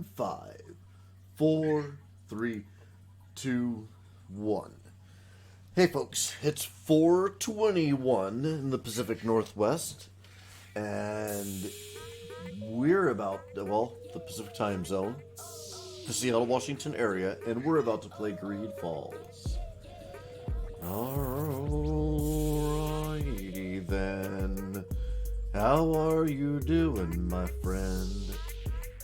in 5, 4, 3, 2, 1. Hey folks, it's 4:21 in the Pacific Northwest, and we're about, well, the Pacific time zone, the Seattle, Washington area, and we're about to play GreedFall. Alrighty then. How are you doing, my friend?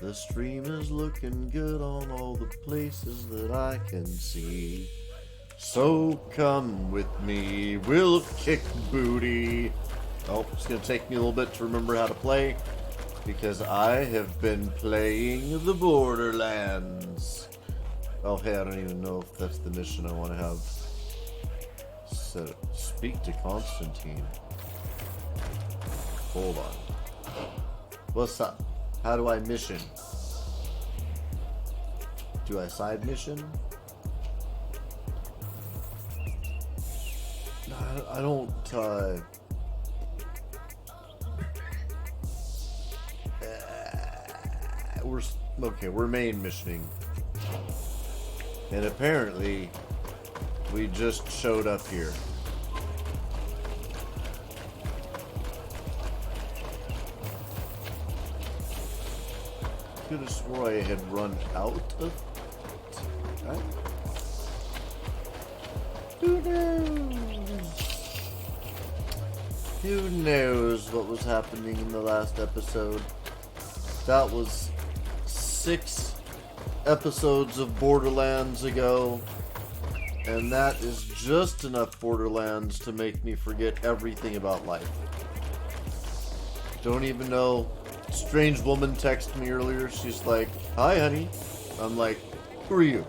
The stream is looking good on all the places that I can see. So come with me, we'll kick booty. Oh, it's gonna take me a little bit to remember how to play, because I have been playing the Borderlands. Oh hey, I don't even know if that's the mission I want to have. So, speak to Constantine. Hold on. What's up? How do I mission? Do I side mission? No, I don't, we're main missioning. And apparently, we just showed up here. Could have swore I had run out of time. Who knows? Who knows what was happening in the last episode? That was 6 episodes of Borderlands ago. And that is just enough Borderlands to make me forget everything about life. Don't even know. Strange woman texted me earlier. She's like, "Hi, honey." I'm like, "Who are you?"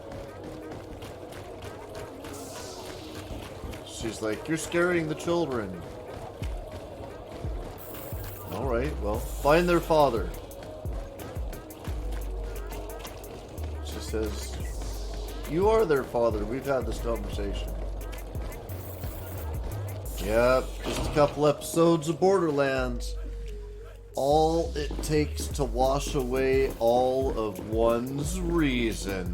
She's like, "You're scaring the children." Alright, well, find their father. She says, "You are their father. We've had this conversation." Yep, just a couple episodes of Borderlands. All it takes to wash away all of one's reason.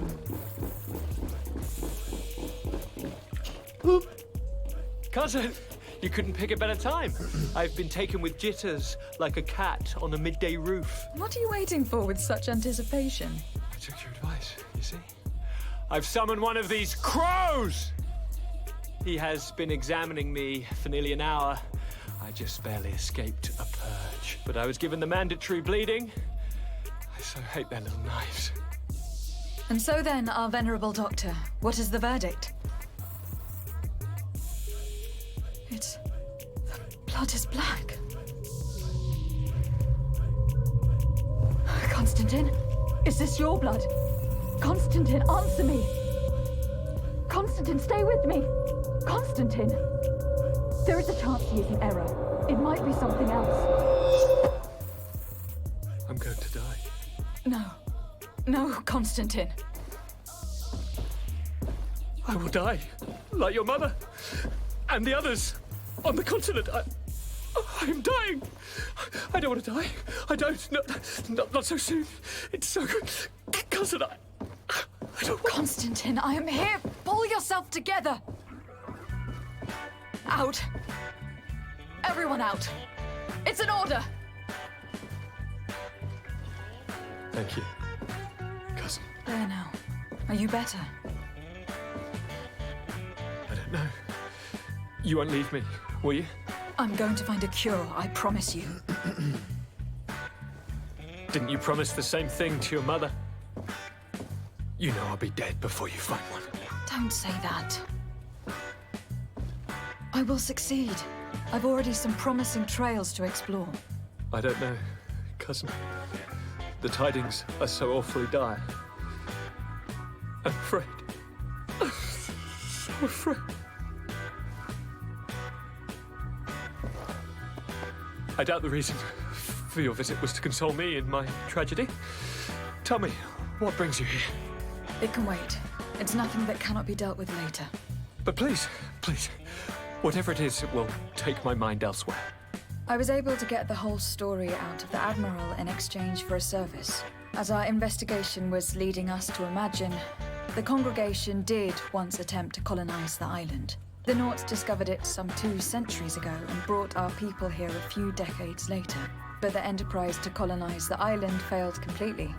Boop. Cousin, you couldn't pick a better time. I've been taken with jitters like a cat on a midday roof. What are you waiting for with such anticipation? I took your advice, you see. I've summoned one of these crows! He has been examining me for nearly an hour. I just barely escaped a purge, but I was given the mandatory bleeding. I so hate their little knives. And so then, our venerable doctor, what is the verdict? The blood is black. Constantine, is this your blood? Constantine, answer me! Constantine, stay with me! Constantine! There is a chance he is in error. It might be something else. I'm going to die. No. No, Constantine. I will die, like your mother, and the others on the continent. I am dying. I don't want to die. I don't. Not so soon. It's so good. Cousin, I don't want... Constantine, I am here. Pull yourself together. Out. Everyone out. It's an order. Thank you, cousin. There now. Are you better? I don't know. You won't leave me, will you? I'm going to find a cure, I promise you. Didn't you promise the same thing to your mother? You know I'll be dead before you find one. Don't say that. I will succeed. I've already some promising trails to explore. I don't know, cousin. The tidings are so awfully dire. I'm afraid. I'm so afraid. I doubt the reason for your visit was to console me in my tragedy. Tell me, what brings you here? It can wait. It's nothing that cannot be dealt with later. But please, please, whatever it is, it will take my mind elsewhere. I was able to get the whole story out of the Admiral in exchange for a service. As our investigation was leading us to imagine, the congregation did once attempt to colonize the island. The Nauts discovered it some 2 centuries ago and brought our people here a few decades later. But the enterprise to colonize the island failed completely.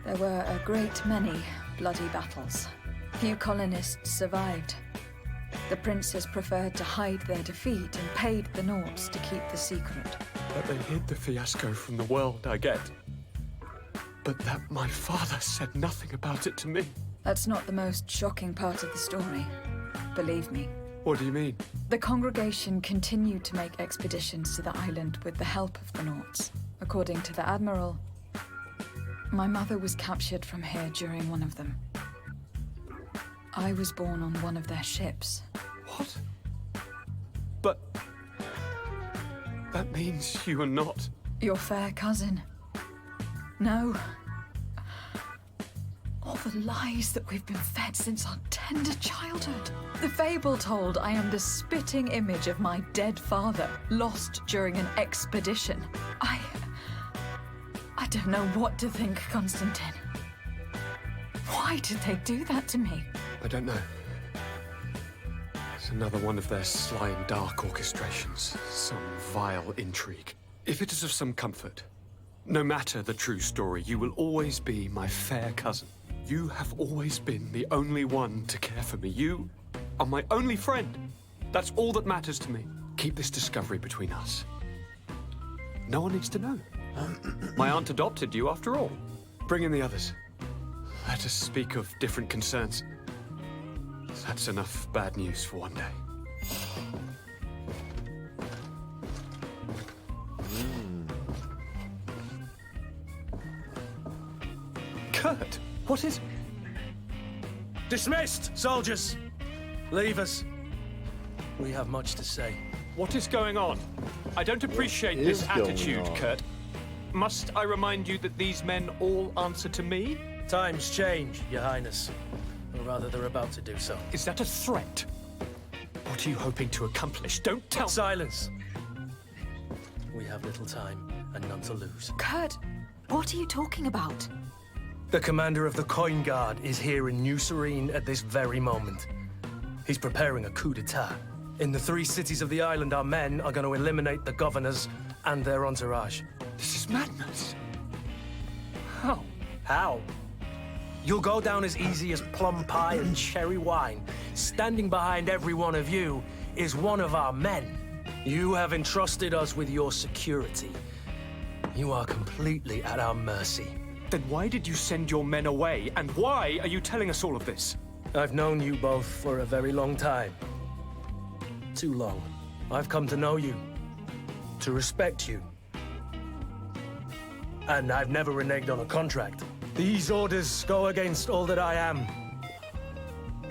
There were a great many bloody battles. Few colonists survived. The princes preferred to hide their defeat and paid the Nauts to keep the secret. That they hid the fiasco from the world, I get. But that my father said nothing about it to me. That's not the most shocking part of the story. Believe me. What do you mean? The congregation continued to make expeditions to the island with the help of the Nauts. According to the Admiral, my mother was captured from here during one of them. I was born on one of their ships. What? But... that means you are not... Your fair cousin. No. All the lies that we've been fed since our tender childhood. The fable told I am the spitting image of my dead father, lost during an expedition. I don't know what to think, Constantine. Why did they do that to me? I don't know. It's another one of their sly and dark orchestrations. Some vile intrigue. If it is of some comfort, no matter the true story, you will always be my fair cousin. You have always been the only one to care for me. You are my only friend. That's all that matters to me. Keep this discovery between us. No one needs to know. My aunt adopted you after all. Bring in the others. Let us speak of different concerns. That's enough bad news for one day. Kurt, what is... Dismissed, soldiers! Leave us. We have much to say. What is going on? I don't appreciate What this is going attitude, on? Kurt. Must I remind you that these men all answer to me? Times change, Your Highness. Or rather, they're about to do so. Is that a threat? What are you hoping to accomplish? Don't tell... Silence! We have little time and none to lose. Kurt, what are you talking about? The commander of the Coin Guard is here in New Serene at this very moment. He's preparing a coup d'etat. In the 3 cities of the island, our men are going to eliminate the governors and their entourage. This is madness. How? How? You'll go down as easy as plum pie and cherry wine. Standing behind every one of you is one of our men. You have entrusted us with your security. You are completely at our mercy. Then why did you send your men away? And why are you telling us all of this? I've known you both for a very long time. Too long. I've come to know you, to respect you. And I've never reneged on a contract. These orders go against all that I am.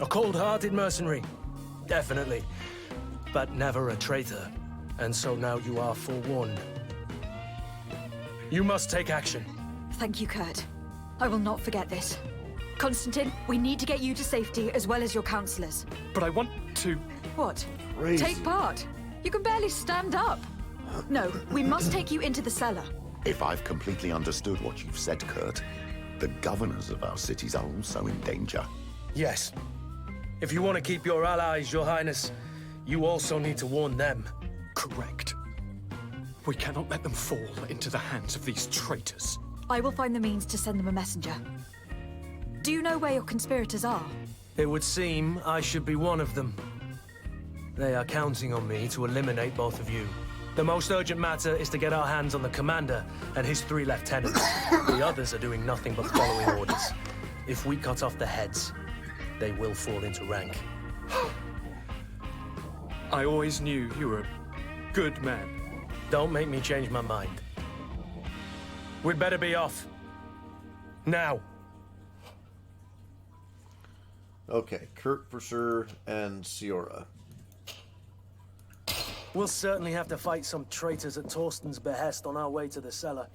A cold-hearted mercenary, definitely, but never a traitor. And so now you are forewarned. You must take action. Thank you, Kurt. I will not forget this. Constantine, we need to get you to safety as well as your counselors. But I want to... What? Crazy. Take part? You can barely stand up. No, we must take you into the cellar. If I've completely understood what you've said, Kurt, the governors of our cities are also in danger. Yes. If you want to keep your allies, Your Highness, you also need to warn them. Correct. We cannot let them fall into the hands of these traitors. I will find the means to send them a messenger. Do you know where your conspirators are? It would seem I should be one of them. They are counting on me to eliminate both of you. The most urgent matter is to get our hands on the commander and his 3 lieutenants. The others are doing nothing but following orders. If we cut off the heads, they will fall into rank. I always knew you were a good man. Don't make me change my mind. We'd better be off. Now. Okay, Kurt for sure, and Ciora. We'll certainly have to fight some traitors at Torsten's behest on our way to the cellar.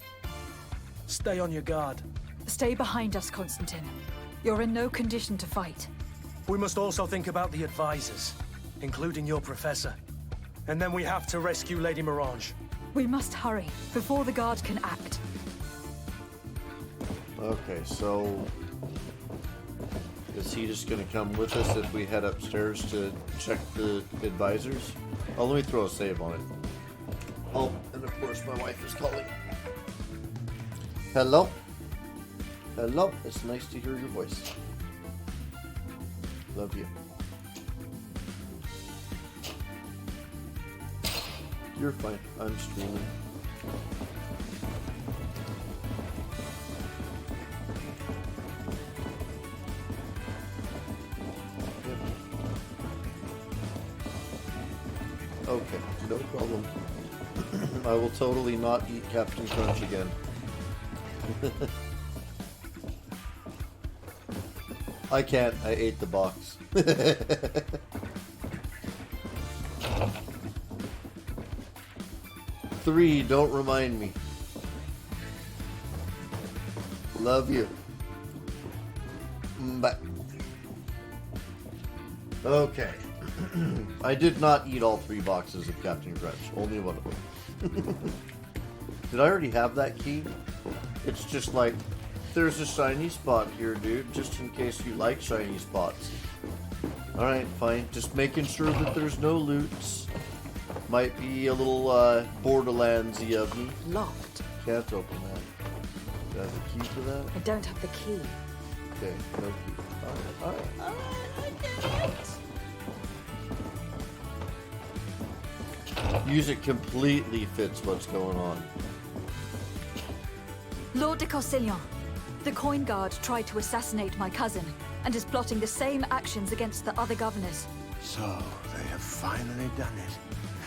Stay on your guard. Stay behind us, Constantine. You're in no condition to fight. We must also think about the advisors, including your professor. And then we have to rescue Lady Mirange. We must hurry before the guard can act. Okay, so is he just gonna come with us if we head upstairs to check the advisors? Oh, let me throw a save on it. Oh, and of course my wife is calling. Hello? Hello, it's nice to hear your voice. Love you. You're fine. I'm streaming. Yep. Okay, no problem. I will totally not eat Captain Crunch again. I can't. I ate the box. 3, don't remind me. Love you. Bye. Okay. I did not eat all 3 boxes of Captain Crunch. Only one of them. Did I already have that key? It's just like, there's a shiny spot here, dude, just in case you like shiny spots. Alright, fine. Just making sure that there's no loots. Might be a little Borderlands-y of me. Locked. Can't open that. Do I have a key for that? I don't have the key. Okay, no key. Alright. Music completely fits what's going on. Lord de Corsillon, the coin guard tried to assassinate my cousin and is plotting the same actions against the other governors. So, they have finally done it.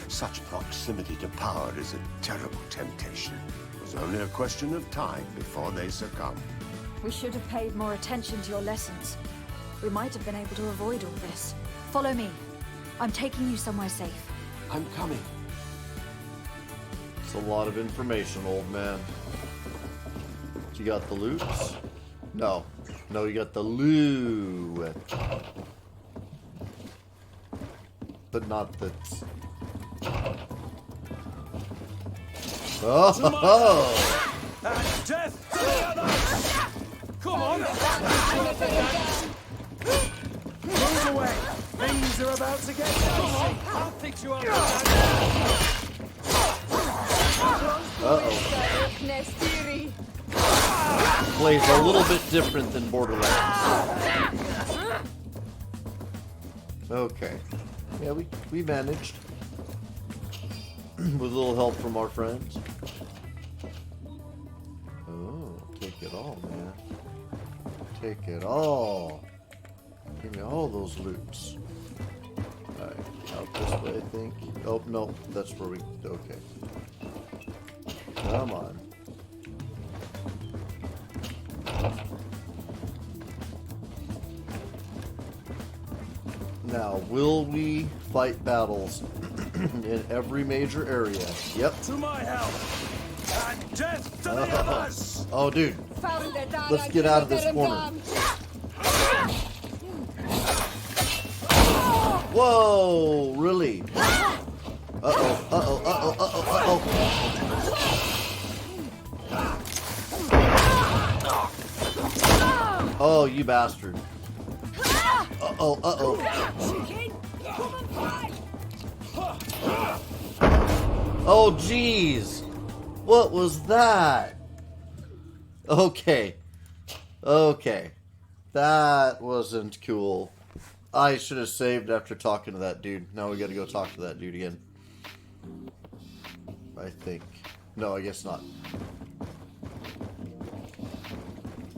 Such proximity to power is a terrible temptation. It was only a question of time before they succumb. We should have paid more attention to your lessons. We might have been able to avoid all this. Follow me. I'm taking you somewhere safe. I'm coming. It's a lot of information, old man. You got the loots? No. No, you got the loot. But not the... Oh! And death to the others! Come on! Move away! Things are about to get dicey! I'll fix you up! Uh-oh. Plays a little bit different than Borderlands. Okay. Yeah, we managed. With a little help from our friends. Oh, take it all, man. Take it all. Give me all those loots. Alright, out this way, I think. Oh, no, that's where we... Okay. Come on. Now, will we fight battles in every major area? Yep. To my help! And death to the others! Oh, dude. Let's get out of this corner. Whoa, really? Uh-oh, uh-oh, uh-oh, uh-oh, uh-oh. Oh, you bastard. Uh-oh, uh-oh. Oh, jeez. What was that? Okay. Okay. That wasn't cool. I should have saved after talking to that dude. Now we gotta go talk to that dude again. I think. No, I guess not.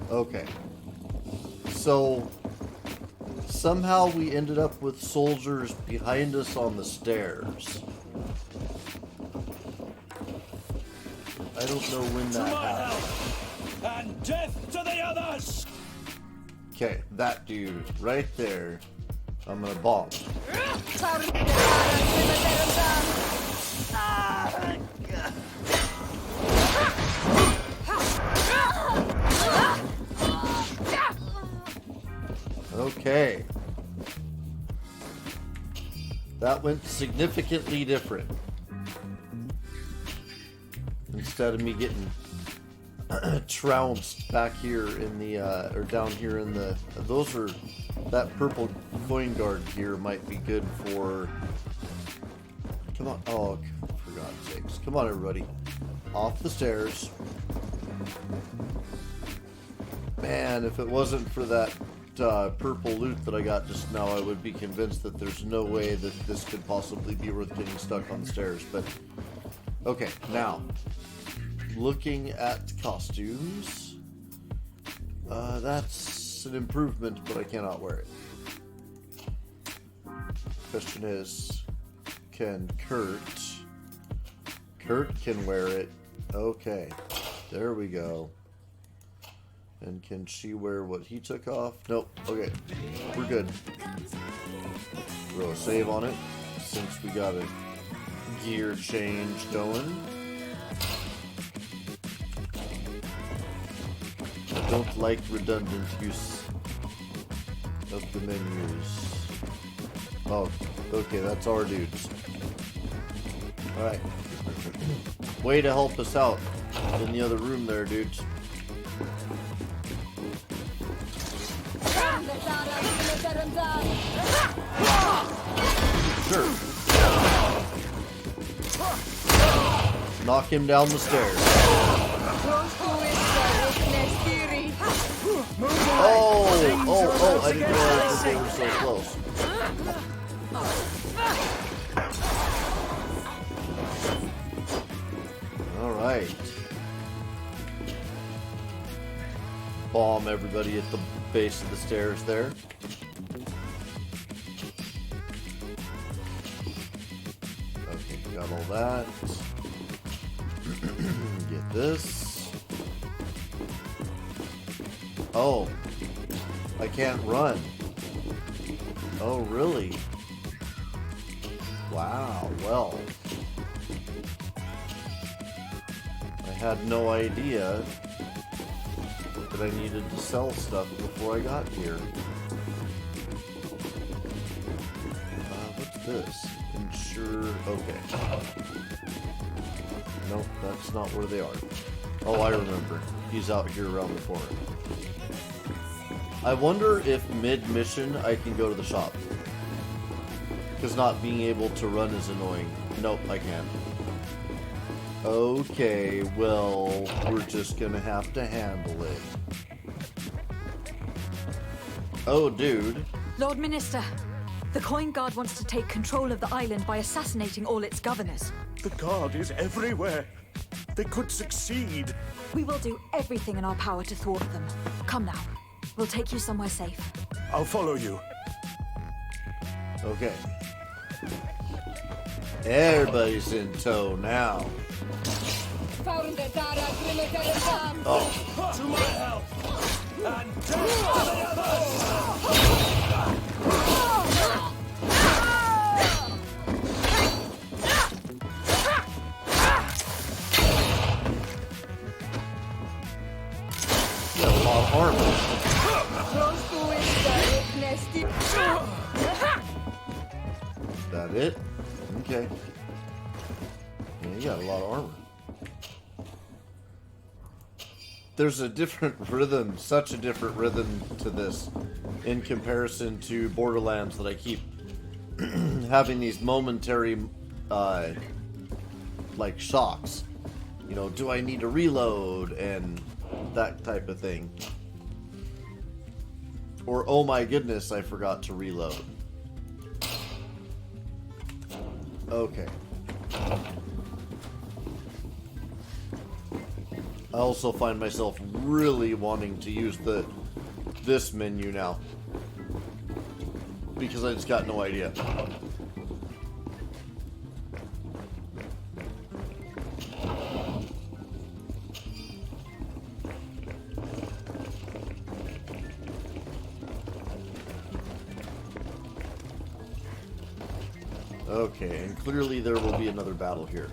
Okay. So, somehow we ended up with soldiers behind us on the stairs. I don't know when that happened. And death to the others! Okay, that dude right there. I'm gonna bomb. Okay. That went significantly different. Instead of me getting trounced back here in the or down here in the. Those are that purple coin guard here might be good for. Come on! Oh, for God's sakes! Come on, everybody, off the stairs. Man, if it wasn't for that purple loot that I got just now, I would be convinced that there's no way that this could possibly be worth getting stuck on the stairs. But okay, now looking at costumes, that's an improvement, but I cannot wear it. Question is, can Kurt can wear it? Okay, there we go. And can she wear what he took off? Nope. Okay, we're good. Throw a save on it since we got a gear change going. I don't like redundant use of the menus. Oh, okay, that's our dudes. Alright. Way to help us out in the other room there, dudes. Sure. Knock him down the stairs. Oh, I didn't realize that they were so close. Alright. Bomb everybody at the base of the stairs there. Okay, got all that. Get this. Oh, I can't run. Oh, really? Wow, well. I had no idea that I needed to sell stuff before I got here. What's this? Ensure... Okay. Nope, that's not where they are. Oh, I remember. He's out here around the corner. I wonder if mid-mission I can go to the shop. Because not being able to run is annoying. Nope, I can't. Okay, well, we're just gonna have to handle it. Oh, dude. Lord Minister, the Coin Guard wants to take control of the island by assassinating all its governors. The guard is everywhere. They could succeed. We will do everything in our power to thwart them. Come now. We'll take you somewhere safe. I'll follow you. Okay. Everybody's in tow now. Oh. To my help! And death to the others! Got a lot of armor. Is that it? Okay. Yeah, you got a lot of armor. There's a different rhythm, such a different rhythm to this in comparison to Borderlands that I keep having these momentary, like shocks. You know, do I need to reload and that type of thing. Or, oh my goodness, I forgot to reload. Okay. I also find myself really wanting to use this menu now. Because I just got no idea. Okay, and clearly there will be another battle here.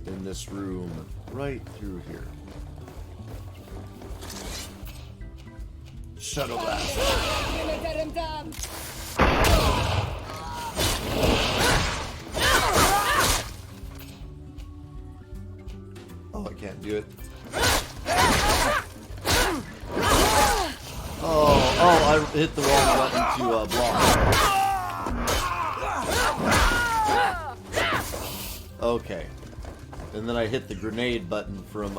In this room, right through here. Shadow Blast. Oh, I can't do it. I hit the wrong button to block. Okay. And then I hit the grenade button from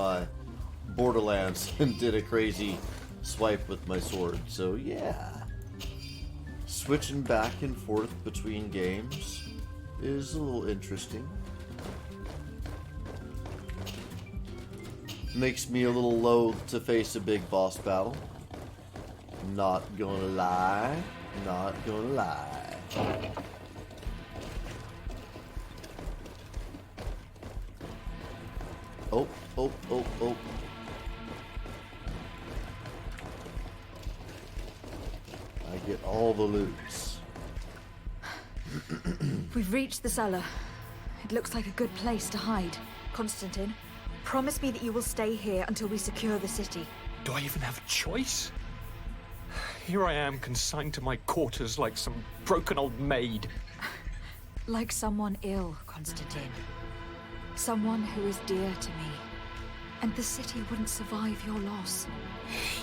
Borderlands and did a crazy swipe with my sword. So yeah. Switching back and forth between games is a little interesting. Makes me a little loath to face a big boss battle. Not gonna lie. Not gonna lie. Oh, oh, oh, oh. I get all the loots. We've reached the cellar. It looks like a good place to hide. Constantine, promise me that you will stay here until we secure the city. Do I even have a choice? Here I am, consigned to my quarters like some broken old maid. Like someone ill, Constantine. Someone who is dear to me. And the city wouldn't survive your loss.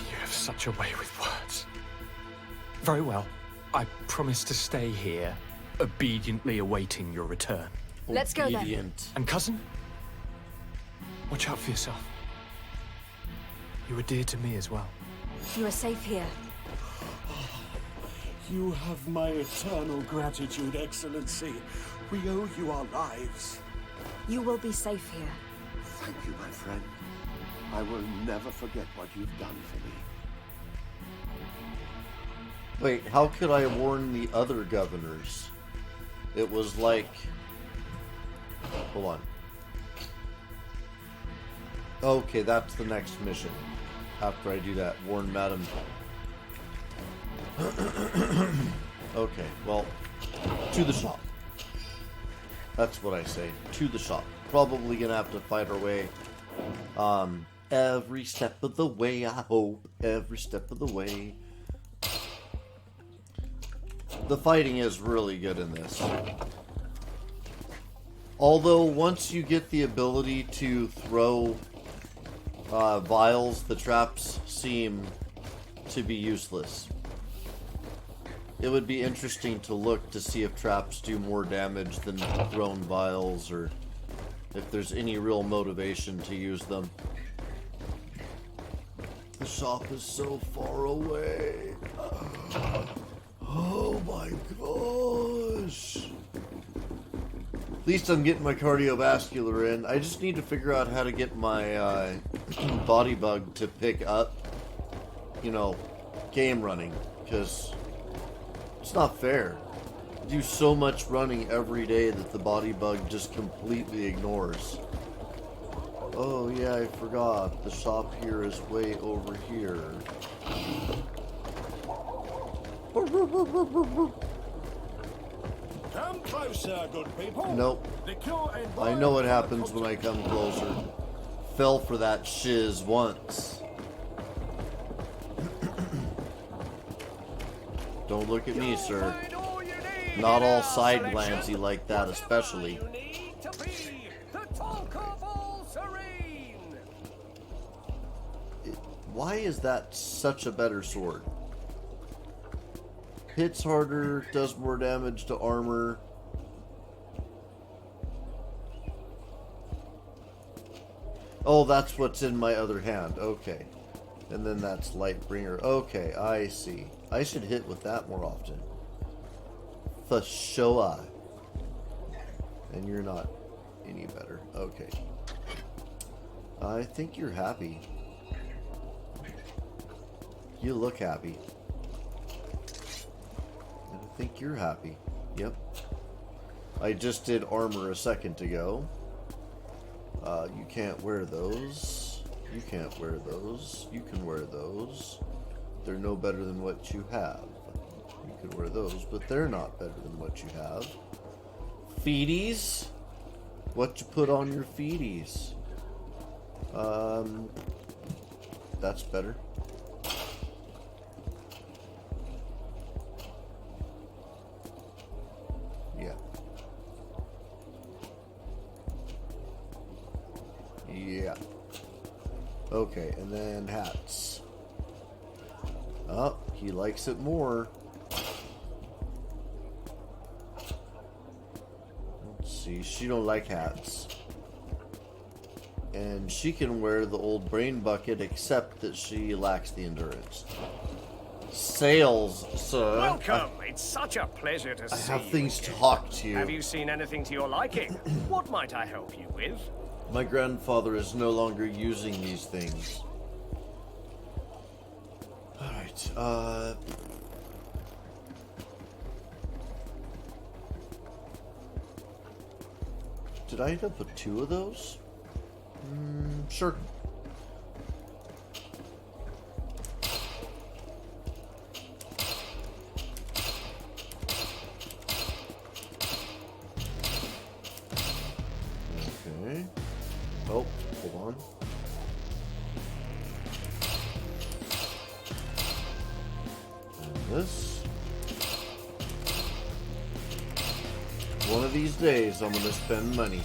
You have such a way with words. Very well. I promise to stay here, obediently awaiting your return. Let's go then. Obedient. And cousin, watch out for yourself. You were dear to me as well. You are safe here. You have my eternal gratitude, Excellency. We owe you our lives. You will be safe here. Thank you, my friend. I will never forget what you've done for me. Wait, how could I warn the other governors? It was like... Hold on. Okay, that's the next mission. After I do that, warn Madam... Okay, well, to the shop. That's what I say. To the shop. Probably gonna have to fight our way. Every step of the way, I hope. Every step of the way. The fighting is really good in this. Although, once you get the ability to throw vials, the traps seem to be useless. It would be interesting to look to see if traps do more damage than thrown vials, or if there's any real motivation to use them. The shop is so far away. Oh my gosh. At least I'm getting my cardiovascular in. I just need to figure out how to get my body bug to pick up, you know, game running, because it's not fair. I do so much running every day that the body bug just completely ignores. Oh yeah, I forgot. The shop here is way over here. Come closer, good people. Nope. The cure and I know what happens when I come closer. Fell for that shiz once. Don't look at me, sir. Not all side glancey like that, especially. Why is that such a better sword? Hits harder, does more damage to armor. Oh, that's what's in my other hand. Okay. And then that's Lightbringer. Okay, I see. I should hit with that more often. For sure. And you're not any better. Okay. I think you're happy. You look happy. I think you're happy. Yep. I just did armor a second ago. You can't wear those. You can't wear those. You can wear those. They're no better than what you have. You can wear those, but they're not better than what you have. Feeties? What you put on your feeties? That's better. Yeah. Yeah. Okay, and then hats. Oh, he likes it more. Let's see, she don't like hats. And she can wear the old brain bucket, except that she lacks the endurance. Sales, sir. Welcome. It's such a pleasure to see you. I have things to again. talk to you. Have you seen anything to your liking? What might I help you with? My grandfather is no longer using these things. Alright, did I end up with 2 of those? Sure. Okay. Oh, hold on. And this. One of these days, I'm gonna spend money.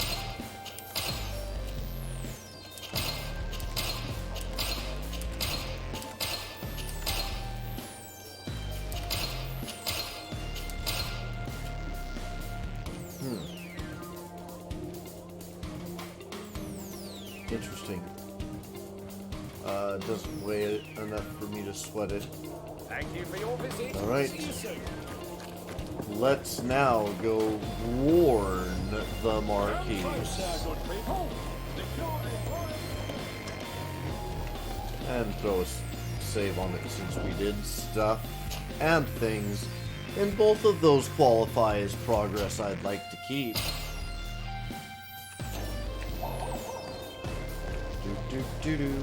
Interesting. Doesn't weigh enough for me to sweat it. Thank you for your visit. All right. See you soon. Let's now go warn the Marquis. And throw a save on it since we did stuff and things. And both of those qualify as progress I'd like to keep. Do.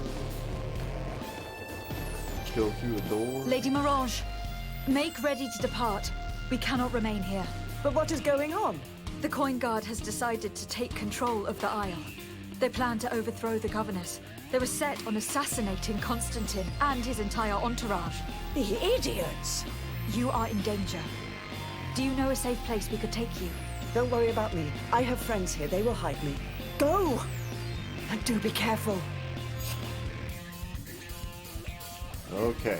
Go through a door. Lady Mirage, make ready to depart. We cannot remain here. But what is going on? The Coin Guard has decided to take control of the Isle. They plan to overthrow the governors. They were set on assassinating Constantine and his entire entourage. The idiots! You are in danger. Do you know a safe place we could take you? Don't worry about me. I have friends here. They will hide me. Go! And do be careful. Okay.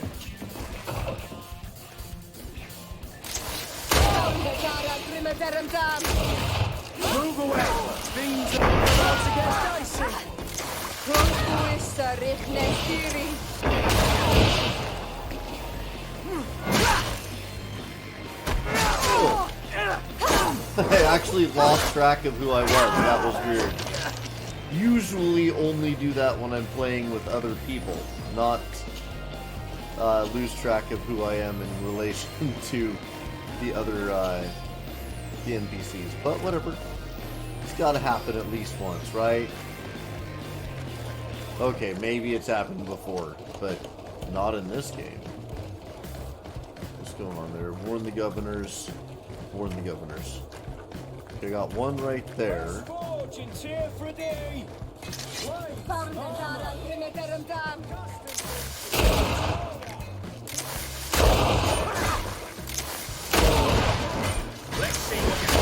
Move away. Things are about to get dicey. I actually lost track of who I was. That was weird. Usually only do that when I'm playing with other people, not lose track of who I am in relation to the other the NPCs. But whatever. It's gotta happen at least once, right? Okay, maybe it's happened before, but not in this game. What's going on there? Warn the governors. Warn the governors. Okay, got one right there. Let's see what you can.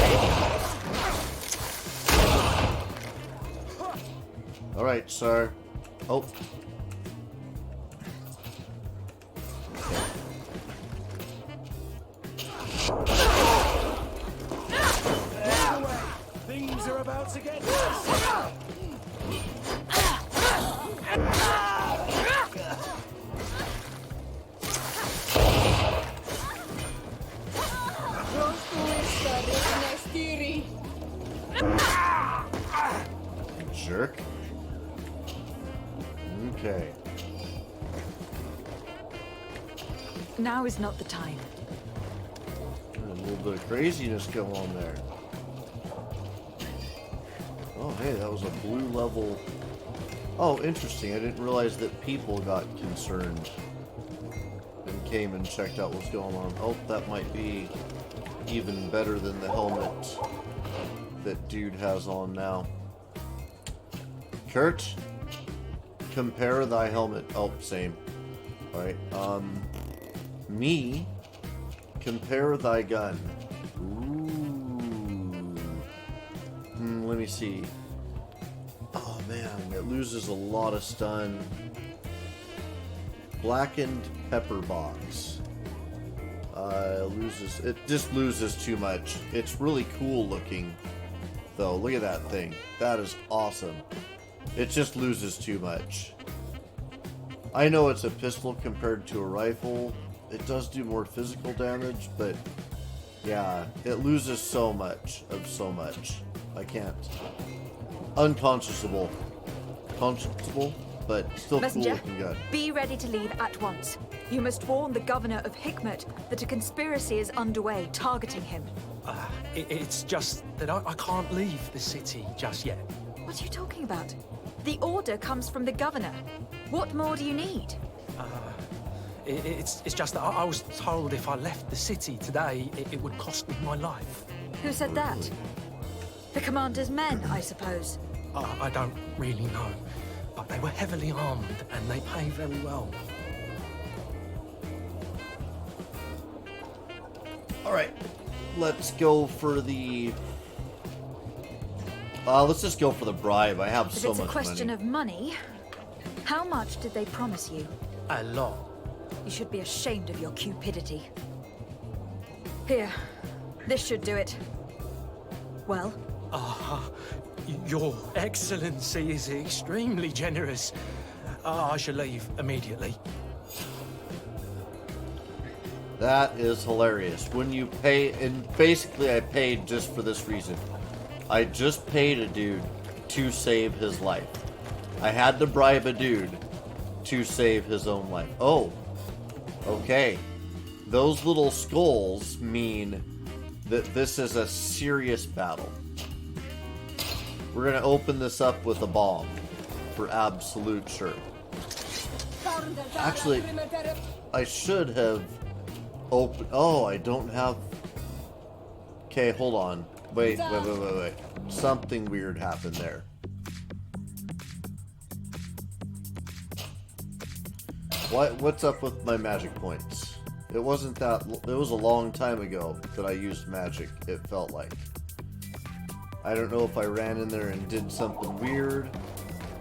Alright, sir. Oh. Things are about to get Jerk. Okay. Now is not the time. A little bit of craziness going on there. Oh, hey, that was a blue level. Oh, interesting. I didn't realize that people got concerned and came and checked out what's going on. Oh, that might be even better than the helmet that dude has on now. Kurt, compare thy helmet. Oh, same. Alright, me, compare thy gun. Ooh. Let me see. Oh man, it loses a lot of stun. Blackened pepper box. It just loses too much. It's really cool looking, though. Look at that thing. That is awesome. It just loses too much. I know it's a pistol compared to a rifle. It does do more physical damage, but yeah, it loses so much of so much. I can't. Unconscionable. Conscionable, but still Messenger, cool looking gun. be ready to leave at once. You must warn the governor of Hikmet that a conspiracy is underway targeting him. It's just that I can't leave the city just yet. What are you talking about? The order comes from the governor. What more do you need? It's just that I was told if I left the city today, it would cost me my life. Who said that? The commander's men, I suppose. I don't really know, but they were heavily armed and they pay very well. Alright, let's go for the... let's just go for the bribe. I have If so it's a much question money. of money, how much did they promise you? A lot. You should be ashamed of your cupidity. Here, this should do it. Well? Your Excellency is extremely generous. I shall leave immediately. That is hilarious. When you pay, and basically I paid just for this reason. I just paid a dude to save his life. I had to bribe a dude to save his own life. Oh, okay. Those little skulls mean that this is a serious battle. We're gonna open this up with a bomb, for absolute sure. Actually, I should have opened... Oh, I don't have... Okay, hold on. Wait. Something weird happened there. What's up with my magic points? It wasn't that... It was a long time ago that I used magic, it felt like. I don't know if I ran in there and did something weird.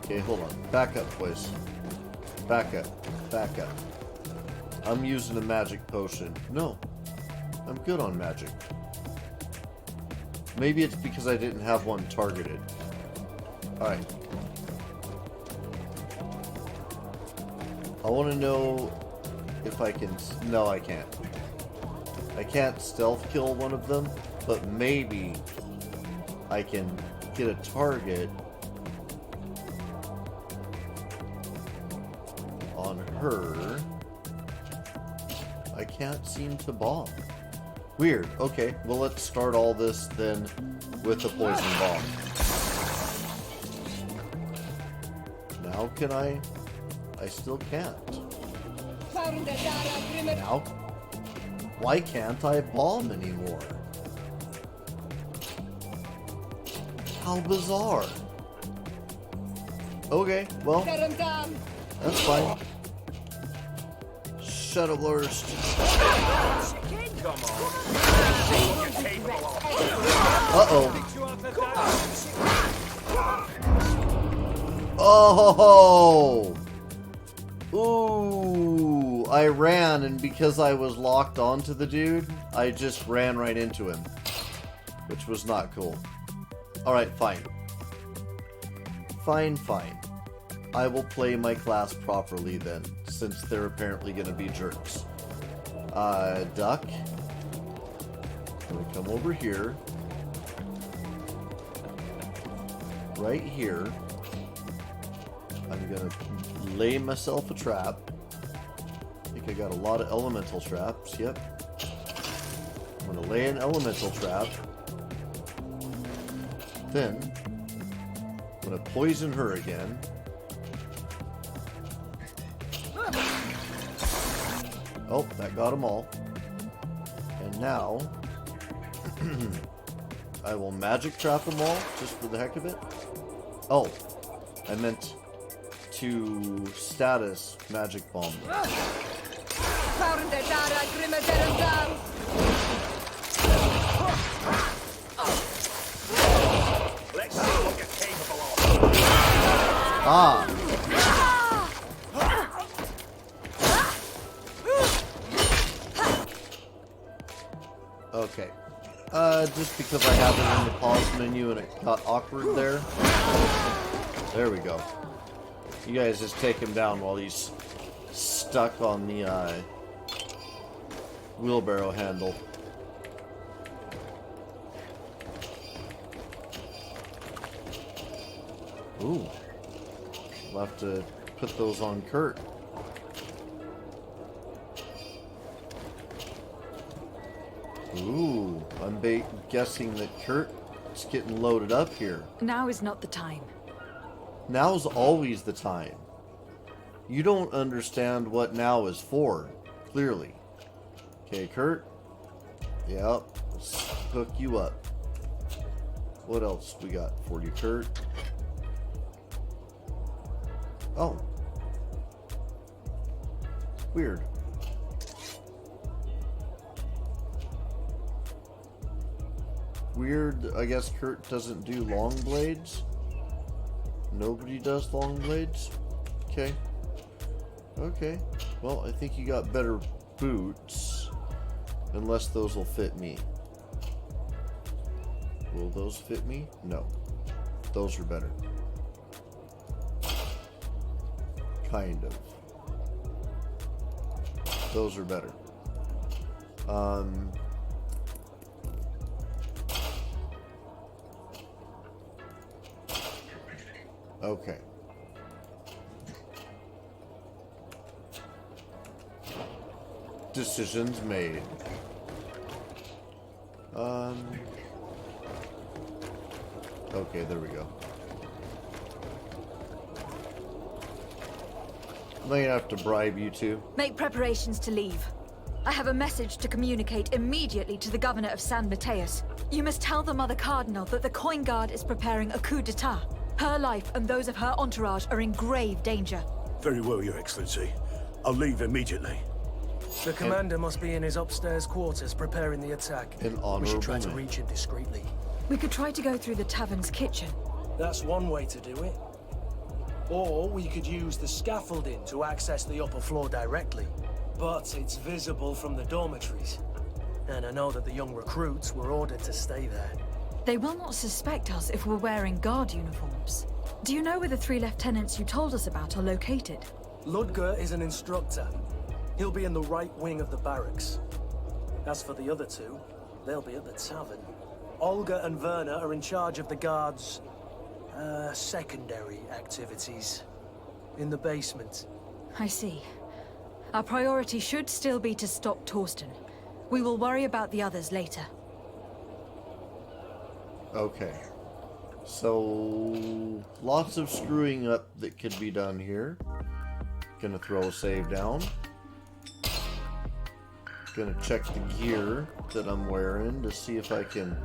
Okay, hold on. Back up, boys. Back up. Back up. I'm using a magic potion. No. I'm good on magic. Maybe it's because I didn't have one targeted. Alright. I want to know if I can... No, I can't. I can't stealth kill one of them, but maybe I can get a target on her. I can't seem to bomb. Weird. Okay, well let's start all this then with the poison bomb. Now can I? I still can't. Now? Why can't I bomb anymore? How bizarre. Okay, well, that's fine. Shadow Blurst. Uh-oh. Oh! Ooh! I ran, and because I was locked onto the dude, I just ran right into him. Which was not cool. Alright, fine. Fine. I will play my class properly then, since they're apparently gonna be jerks. Duck. I'm gonna come over here. Right here. I'm gonna lay myself a trap. I think I got a lot of elemental traps, yep. I'm gonna lay an elemental trap. Then, I'm gonna poison her again. Oh, that got them all. And now, I will magic trap them all, just for the heck of it. Oh, I meant to status magic bomb them. Let's see what you're capable of. Ah! Okay. Just because I have it in the pause menu and it got awkward there. There we go. You guys just take him down while he's stuck on the wheelbarrow handle. Ooh. We'll have to put those on Kurt. Ooh, I'm guessing that Kurt's getting loaded up here. Now is not the time. Now's always the time. You don't understand what now is for, clearly. Okay, Kurt. Yep, let's hook you up. What else we got for you, Kurt? Oh. Weird. Weird, I guess Kurt doesn't do long blades. Nobody does long blades. Okay. Okay. Well, I think you got better boots. Unless those will fit me. Will those fit me? No. Those are better. Kind of. Those are better. Okay. Decisions made. Okay, there we go. I'm gonna have to bribe you two. Make preparations to leave. I have a message to communicate immediately to the governor of San Mateus. You must tell the Mother Cardinal that the Coin Guard is preparing a coup d'etat. Her life and those of her entourage are in grave danger. Very well, Your Excellency. I'll leave immediately. The commander must be in his upstairs quarters preparing the attack. We should try to reach him discreetly. We could try to go through the tavern's kitchen. That's one way to do it. Or we could use the scaffolding to access the upper floor directly. But it's visible from the dormitories. And I know that the young recruits were ordered to stay there. They will not suspect us if we're wearing guard uniforms. Do you know where the 3 lieutenants you told us about are located? Ludger is an instructor. He'll be in the right wing of the barracks. As for the other 2, they'll be at the tavern. Olga and Werner are in charge of the guards' secondary activities. In the basement. I see. Our priority should still be to stop Torsten. We will worry about the others later. Okay. So, lots of screwing up that could be done here. Gonna throw a save down. Gonna check the gear that I'm wearing to see if I can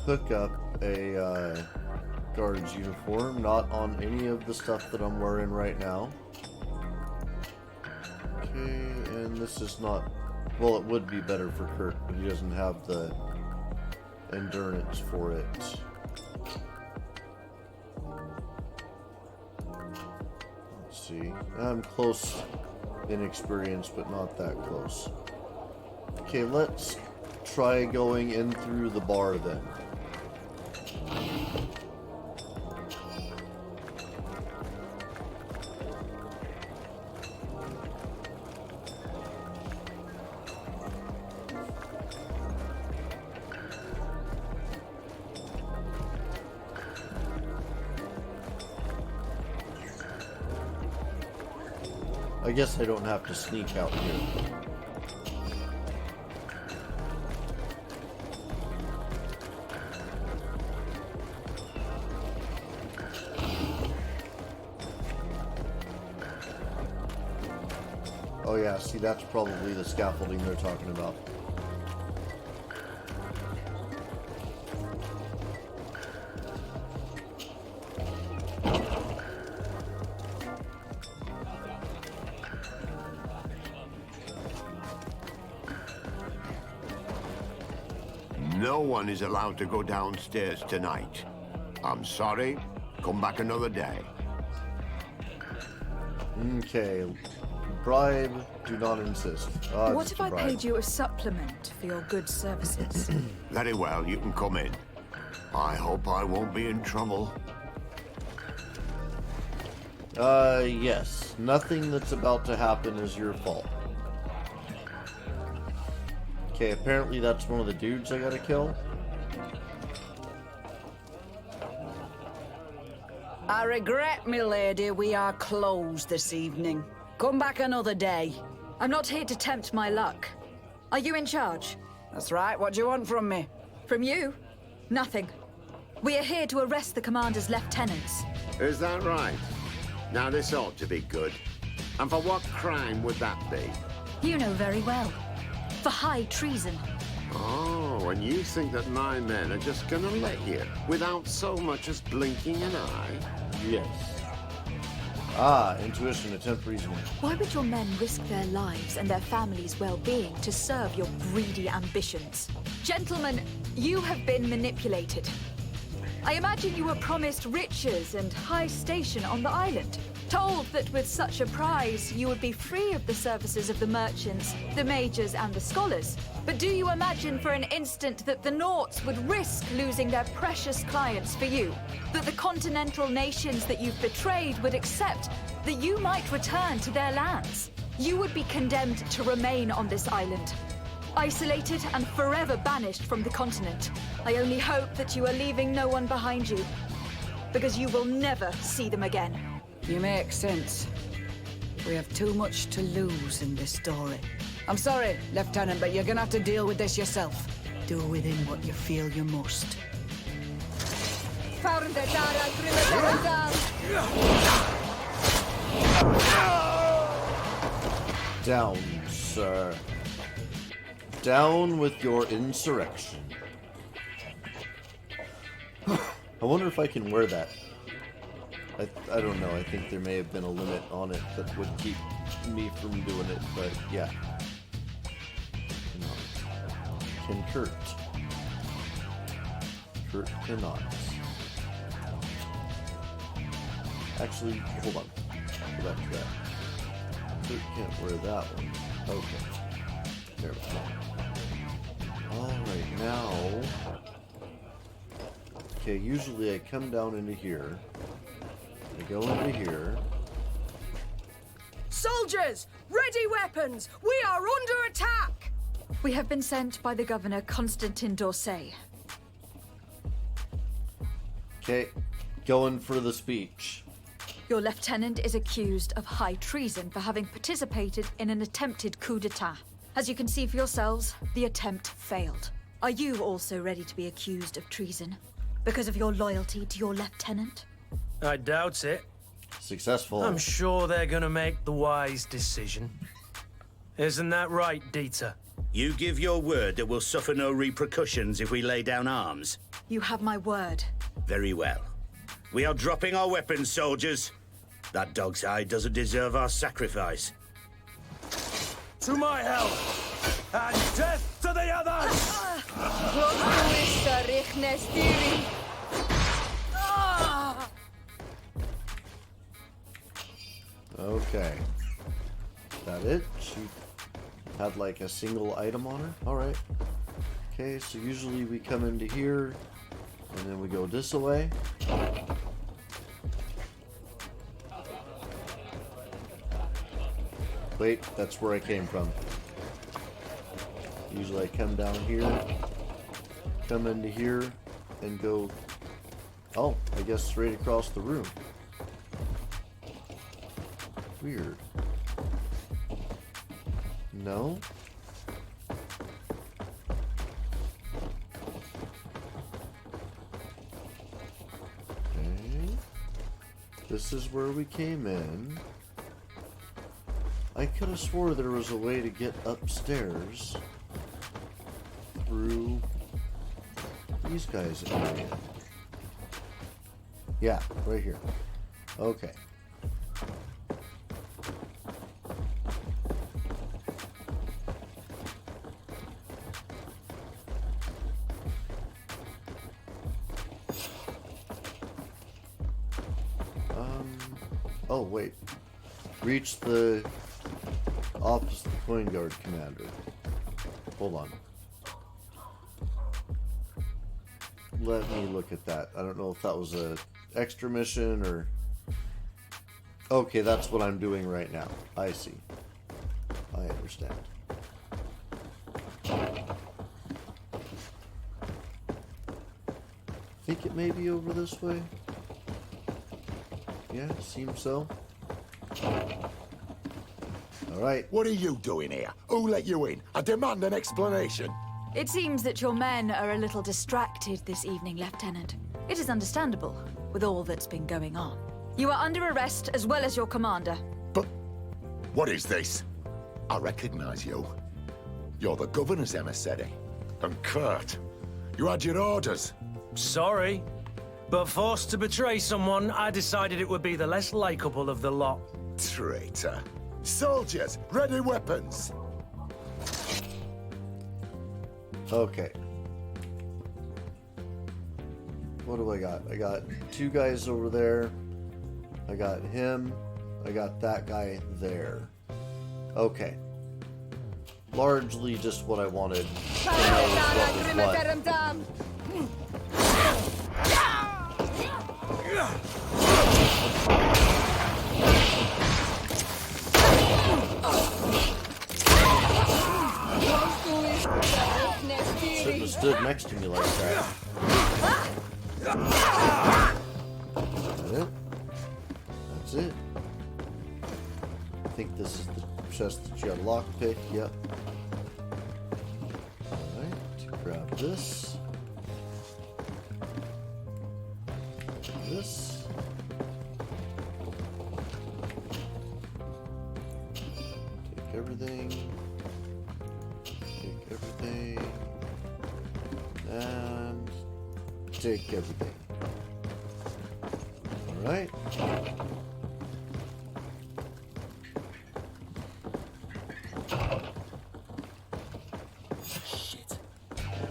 hook up a guard's uniform. Not on any of the stuff that I'm wearing right now. Okay, and this is not... Well, it would be better for Kurt, but he doesn't have the endurance for it. Let's see. I'm close in experience, but not that close. Okay, let's try going in through the bar then. I guess I don't have to sneak out here. Oh yeah, see, that's probably the scaffolding they're talking about. No one is allowed to go downstairs tonight. I'm sorry. Come back another day. Okay. bribe. Do not insist. What just if a I bribe. paid you a supplement for your good services? Very well, you can come in. I hope I won't be in trouble. Yes. Nothing that's about to happen is your fault. Okay, apparently that's one of the dudes I gotta kill. I regret, my lady, we are closed this evening. Come back another day. I'm not here to tempt my luck. Are you in charge? That's right, what do you want from me? From you? Nothing. We are here to arrest the commander's lieutenants. Is that right? Now this ought to be good. And for what crime would that be? You know very well. For high treason. Oh, and you think that my men are just gonna let you, without so much as blinking an eye? Yes. Ah, intuition, attempt reasoning. Why would your men risk their lives and their families' well-being to serve your greedy ambitions? Gentlemen, you have been manipulated. I imagine you were promised riches and high station on the island. Told that with such a prize, you would be free of the services of the merchants, the mages, and the scholars. But do you imagine for an instant that the Nauts would risk losing their precious clients for you? That the continental nations that you've betrayed would accept that you might return to their lands? You would be condemned to remain on this island, isolated and forever banished from the continent. I only hope that you are leaving no one behind you, because you will never see them again. You make sense. We have too much to lose in this story. I'm sorry, Lieutenant, but you're gonna have to deal with this yourself. Do with him what you feel you must. Down, sir. Down with your insurrection. I wonder if I can wear that. I don't know. I think there may have been a limit on it that would keep me from doing it, but yeah. Can Kurt? Kurt cannot. Actually, hold on. Go back to that. Kurt can't wear that one. Okay. There we go. Alright, now... Okay, usually I come down into here. I go into here. Soldiers! Ready weapons! We are under attack! We have been sent by the governor, Constantin d'Orsay. Okay, going for the speech. Your lieutenant is accused of high treason for having participated in an attempted coup d'etat. As you can see for yourselves, the attempt failed. Are you also ready to be accused of treason? Because of your loyalty to your lieutenant? I doubt it. Successful. I'm sure they're gonna make the wise decision. Isn't that right, Dieter? You give your word that we'll suffer no repercussions if we lay down arms? You have my word. Very well. We are dropping our weapons, soldiers. That dog's hide doesn't deserve our sacrifice. To my help! And death to the others! Okay. That it? She had like a single item on her? Alright. Okay, so usually we come into here, and then we go this way. Wait, that's where I came from. Usually I come down here, come into here, and go... Oh, I guess straight across the room. Weird. No? Okay. This is where we came in. I could have swore there was a way to get upstairs through these guys' area. Yeah, right here. Okay. Oh, wait. Reach the Office of the Coin Guard Commander. Hold on. Let me look at that. I don't know if that was a extra mission or... Okay, that's what I'm doing right now. I see. I understand. I think it may be over this way. Yeah, seems so. Alright. What are you doing here? Who let you in? I demand an explanation. It seems that your men are a little distracted this evening, Lieutenant. It is understandable, with all that's been going on. You are under arrest, as well as your commander. But what is this? I recognize you. You're the governor's emissary. And Kurt, you had your orders. Sorry, but forced to betray someone, I decided it would be the less likable of the lot. Traitor. Soldiers, ready weapons. Okay. What do I got? I got 2 guys over there. I got him. I got that guy there. Okay. Largely just what I wanted to know what was Shouldn't have stood next to me like that. Is that it? That's it. I think this is the chest that you got a lockpick. Yep. Alright, grab this. This. Take everything. Take everything. And take everything. Alright. Shit.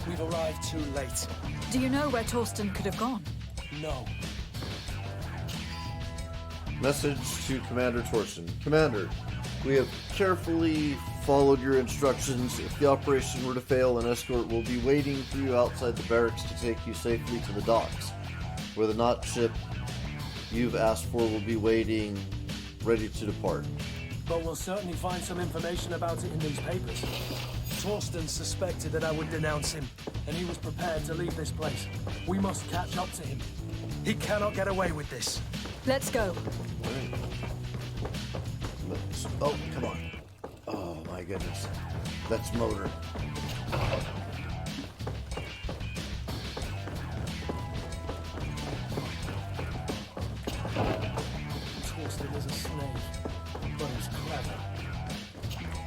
We've arrived too late. Do you know where Torsten could have gone? No. Message to Commander Torsten. Commander, we have carefully followed your instructions. If the operation were to fail, an escort will be waiting for you outside the barracks to take you safely to the docks, where the Knot ship you've asked for will be waiting, ready to depart. But we'll certainly find some information about it in these papers. Torsten suspected that I would denounce him, And he was prepared to leave this place. We must catch up to him. he cannot get away with this. Let's go. Alright. Oh, come on. Oh my goodness. That's motor. Torsten is a snake, but he's clever.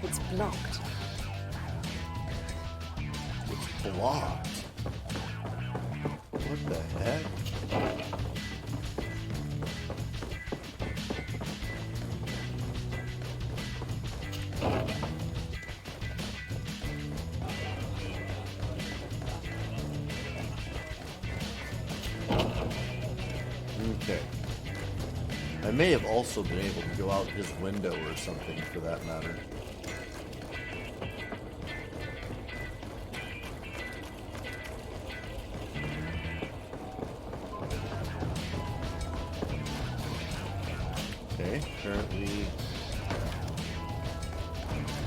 It's blocked. It's blocked. What the heck? Okay. I may have also been able to go out his window or something for that matter. Okay, apparently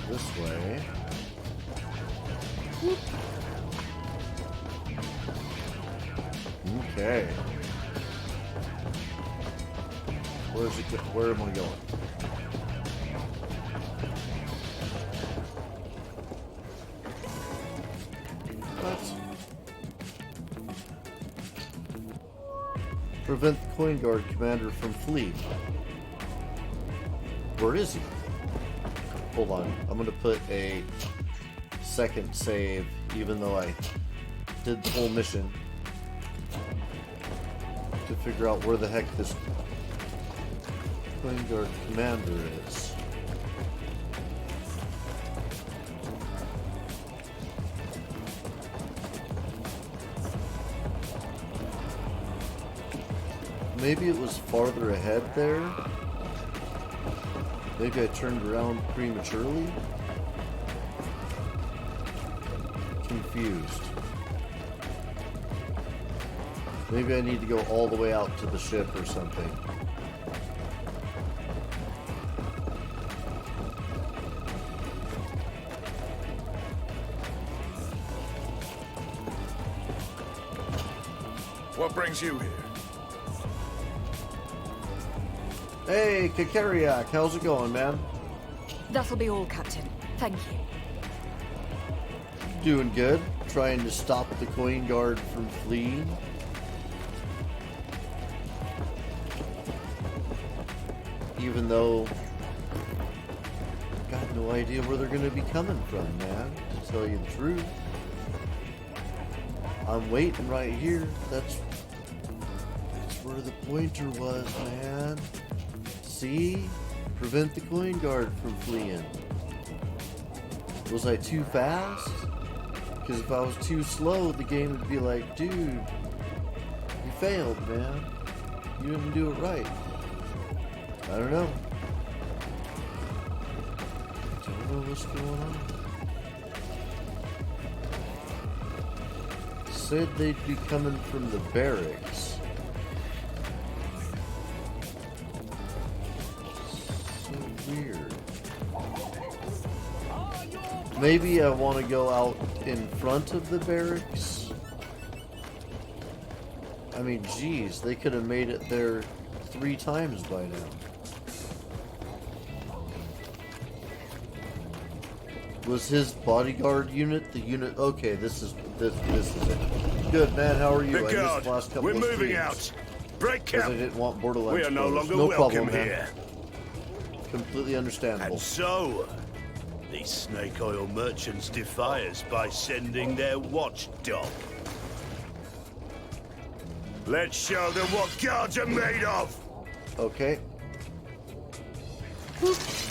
this way. Okay. Where's it go? Where am I going? What? Prevent the Coin Guard commander from fleeing. Where is he? Hold on. I'm gonna put a second save, even though I did the whole mission, to figure out where the heck this Coin Guard commander is. Maybe it was farther ahead there. Maybe I turned around prematurely? Confused. Maybe I need to go all the way out to the ship or something. What brings you here? Hey, Kakariak, how's it going, man? That'll be all, Captain. Thank you. Doing good. Trying to stop the coin guard from fleeing. Even though I've got no idea where they're going to be coming from, man, to tell you the truth. I'm waiting right here. That's where the pointer was, man. See? Prevent the coin guard from fleeing. Was I too fast? Because if I was too slow, the game would be like, dude, you failed, man. You didn't do it right. I don't know. Don't know what's going on. Said they'd be coming from the barracks. So weird. Maybe I want to go out in front of the barracks. I mean, geez, they could have made it there 3 times by now. Was his bodyguard unit the unit? Okay, this is it. Good, man. How are you? The guard. The last couple We're of moving streams out. Break because camp. I didn't want Borderlands. We are no closed. longer No welcome problem, man. here. Completely understandable. And so, these snake oil merchants defy us by sending their watchdog. Let's show them what guards are made of. Okay.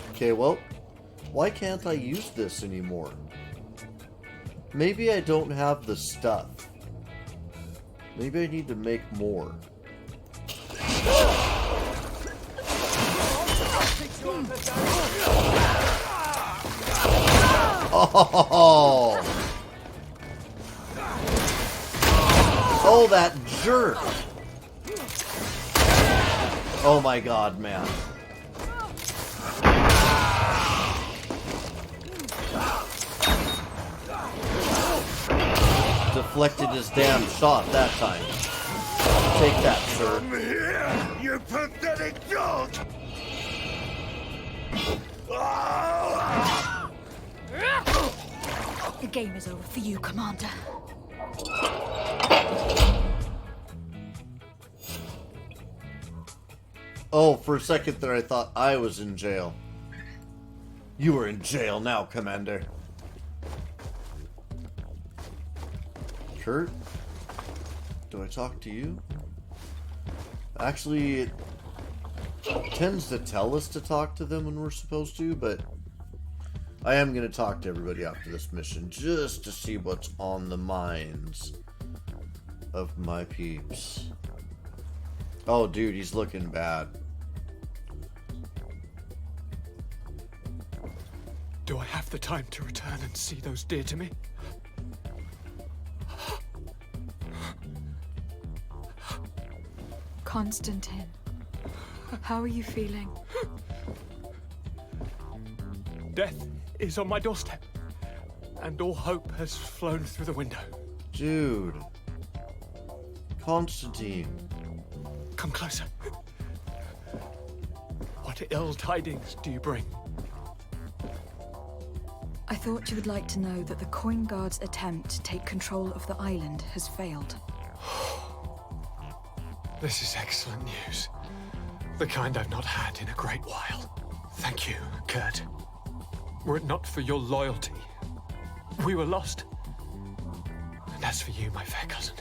Okay, well, why can't I use this anymore? Maybe I don't have the stuff. Maybe I need to make more. Oh! Oh, that jerk! Oh my god, man. Deflected his damn shot that time. Take that, sir. Come here, you pathetic dog! The game is over for you, Commander. Oh, for a second there I thought I was in jail. You are in jail now, Commander. Kurt? Do I talk to you? Actually, it tends to tell us to talk to them when we're supposed to, but I am going to talk to everybody after this mission just to see what's on the minds of my peeps. Oh, dude, he's looking bad. Do I have the time to return and see those dear to me? Constantine, how are you feeling? Death is on my doorstep, and all hope has flown through the window. Dude. Constantine. Come closer. What ill tidings do you bring? I thought you would like to know that the Coin Guard's attempt to take control of the island has failed. This is excellent news. The kind I've not had in a great while. Thank you, Kurt. Were it not for your loyalty, we were lost. And as for you, my fair cousin,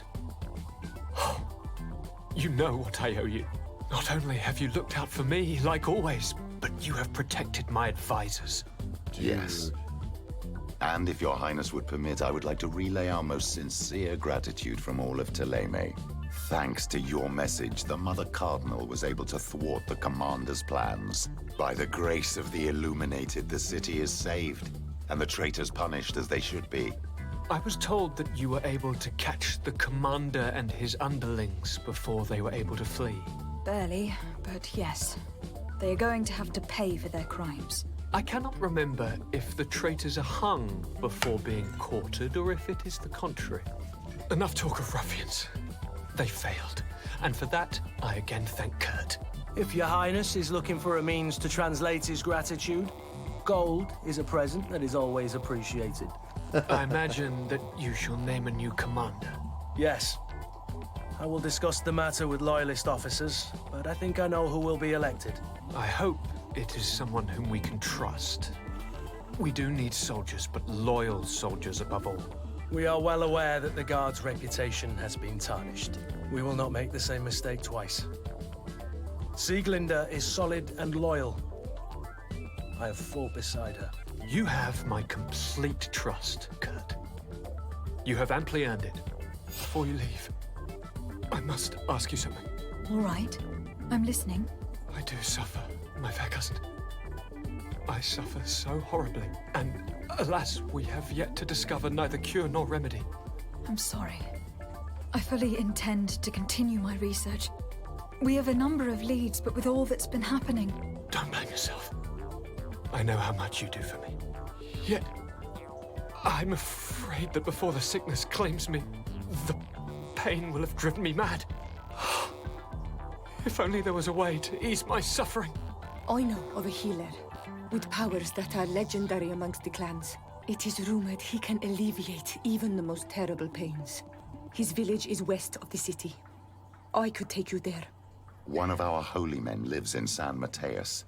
you know what I owe you. Not only have you looked out for me, like always, but you have protected my advisors. Yes. And if your highness would permit, I would like to relay our most sincere gratitude from all of Teleme. Thanks to your message, the Mother Cardinal was able to thwart the Commander's plans. By the grace of the Illuminated, the city is saved, and the traitors punished as they should be. I was told that you were able to catch the Commander and his underlings before they were able to flee. Barely, but yes. They are going to have to pay for their crimes. I cannot remember if the traitors are hung before being quartered or if it is the contrary. Enough talk of ruffians. They failed, and for that, I again thank Kurt. If your highness is looking for a means to translate his gratitude, gold is a present that is always appreciated. I imagine that you shall name a new commander. Yes. I will discuss the matter with loyalist officers, but I think I know who will be elected. I hope it is someone whom we can trust. We do need soldiers, but loyal soldiers above all. We are well aware that the Guard's reputation has been tarnished. We will not make the same mistake twice. Sieglinde is solid and loyal. I have fought beside her. You have my complete trust, Kurt. You have amply earned it. Before you leave, I must ask you something. All right. I'm listening. I do suffer, my fair cousin. I suffer so horribly, and alas, we have yet to discover neither cure nor remedy. I'm sorry. I fully intend to continue my research. We have a number of leads, but with all that's been happening... Don't blame yourself. I know how much you do for me. Yet, I'm afraid that before the sickness claims me, the pain will have driven me mad. If only there was a way to ease my suffering. I know of a healer with powers that are legendary amongst the clans. It is rumored he can alleviate even the most terrible pains. His village is west of the city. I could take you there. One of our holy men lives in San Mateus.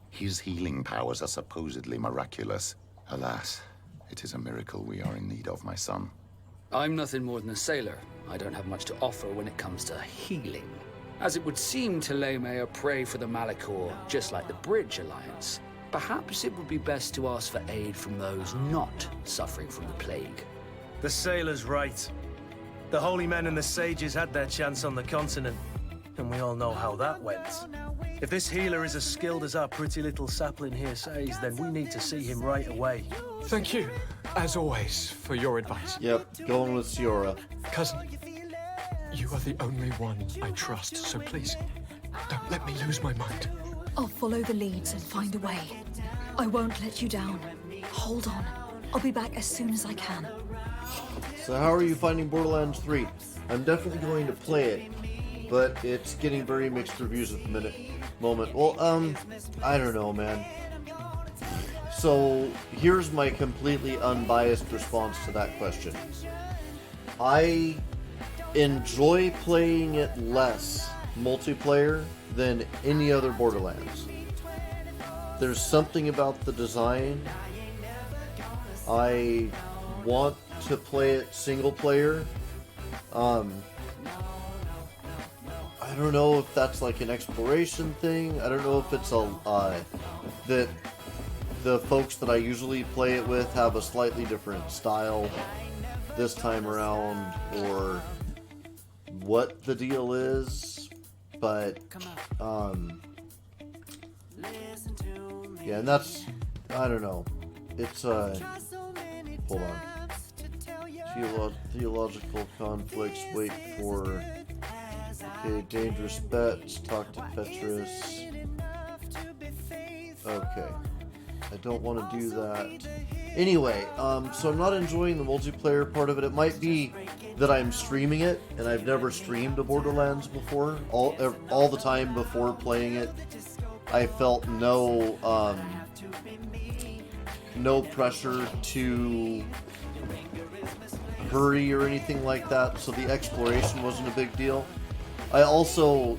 His healing powers are supposedly miraculous. Alas, it is a miracle we are in need of, my son. I'm nothing more than a sailor. I don't have much to offer when it comes to healing. As it would seem Teleme are prey for the Malachor, just like the Bridge Alliance. Perhaps it would be best to ask for aid from those not suffering from the plague. The sailor's right. The holy men and the sages had their chance on the continent, and we all know how that went. If this healer is as skilled as our pretty little sapling here says, then we need to see him right away. Thank you, as always, for your advice. Yep, going with Ciora. Cousin, you are the only one I trust, so please, don't let me lose my mind. I'll follow the leads and find a way. I won't let you down. Hold on. I'll be back as soon as I can. So how are you finding Borderlands 3? I'm definitely going to play it, but it's getting very mixed reviews at the moment. Well, I don't know, man. So here's my completely unbiased response to that question. I enjoy playing it less multiplayer than any other Borderlands. There's something about the design. I want to play it single player. I don't know if that's like an exploration thing. I don't know if it's that the folks that I usually play it with have a slightly different style this time around, or what the deal is, but yeah, and that's, I don't know, it's hold on, theological conflicts, wait for, okay, dangerous bets, talk to Petrus, okay, I don't want to do that. Anyway, so I'm not enjoying the multiplayer part of it. It might be that I'm streaming it, and I've never streamed a Borderlands before. All the time before playing it, I felt no pressure to hurry or anything like that, so the exploration wasn't a big deal. I also,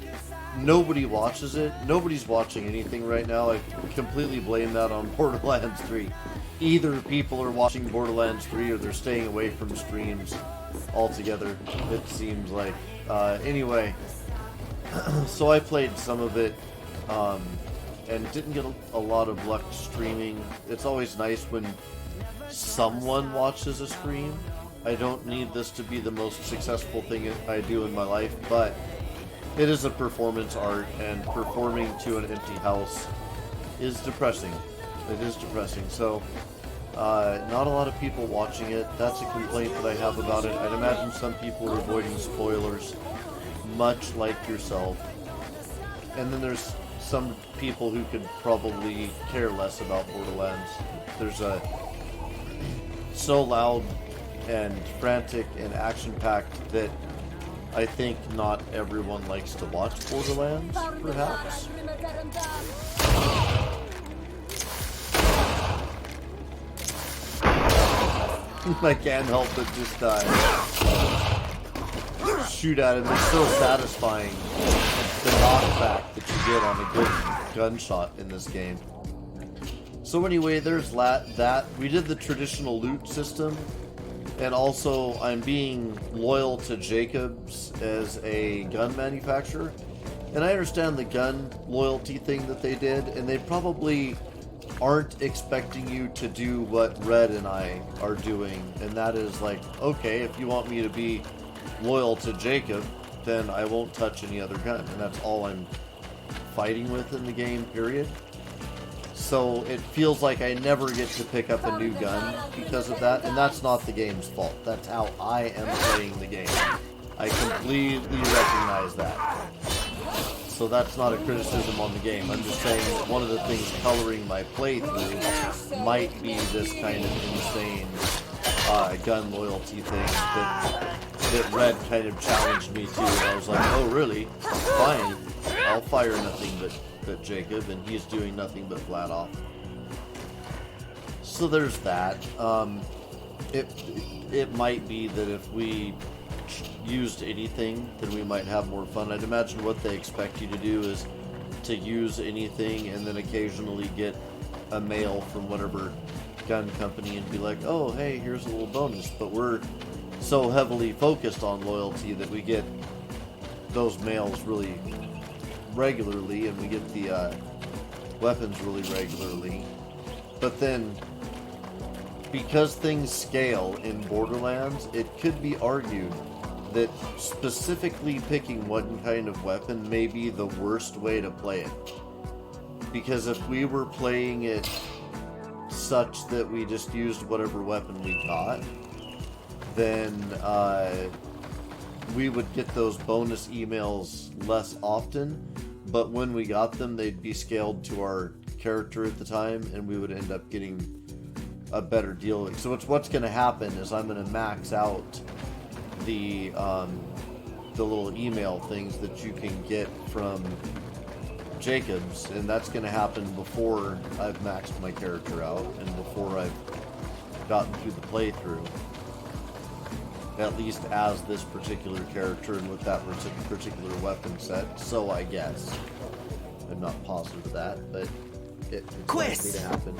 nobody watches it. Nobody's watching anything right now. I completely blame that on Borderlands 3. Either people are watching Borderlands 3 or they're staying away from streams altogether, it seems like. Anyway, so I played some of it and didn't get a lot of luck streaming. It's always nice when someone watches a stream. I don't need this to be the most successful thing I do in my life, but it is a performance art, and performing to an empty house is depressing. It is depressing. So, not a lot of people watching it. That's a complaint that I have about it. I'd imagine some people are avoiding spoilers, much like yourself. And then there's some people who could probably care less about Borderlands. There's so loud and frantic and action-packed that I think not everyone likes to watch Borderlands, perhaps. I can't help but just shoot at him. It's so satisfying, the knockback that you get on a good gunshot in this game. So anyway, there's that. We did the traditional loot system, and also I'm being loyal to Jacobs as a gun manufacturer. And I understand the gun loyalty thing that they did, and they probably aren't expecting you to do what Red and I are doing, and that is like, okay, if you want me to be loyal to Jacob, then I won't touch any other gun, and that's all I'm fighting with in the game, period. So it feels like I never get to pick up a new gun because of that, and that's not the game's fault. That's how I am playing the game. I completely recognize that. So that's not a criticism on the game. I'm just saying that one of the things coloring my playthrough might be this kind of insane gun loyalty thing that Red kind of challenged me to, and I was like, oh really? Fine. I'll fire nothing but Jacob, and he's doing nothing but flat off. So there's that. It might be that if we used anything, then we might have more fun. I'd imagine what they expect you to do is to use anything and then occasionally get a mail from whatever gun company and be like, oh hey, here's a little bonus. But we're so heavily focused on loyalty that we get those mails really regularly, and we get the weapons really regularly. But then, because things scale in Borderlands, it could be argued that specifically picking one kind of weapon may be the worst way to play it. Because if we were playing it such that we just used whatever weapon we got, then we would get those bonus emails less often, but when we got them, they'd be scaled to our character at the time, and we would end up getting a better deal. So what's going to happen is I'm going to max out the little email things that you can get from Jacobs, and that's going to happen before I've maxed my character out and before I've gotten through the playthrough. At least as this particular character and with that particular weapon set. So I guess. I'm not positive of that, but it's likely to happen.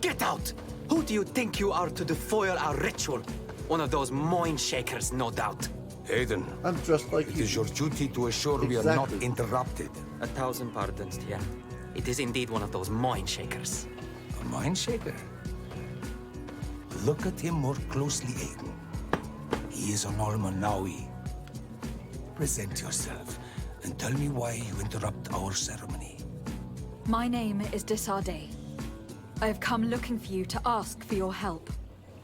Get out! Who do you think you are to defoil our ritual? One of those mind shakers, no doubt. Aiden, I'm just like it you. is your duty to assure we are not interrupted. 1,000 pardons, dear. It is indeed one of those mind shakers. A mind shaker? Look at him more closely, Aiden. He is an Almanawi. Present yourself and tell me why you interrupt our ceremony. My name is Desarde. I have come looking for you to ask for your help.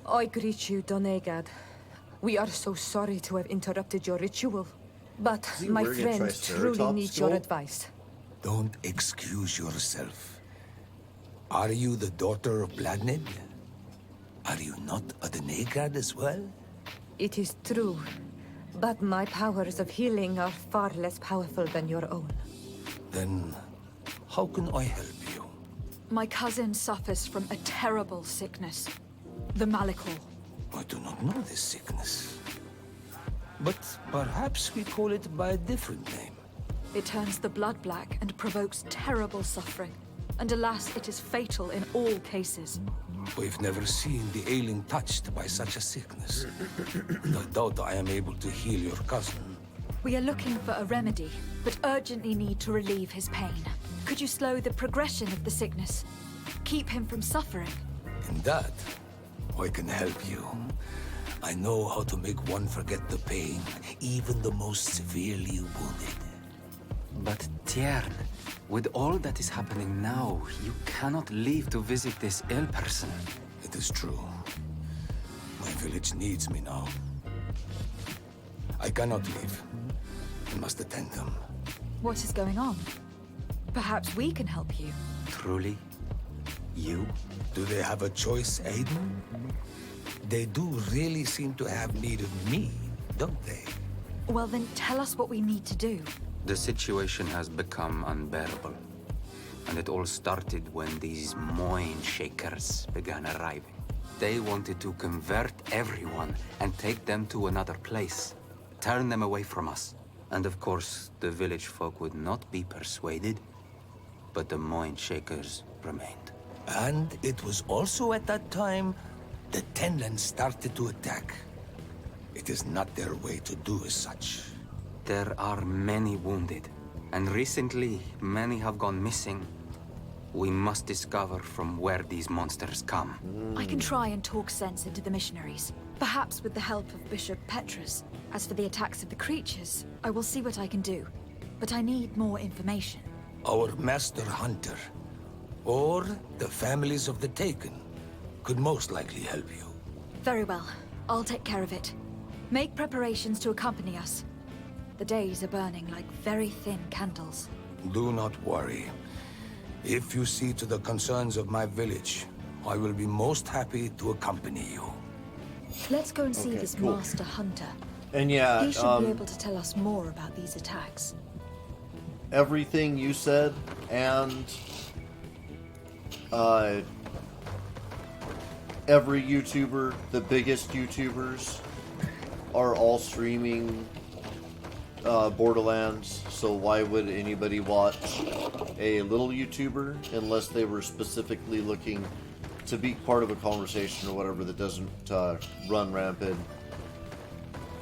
I greet you, Donegad. We are so sorry to have interrupted your ritual. But my friend truly needs your advice. Don't excuse yourself. Are you the daughter of Bladnid? Are you not a Donegad as well? It is true, but my powers of healing are far less powerful than your own. Then, how can I help you? My cousin suffers from a terrible sickness. The Malicor. I do not know this sickness. But perhaps we call it by a different name. It turns the blood black and provokes terrible suffering. And alas, it is fatal in all cases. We've never seen the ailing touched by such a sickness. I doubt I am able to heal your cousin. We are looking for a remedy, but urgently need to relieve his pain. Could you slow the progression of the sickness? Keep him from suffering? In that, I can help you. I know how to make one forget the pain, even the most severely wounded. But Tiern, with all that is happening now, you cannot leave to visit this ill person. It is true. My village needs me now. I cannot leave. I must attend them. What is going on? Perhaps we can help you. Truly? You? Do they have a choice, Aiden? They do really seem to have need of me, don't they? Well, then tell us what we need to do. The situation has become unbearable. And it all started when these Moin Shakers began arriving. They wanted to convert everyone and take them to another place. Turn them away from us. And of course, the village folk would not be persuaded. But the Moin Shakers remained. And it was also at that time the Tenlands started to attack. It is not their way to do as such. There are many wounded, and recently many have gone missing. We must discover from where these monsters come. I can try and talk sense into the missionaries, perhaps with the help of Bishop Petrus. As for the attacks of the creatures, I will see what I can do. But I need more information. Our master hunter, or the families of the Taken, could most likely help you. Very well. I'll take care of it. Make preparations to accompany us. The days are burning like very thin candles. Do not worry. If you see to the concerns of my village, I will be most happy to accompany you. Let's go and see Okay, this cool. master hunter. And yeah, He should be able to tell us more about these attacks. everything you said and every YouTuber, the biggest YouTubers, are all streaming Borderlands, so why would anybody watch a little YouTuber unless they were specifically looking to be part of a conversation or whatever that doesn't run rampant?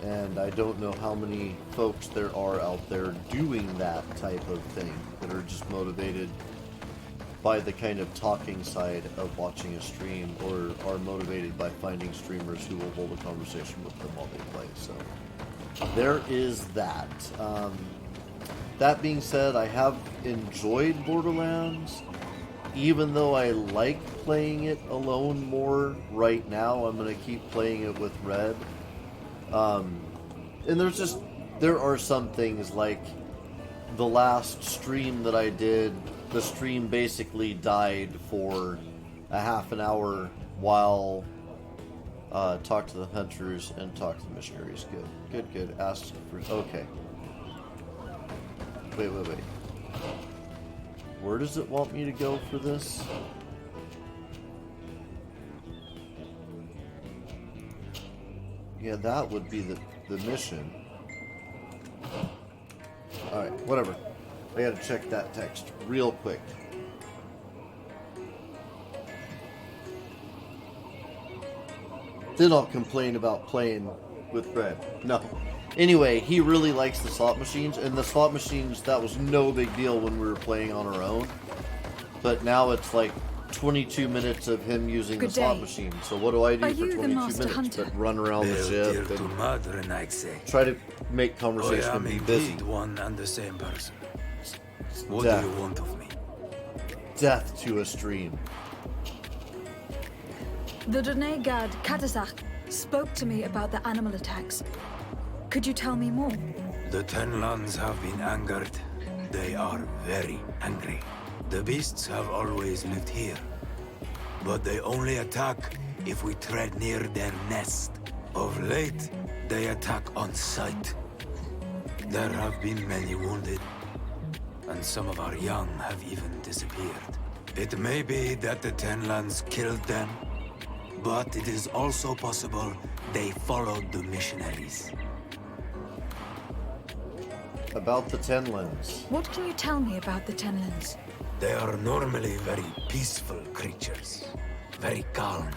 And I don't know how many folks there are out there doing that type of thing, that are just motivated by the kind of talking side of watching a stream, or are motivated by finding streamers who will hold a conversation with them while they play. So there is that. That being said, I have enjoyed Borderlands, even though I like playing it alone more right now. I'm going to keep playing it with Red. And there are some things like the last stream that I did, the stream basically died for a half an hour while talk to the hunters and talk to the missionaries. Good. Ask for, okay. Wait. Where does it want me to go for this? Yeah, that would be the mission. Alright, whatever. I gotta check that text real quick. Then I'll complain about playing with Red. No. Anyway, he really likes the slot machines, and the slot machines, that was no big deal when we were playing on our own. But now it's like 22 minutes of him using the slot machine. So what do I do for 22 minutes? But run around the ship and try to make conversation and be busy. One and the same person. What Death. do you want of me? Death to a stream. The Donegad Katazak spoke to me about the animal attacks. Could you tell me more? The Tenlands have been angered. They are very angry. The beasts have always lived here, but they only attack if we tread near their nest. Of late, they attack on sight. There have been many wounded, and some of our young have even disappeared. It may be that the Tenlands killed them, but it is also possible they followed the missionaries. About the Tenlands. What can you tell me about the Tenlands? They are normally very peaceful creatures, very calm,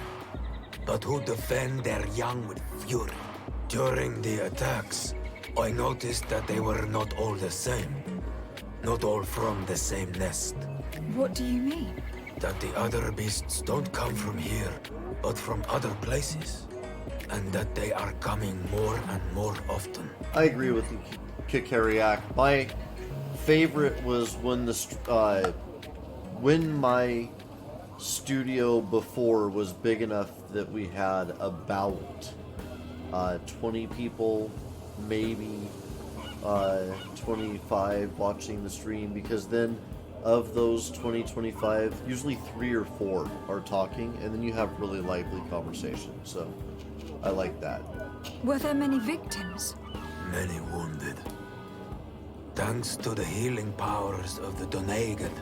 but who defend their young with fury. During the attacks, I noticed that they were not all the same, not all from the same nest. What do you mean? That the other beasts don't come from here, but from other places. and that they are coming more and more often. I agree with you, Kikariak. My favorite was when when my studio before was big enough that we had about 20 people, maybe 25 watching the stream, because then of those 25, usually 3 or 4 are talking, and then you have really lively conversation. So I like that. Were there many victims? Many wounded. Thanks to the healing powers of the Donegan,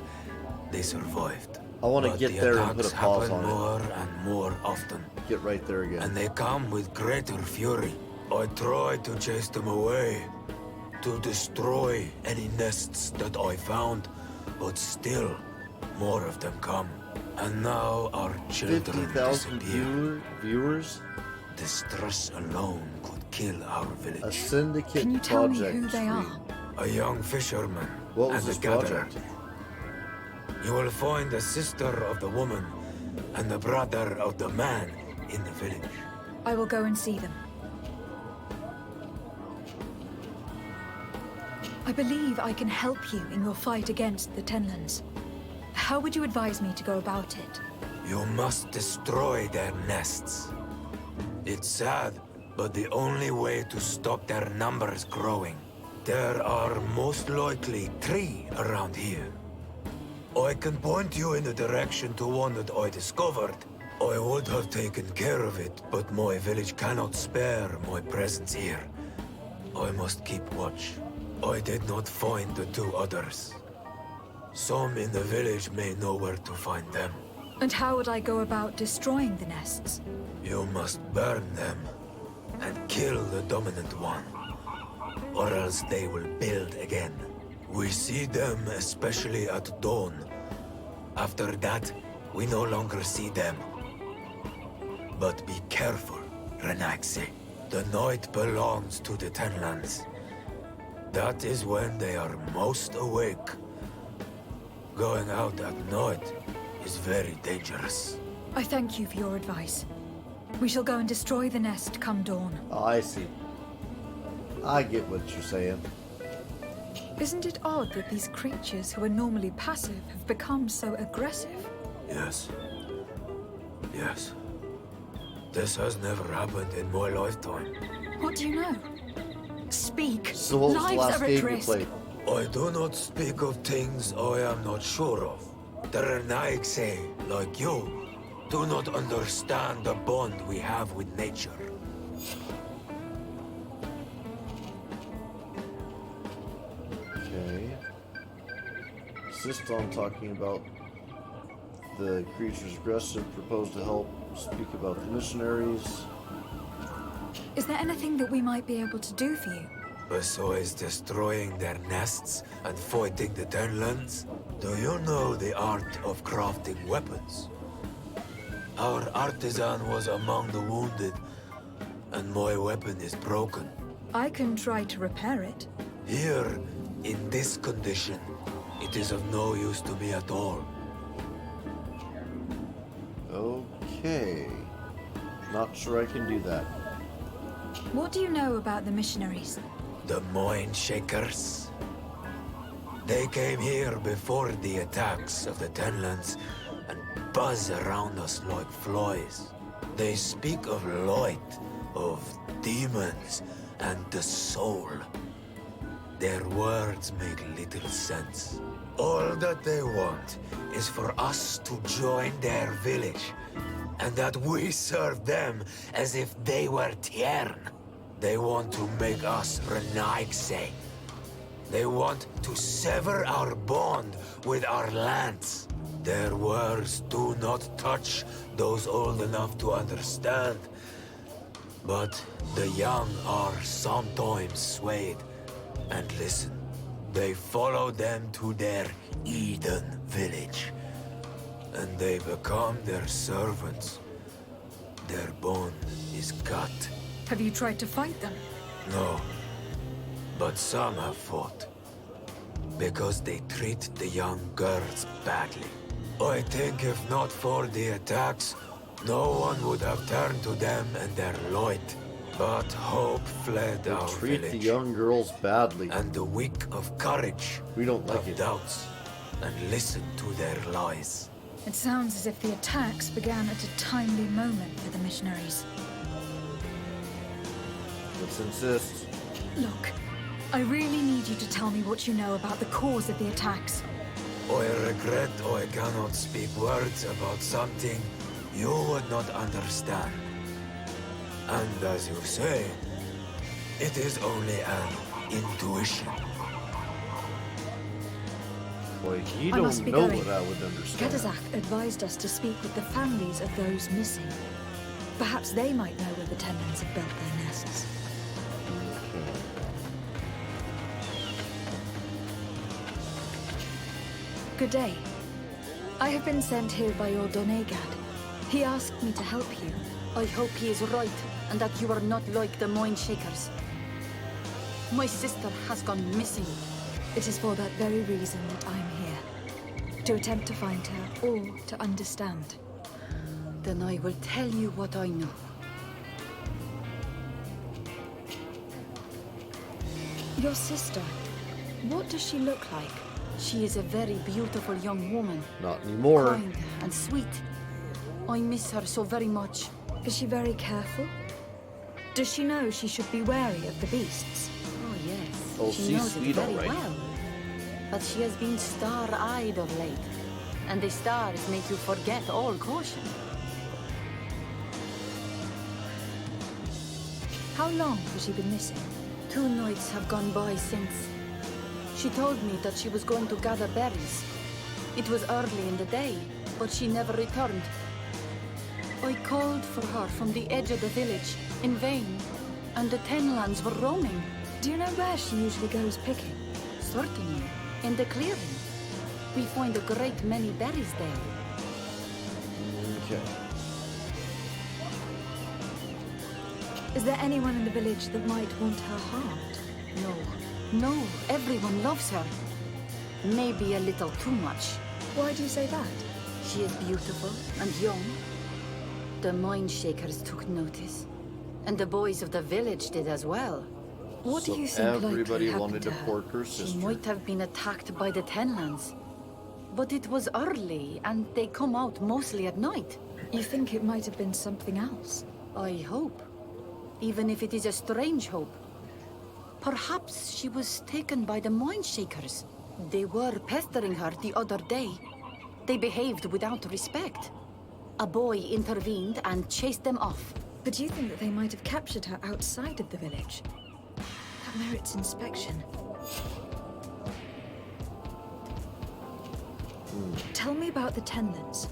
they survived. I want to But get the there and put a attacks pause happen on more it. and more often. Get right there again. And they come with greater fury. I try to chase them away, to destroy any nests that I found, but still, more of them come. And now our children 50,000 disappear. viewers? The stress alone could kill our village. A syndicate Can you tell me project who they are? stream. A young fisherman What was and this a gatherer. project? You will find the sister of the woman and the brother of the man in the village. I will go and see them. I believe I can help you in your fight against the Tenlands. How would you advise me to go about it? You must destroy their nests. It's sad, but the only way to stop their numbers growing. There are most likely 3 around here. I can point you in the direction to one that I discovered. I would have taken care of it, but my village cannot spare my presence here. I must keep watch. I did not find the 2 others. Some in the village may know where to find them. And how would I go about destroying the nests? You must burn them and kill the dominant one, or else they will build again. We see them especially at dawn. After that, we no longer see them. But be careful, Renaxe. The night belongs to the Tenlands. That is when they are most awake. Going out at night is very dangerous. I thank you for your advice. We shall go and destroy the nest come dawn. Oh, I see. I get what you're saying. Isn't it odd that these creatures who are normally passive have become so aggressive? Yes. Yes. This has never happened in my lifetime. What do you know? Speak. So what was the Lives last are at game you risk. played? I do not speak of things I am not sure of. The Renaigse, like you, do not understand the bond we have with nature. Okay. Insist on talking about the creature's aggressive, propose to help, speak about the missionaries. Is there anything that we might be able to do for you? Besides destroying their nests and fighting the Tenlands, do you know the art of crafting weapons? Our artisan was among the wounded, and my weapon is broken. I can try to repair it. Here, in this condition, it is of no use to me at all. Okay. Not sure I can do that. What do you know about the missionaries? The Mind Shakers. They came here before the attacks of the Tenlands and buzz around us like flies. They speak of light, of demons, and the soul. Their words make little sense. All that they want is for us to join their village, and that we serve them as if they were Tiern. They want to make us Renaigse. They want to sever our bond with our lands. Their words do not touch those old enough to understand. But the young are sometimes swayed. And listen, they follow them to their Eden village. And they become their servants. Their bond is cut. Have you tried to fight them? No. But some have fought. Because they treat the young girls badly. I think if not for the attacks, no one would have turned to them and their Lloyd. But hope fled our Treat village. the young girls badly. And the weak of courage. We don't like of it. doubts. And listen to their lies. It sounds as if the attacks began at a timely moment for the missionaries. Let's insist. Look, I really need you to tell me what you know about the cause of the attacks. I regret I cannot speak words about something you would not understand. And as you say, it is only an intuition. Boy, you I don't must be know going. what I would understand. Kadazak advised us to speak with the families of those missing. Perhaps they might know where the Tenlans have built their nests. Good day. I have been sent here by your Donegad. He asked me to help you. I hope he is right, and that you are not like the Moin Shakers. My sister has gone missing. It is for that very reason that I'm here. To attempt to find her, or to understand. Then I will tell you what I know. Your sister, what does she look like? She is a very beautiful young woman. Not anymore. Kind and sweet. I miss her so very much. Is she very careful? Does she know she should be wary of the beasts? Oh, yes. Oh, she she's knows sweet, it very all right. well. But she has been star-eyed of late. And the stars make you forget all caution. How long has she been missing? 2 nights have gone by since. She told me that she was going to gather berries. It was early in the day, but she never returned. I called for her from the edge of the village, in vain, and the Tenlans were roaming. Do you know where she usually goes picking? Certainly, in the clearing. We find a great many berries there. Okay. Is there anyone in the village that might want her harmed? No, everyone loves her. Maybe a little too much. Why do you say that? She is beautiful and young. The Mind Shakers took notice. And the boys of the village did as well. What So do you think everybody likely wanted to happened port her She sister. might have been attacked by the Tenlans. But it was early, and they come out mostly at night. You think it might have been something else? I hope. Even if it is a strange hope. Perhaps she was taken by the Mind Shakers. They were pestering her the other day. They behaved without respect. A boy intervened and chased them off. But do you think that they might have captured her outside of the village? That merits inspection. Tell me about the Tenlans.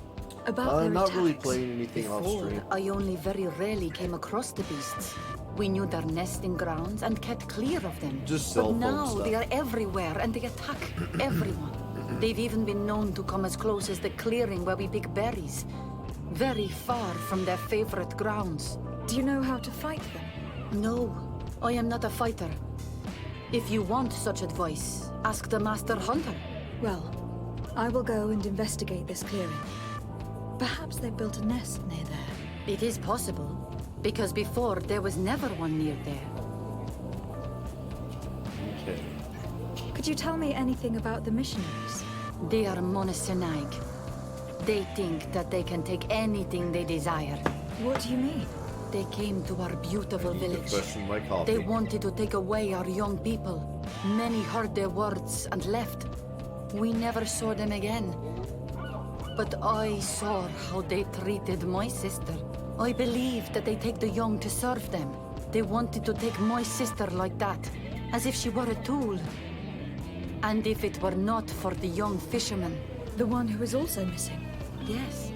About their I'm not really attacks. playing anything off Before, stream. I only very rarely came across the beasts. We knew their nesting grounds and kept clear of them. Just cell but phone now stuff. they are everywhere and they attack everyone. They've even been known to come as close as the clearing where we pick berries. Very far from their favorite grounds. Do you know how to fight them? No, I am not a fighter. If you want such advice, ask the Master Hunter. Well, I will go and investigate this clearing. Perhaps they built a nest near there. It is possible, because before there was never one near there. Okay. Could you tell me anything about the missionaries? They are monosynaig. They think that they can take anything they desire. What do you mean? They came to our beautiful village. Question my copy. They wanted to take away our young people. Many heard their words and left. We never saw them again. But I saw how they treated my sister. I believe that they take the young to serve them. They wanted to take my sister like that, as if she were a tool. And if it were not for the young fisherman... The one who is also missing? Yes.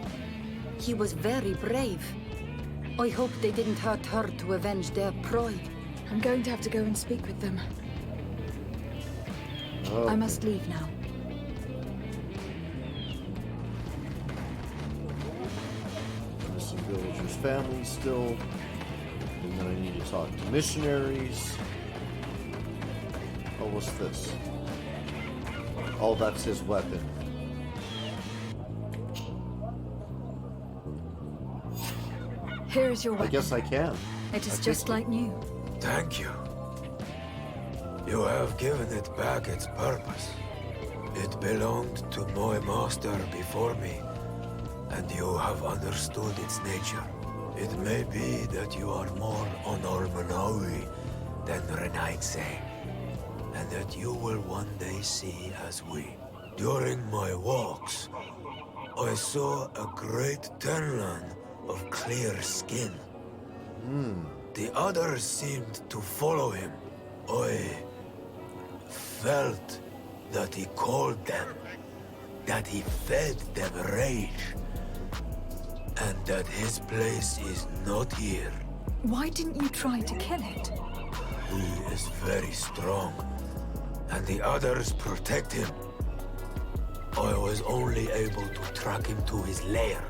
He was very brave. I hope they didn't hurt her to avenge their pride. I'm going to have to go and speak with them. Oh. I must leave now. Missing villagers' families still. And then I need to talk to missionaries. Oh, what's this? Oh, that's his weapon. Here is your weapon. I guess I can. It is I just think- like new. Thank you. You have given it back its purpose. It belonged to my master before me, and you have understood its nature. It may be that you are more on Almanawi than Renaigse, and that you will one day see as we. During my walks, I saw a great tenland of clear skin. The others seemed to follow him. I felt that he called them, that he fed them rage, and that his place is not here. Why didn't you try to kill it? He is very strong, and the others protect him. I was only able to track him to his lair,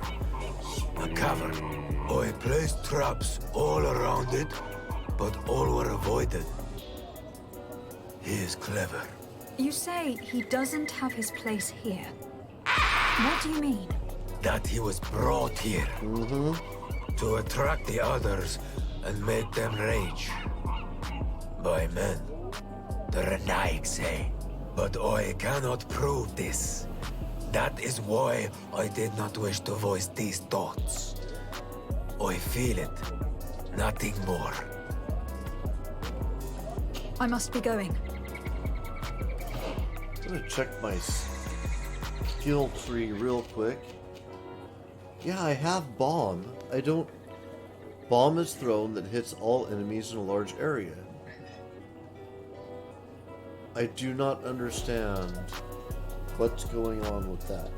a cavern. I placed traps all around it, but all were avoided. He is clever. You say he doesn't have his place here. What do you mean? That he was brought here to attract the others and make them rage. By men, the Renaigse. But I cannot prove this. That is why I did not wish to voice these thoughts. I feel it, nothing more. I must be going. I'm gonna check my skill tree real quick. Yeah, I have bomb. I don't... Bomb is thrown that hits all enemies in a large area. I do not understand what's going on with that.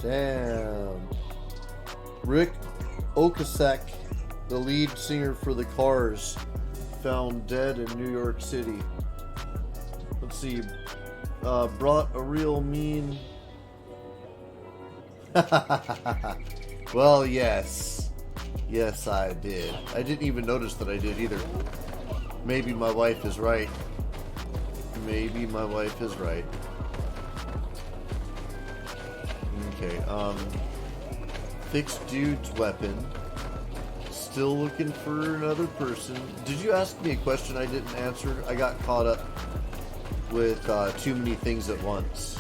Damn. Rick Ocasek, the lead singer for the Cars, found dead in New York City. Let's see. Brought a real mean... Well, yes. Yes, I did. I didn't even notice that I did either. Maybe my wife is right. Maybe my wife is right. Okay, fixed dude's weapon. Still looking for another person. Did you ask me a question I didn't answer? I got caught up with too many things at once.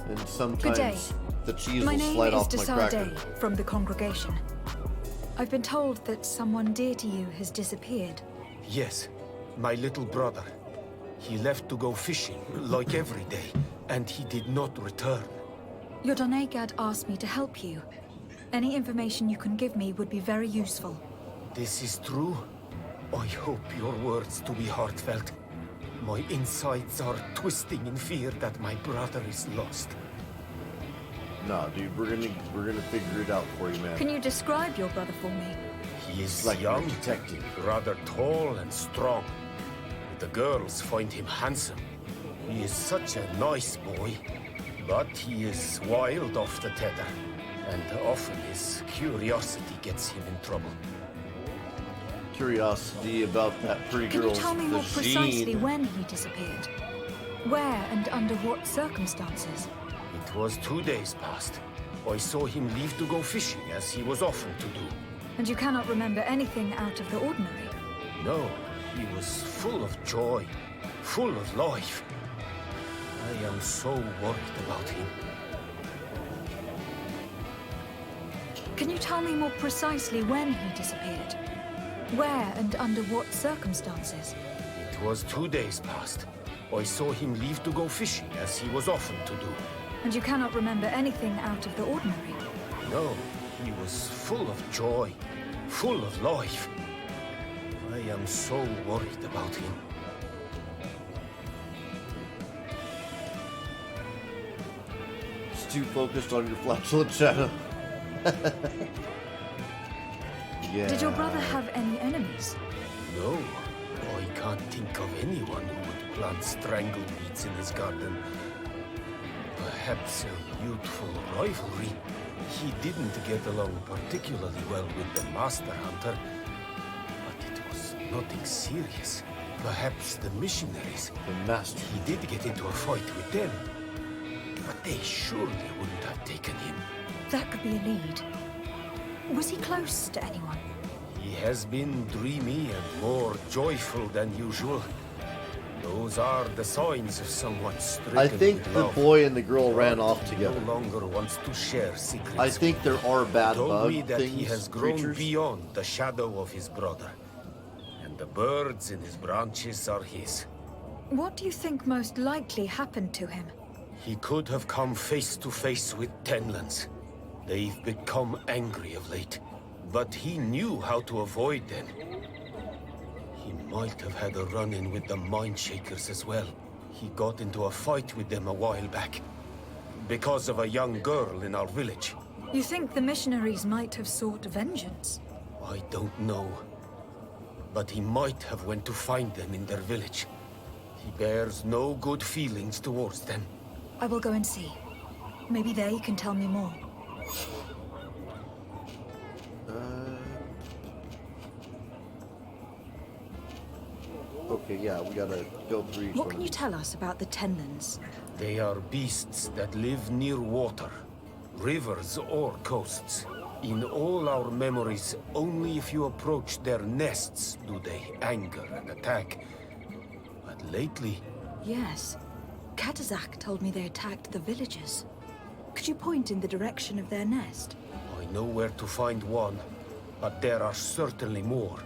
And sometimes the cheese My will name slide is off my cracker. Desarde from the congregation. I've been told that someone dear to you has disappeared. Yes, my little brother. He left to go fishing, like every day, and he did not return. Your Donegad asked me to help you. Any information you can give me would be very useful. This is true? I hope your words to be heartfelt. My insides are twisting in fear that my brother is lost. Nah, dude, we're gonna figure it out for you, man. Can you describe your brother for me? He is Like young, a detective. rather tall and strong. The girls find him handsome. He is such a nice boy, but he is wild off the tether, and often his curiosity gets him in trouble. Curiosity about that pretty Can you girl's tell me more vagine. precisely when he disappeared? Where and under what circumstances? It was 2 days past. I saw him leave to go fishing, as he was often to do. And you cannot remember anything out of the ordinary? No, he was full of joy, full of life. I am so worried about him. Can you tell me more precisely when he disappeared? Where and under what circumstances? It was 2 days past. I saw him leave to go fishing, as he was often to do. And you cannot remember anything out of the ordinary? No, he was full of joy, full of life. I am so worried about him. Just too focused on your flatulent shadow. Yeah. Did your brother have any enemies? No, I can't think of anyone who would plant strangleweeds in his garden. Perhaps a youthful rivalry. He didn't get along particularly well with the Master Hunter, but it was nothing serious. Perhaps the missionaries. The master. He did get into a fight with them. But they surely wouldn't have taken him. That could be a lead. Was he close to anyone? He has been dreamy and more joyful than usual. Those are the signs of someone stricken I think with the love. boy and the girl ran off together. No longer wants to share secrets. I think there are bad He told bug me that things, he has grown creatures. beyond the shadow of his brother. And the birds in his branches are his. What do you think most likely happened to him? He could have come face to face with Tenlands. They've become angry of late. But he knew how to avoid them. He might have had a run-in with the Mindshakers as well. He got into a fight with them a while back. Because of a young girl in our village. You think the missionaries might have sought vengeance? I don't know. But he might have went to find them in their village. He bears no good feelings towards them. I will go and see. Maybe they can tell me more. Okay, yeah, we gotta go through each What one. can you tell us about the Tenlands? They are beasts that live near water, rivers or coasts. In all our memories, only if you approach their nests do they anger and attack. But lately... Yes. Katazak told me they attacked the villagers. Could you point in the direction of their nest? I know where to find one, but there are certainly more.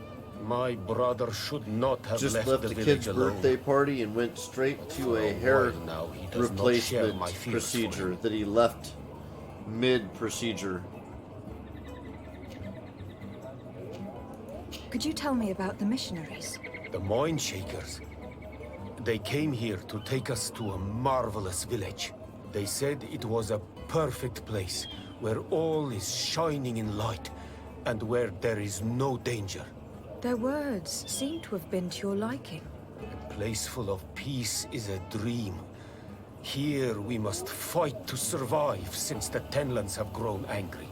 My brother should not have Just left left the the village kid's alone. birthday party and went straight But to for a a hair while now, he does not share replacement my fears for procedure him. that he left mid-procedure. Could you tell me about the missionaries? The Mindshakers. They came here to take us to a marvelous village. They said it was a perfect place, where all is shining in light, and where there is no danger. Their words seem to have been to your liking. A place full of peace is a dream. Here we must fight to survive, since the Tenlands have grown angry.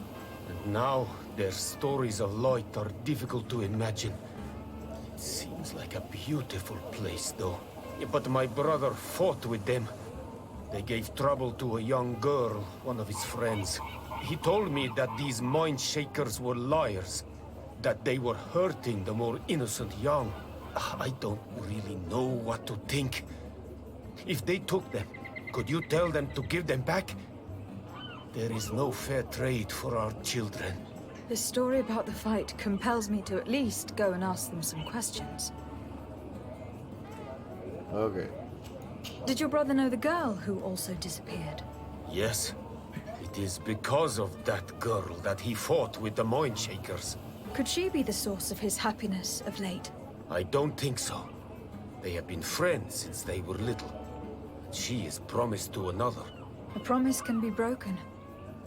And now, their stories of light are difficult to imagine. It seems like a beautiful place, though. But my brother fought with them. They gave trouble to a young girl, one of his friends. He told me that these Mindshakers were liars, that they were hurting the more innocent young. I don't really know what to think. If they took them, could you tell them to give them back? There is no fair trade for our children. The story about the fight compels me to at least go and ask them some questions. Okay. Did your brother know the girl who also disappeared? Yes. It is because of that girl that he fought with the Mindshakers. Could she be the source of his happiness of late? I don't think so. They have been friends since they were little. She is promised to another. A promise can be broken,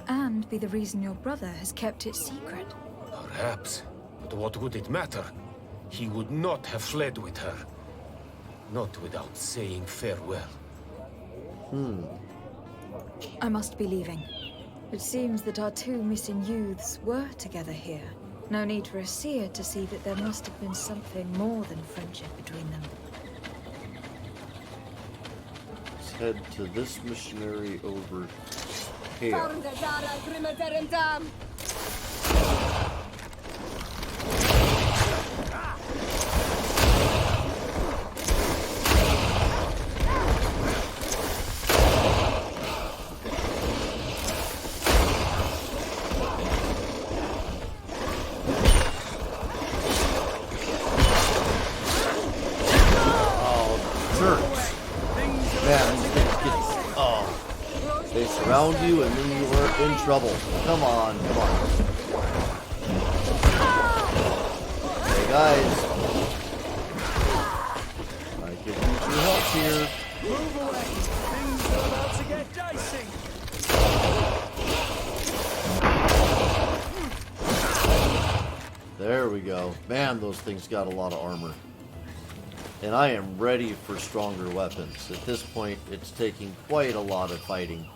and be the reason your brother has kept it secret. Perhaps. But what would it matter? He would not have fled with her. Not without saying farewell. I must be leaving. It seems that our two missing youths were together here. No need for a seer to see that there must have been something more than friendship between them. Let's head to this missionary over here. They surround you and then you are in trouble. Come on, come on. Hey guys. I could use your help here. Move away! Things are about to get dicey! There we go. Man, those things got a lot of armor. And I am ready for stronger weapons. At this point, it's taking quite a lot of fighting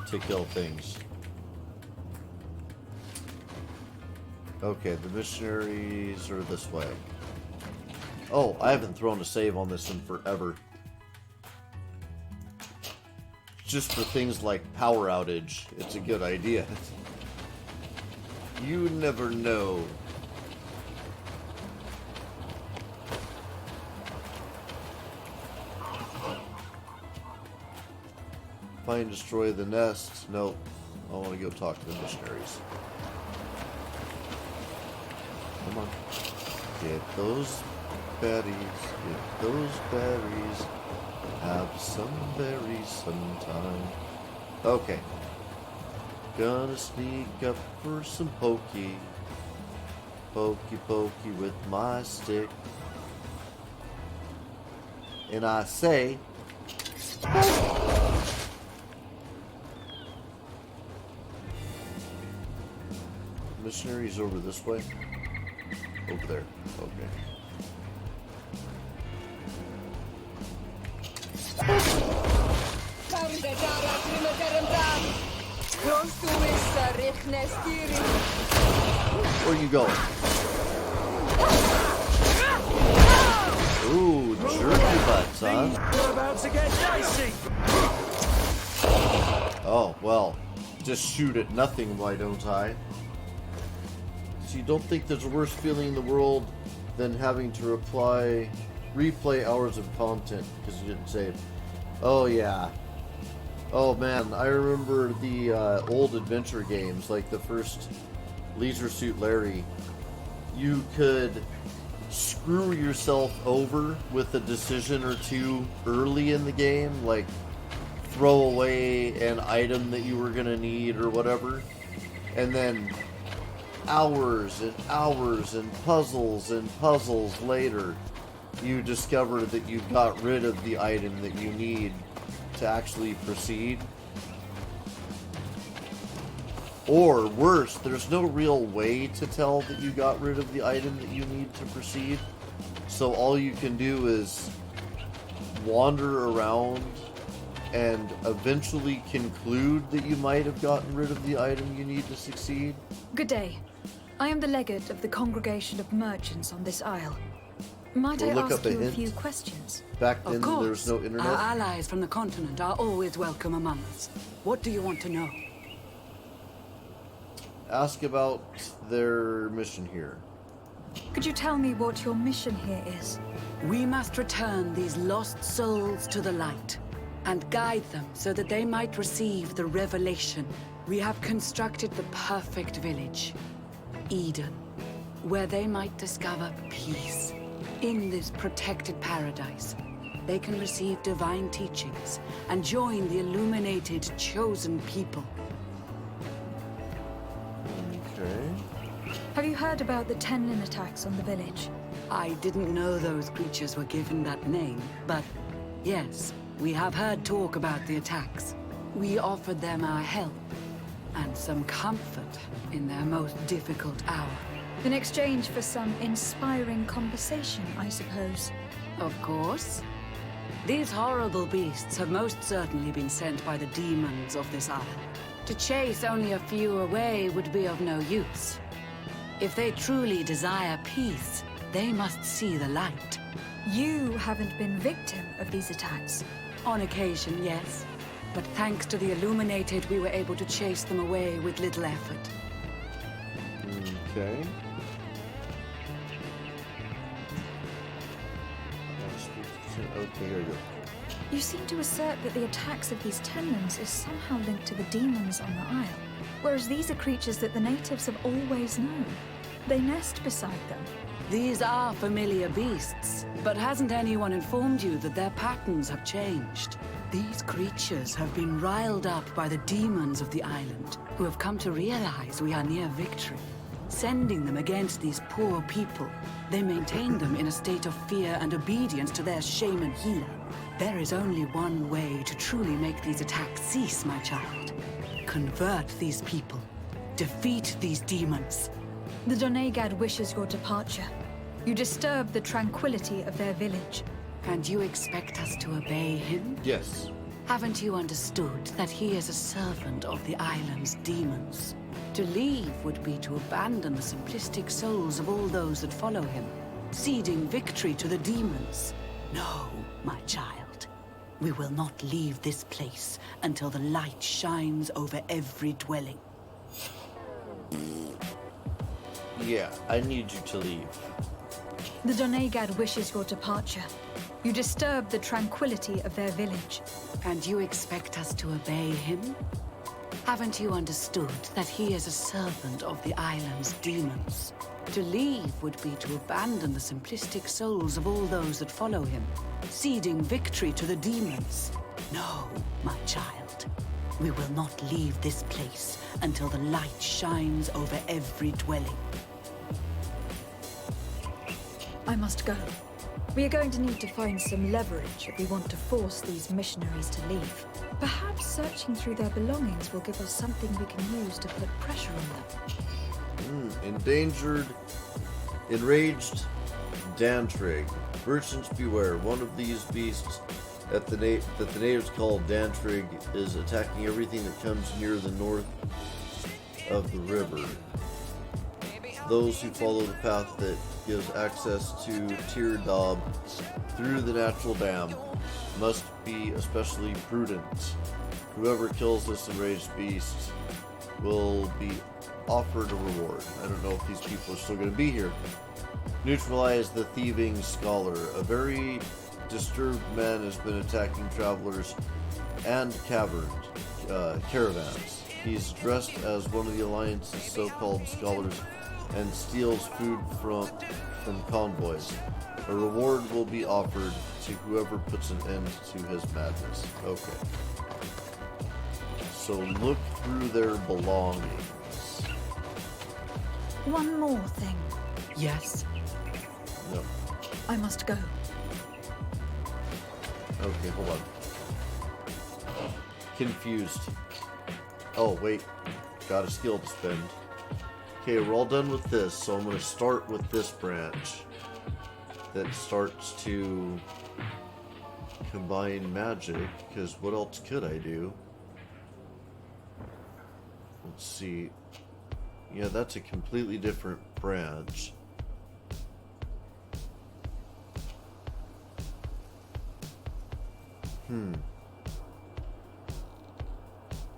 to kill things. Okay, the missionaries are this way. Oh, I haven't thrown a save on this in forever. Just for things like power outage, it's a good idea. You never know. Find, destroy the nest. Nope. I want to go talk to the missionaries. Come on. Get those berries. Get those berries. Have some berries sometime. Okay. Gonna sneak up for some pokey. Pokey pokey with my stick. And I say... Missionaries over this way? Over there. Okay. Where are you going? Ooh, jerky butts, huh? You're about to get dicey. Oh, well. Just shoot at nothing, why don't I? So you don't think there's a worse feeling in the world than having to replay hours of content because you didn't save. Oh, yeah. Oh, man. I remember the old adventure games, like the first Leisure Suit Larry. You could screw yourself over with a decision or two early in the game, like throw away an item that you were going to need or whatever, and then hours and hours and puzzles later, you discover that you got rid of the item that you need to actually proceed. Or worse, there's no real way to tell that you got rid of the item that you need to proceed. So all you can do is wander around and eventually conclude that you might have gotten rid of the item you need to succeed. Good day. I am the legate of the Congregation of Merchants on this isle. Might I ask you a few questions? Back then, Of course. there was no internet. Our allies from the continent are always welcome among us. What do you want to know? Ask about their mission here. Could you tell me what your mission here is? We must return these lost souls to the light and guide them so that they might receive the revelation. We have constructed the perfect village, Eden, where they might discover peace. In this protected paradise, they can receive divine teachings and join the illuminated chosen people. Okay. Have you heard about the Tenlin attacks on the village? I didn't know those creatures were given that name, but yes, we have heard talk about the attacks. We offered them our help and some comfort in their most difficult hour. In exchange for some inspiring conversation, I suppose. Of course. These horrible beasts have most certainly been sent by the demons of this isle. To chase only a few away would be of no use. If they truly desire peace, they must see the light. You haven't been victim of these attacks. On occasion, yes. But thanks to the Illuminated, we were able to chase them away with little effort. Okay. Okay, here we go. You seem to assert that the attacks of these Tenlins is somehow linked to the demons on the isle, whereas these are creatures that the natives have always known. They nest beside them. These are familiar beasts, but hasn't anyone informed you that their patterns have changed? These creatures have been riled up by the demons of the island, who have come to realize we are near victory. Sending them against these poor people, they maintain them in a state of fear and obedience to their shaman healer. There is only one way to truly make these attacks cease, my child. Convert these people. Defeat these demons. The Donegad wishes your departure. You disturb the tranquility of their village. And you expect us to obey him? Yes. Haven't you understood that he is a servant of the island's demons? To leave would be to abandon the simplistic souls of all those that follow him. ceding victory to the demons. No, my child. We will not leave this place until the light shines over every dwelling. Yeah, I need you to leave. The Donegad wishes your departure. You disturb the tranquility of their village. And you expect us to obey him? Haven't you understood that he is a servant of the island's demons? To leave would be to abandon the simplistic souls of all those that follow him, ceding victory to the demons. No, my child. We will not leave this place until the light shines over every dwelling. I must go. We are going to need to find some leverage if we want to force these missionaries to leave. Perhaps searching through their belongings will give us something we can use to put pressure on them. Endangered, enraged Dantrig. Merchants beware. One of these beasts that the natives call Dantrig is attacking everything that comes near the north of the river. Those who follow the path that gives access to Tirdob through the natural dam must be especially prudent. Whoever kills this enraged beast will be offered a reward. I don't know if these people are still going to be here. Neutralize the thieving scholar. A very disturbed man has been attacking travelers and caravans. He's dressed as one of the Alliance's so-called scholars and steals food from convoys. A reward will be offered to whoever puts an end to his madness. Okay. So look through their belongings. One more thing. Yes? No. I must go. Okay, hold on. Confused. Oh, wait. Got a skill to spend. Okay, we're all done with this, so I'm going to start with this branch that starts to combine magic, because what else could I do? Let's see. Yeah, that's a completely different branch.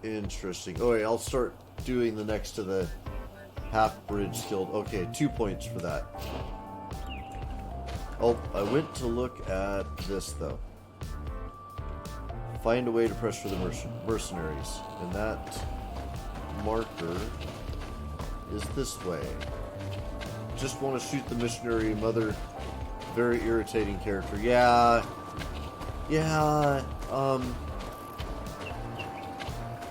Interesting. Okay, I'll start doing the next to the half-bridge skill. Okay, 2 points for that. Oh, I went to look at this, though. Find a way to pressure the mercenaries. And that marker is this way. Just want to shoot the missionary mother. Very irritating character. Yeah,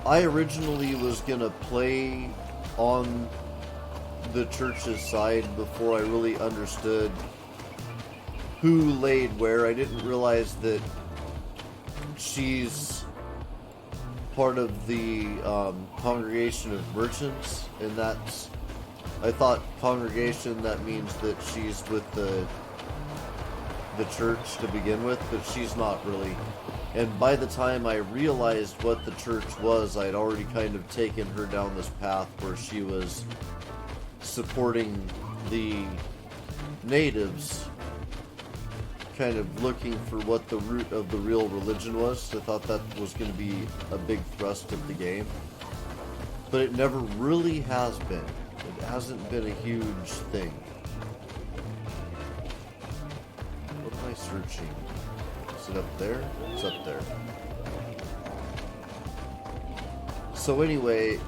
I originally was gonna play on the church's side before I really understood who laid where. I didn't realize that she's part of the congregation of merchants, and that's, I thought congregation, that means that she's with the church to begin with, but she's not really. And by the time I realized what the church was, I'd already kind of taken her down this path where she was supporting the natives, kind of looking for what the root of the real religion was. I thought that was going to be a big thrust of the game, but it never really has been. It hasn't been a huge thing. What am I searching? Is it up there? It's up there. So anyway,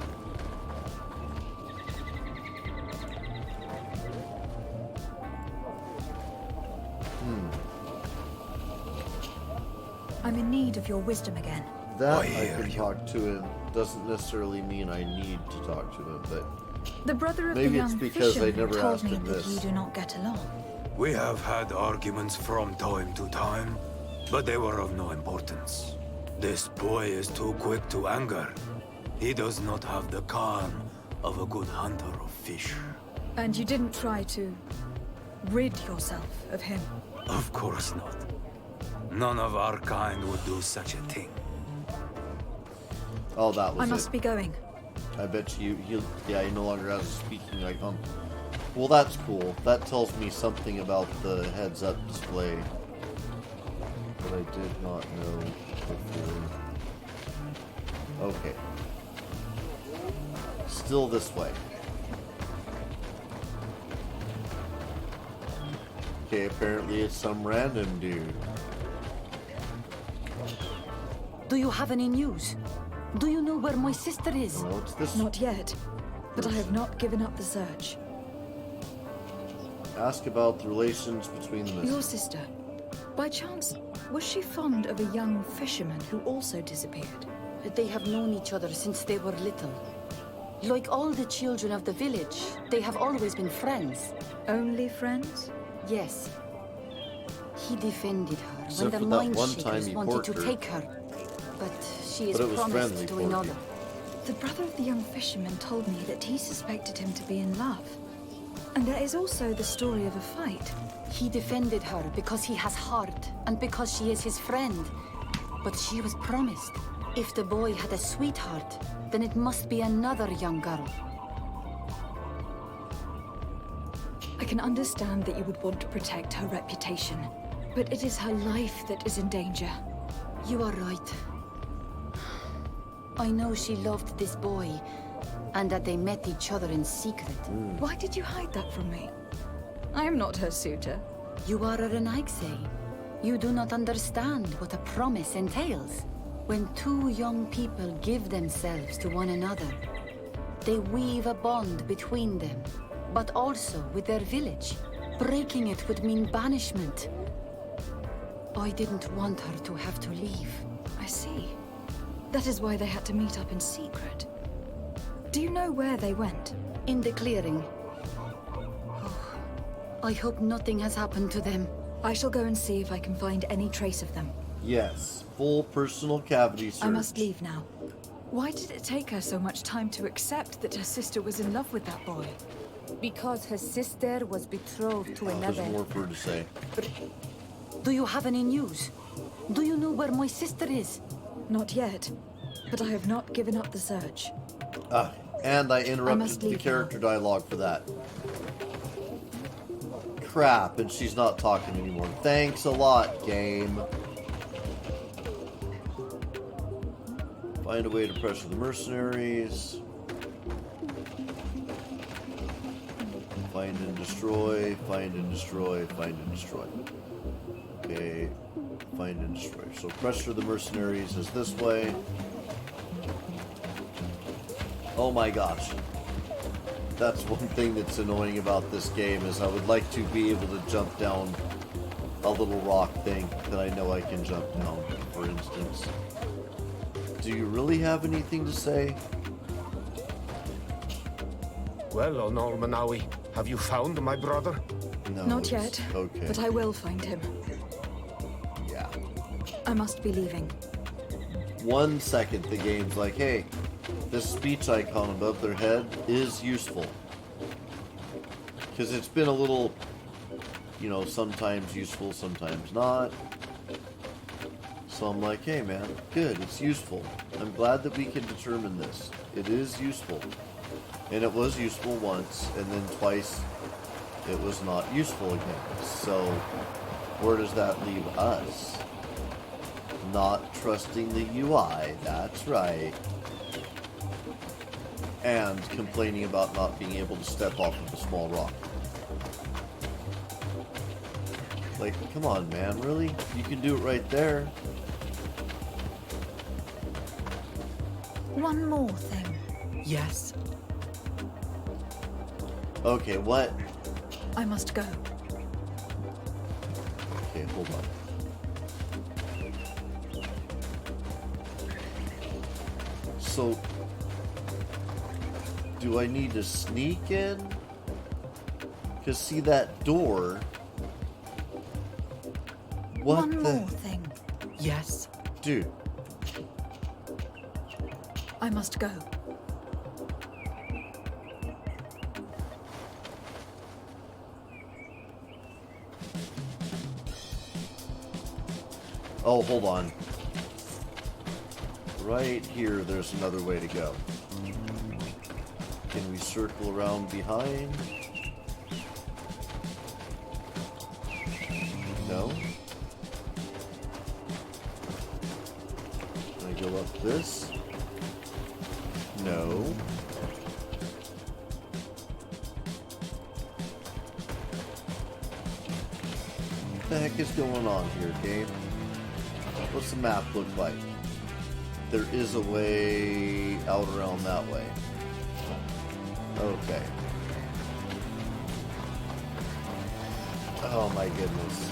I'm in need of your wisdom again. that I can talk to him doesn't necessarily mean I need to talk to him, but The brother of the maybe it's young because I fisherman never told asked me him that you this. do not get along. We have had arguments from time to time, but they were of no importance. This boy is too quick to anger. He does not have the calm of a good hunter of fish. And you didn't try to rid yourself of him? Of course not. None of our kind would do such a thing. Oh, that was I must be going. I bet you, he no longer has a speaking icon. Well, that's cool. That tells me something about the heads-up display that I did not know before. Okay. Still this way. Okay, apparently it's some random dude. Do you have any news? Do you know where my sister is? No, it's this. Not yet, but I have not given up the search. Ask about the relations between the Your sister, by chance, was she fond of a young fisherman who also disappeared? They have known each other since they were little. Like all the children of the village, they have always been friends. Only friends? Yes. He defended her Except when for the that mind one time shakers he wanted to porked her. take her. But she is But it was promised friendly to porking. another. The brother of the young fisherman told me that he suspected him to be in love. And there is also the story of a fight. He defended her because he has heart and because she is his friend. But she was promised. If the boy had a sweetheart, then it must be another young girl. I can understand that you would want to protect her reputation, but it is her life that is in danger. You are right. I know she loved this boy, and that they met each other in secret. Why did you hide that from me? I am not her suitor. You are a Renaigse. You do not understand what a promise entails. When two young people give themselves to one another, they weave a bond between them, but also with their village. Breaking it would mean banishment. I didn't want her to have to leave. I see. That is why they had to meet up in secret. Do you know where they went? In the clearing. Oh, I hope nothing has happened to them. I shall go and see if I can find any trace of them. Yes, full personal cavity search. I must leave now. Why did it take her so much time to accept that her sister was in love with that boy? Because her sister was betrothed to another. There's more for her to say. Do you have any news? Do you know where my sister is? Not yet, but I have not given up the search. And I interrupted the character dialogue for that. Crap, and she's not talking anymore. Thanks a lot, game. Find a way to pressure the mercenaries. Find and destroy, find and destroy, find and destroy. Okay, find and destroy. So pressure the mercenaries is this way. Oh my gosh. That's one thing that's annoying about this game is I would like to be able to jump down a little rock thing that I know I can jump down, for instance. Do you really have anything to say? Well, Onol Manawi, have you found my brother? No. Not yet, okay. but I will find him. Yeah. I must be leaving. 1 second, the game's like, hey, this speech icon above their head is useful. Because it's been a little, you know, sometimes useful, sometimes not. So I'm like, hey man, good, it's useful. I'm glad that we can determine this. It is useful. And it was useful once, and then twice it was not useful again. So where does that leave us? Not trusting the UI, that's right. And complaining about not being able to step off of a small rock. Like, come on, man, really? You can do it right there. One more thing. Yes? Okay, what? I must go. Okay, hold on. So, do I need to sneak in? Because see that door? What One the? more thing. Yes? Dude. I must go. Oh, hold on. Right here, there's another way to go. Can we circle around behind? No. Can I go up this? No. What the heck is going on here, game? What's the map look like? There is a way out around that way. Okay. Oh my goodness.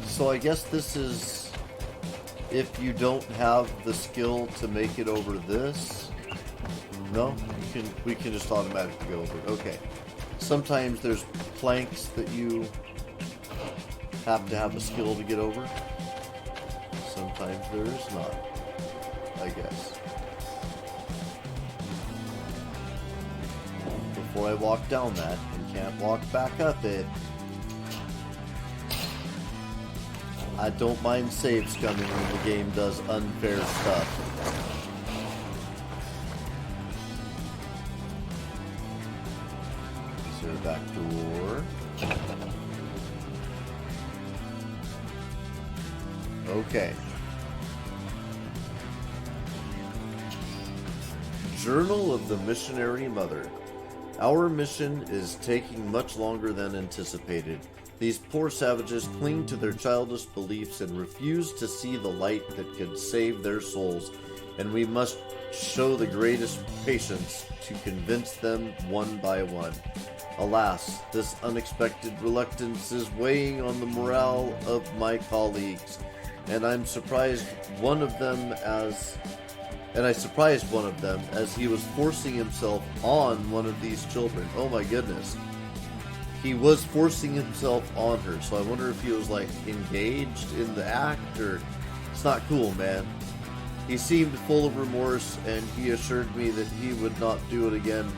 So I guess this is if you don't have the skill to make it over this. No, we can just automatically go over it. Okay. Sometimes there's planks that you have to have a skill to get over. Sometimes there is not, I guess. Before I walk down that and can't walk back up it, I don't mind save scumming when the game does unfair stuff. Is there a back door? Okay. Journal of the Missionary Mother. Our mission is taking much longer than anticipated. These poor savages cling to their childish beliefs and refuse to see the light that could save their souls, and we must show the greatest patience to convince them one by one. Alas, this unexpected reluctance is weighing on the morale of my colleagues, and I surprised one of them as he was forcing himself on one of these children. Oh my goodness. He was forcing himself on her, so I wonder if he was like engaged in the act, or it's not cool, man. He seemed full of remorse, and he assured me that he would not do it again,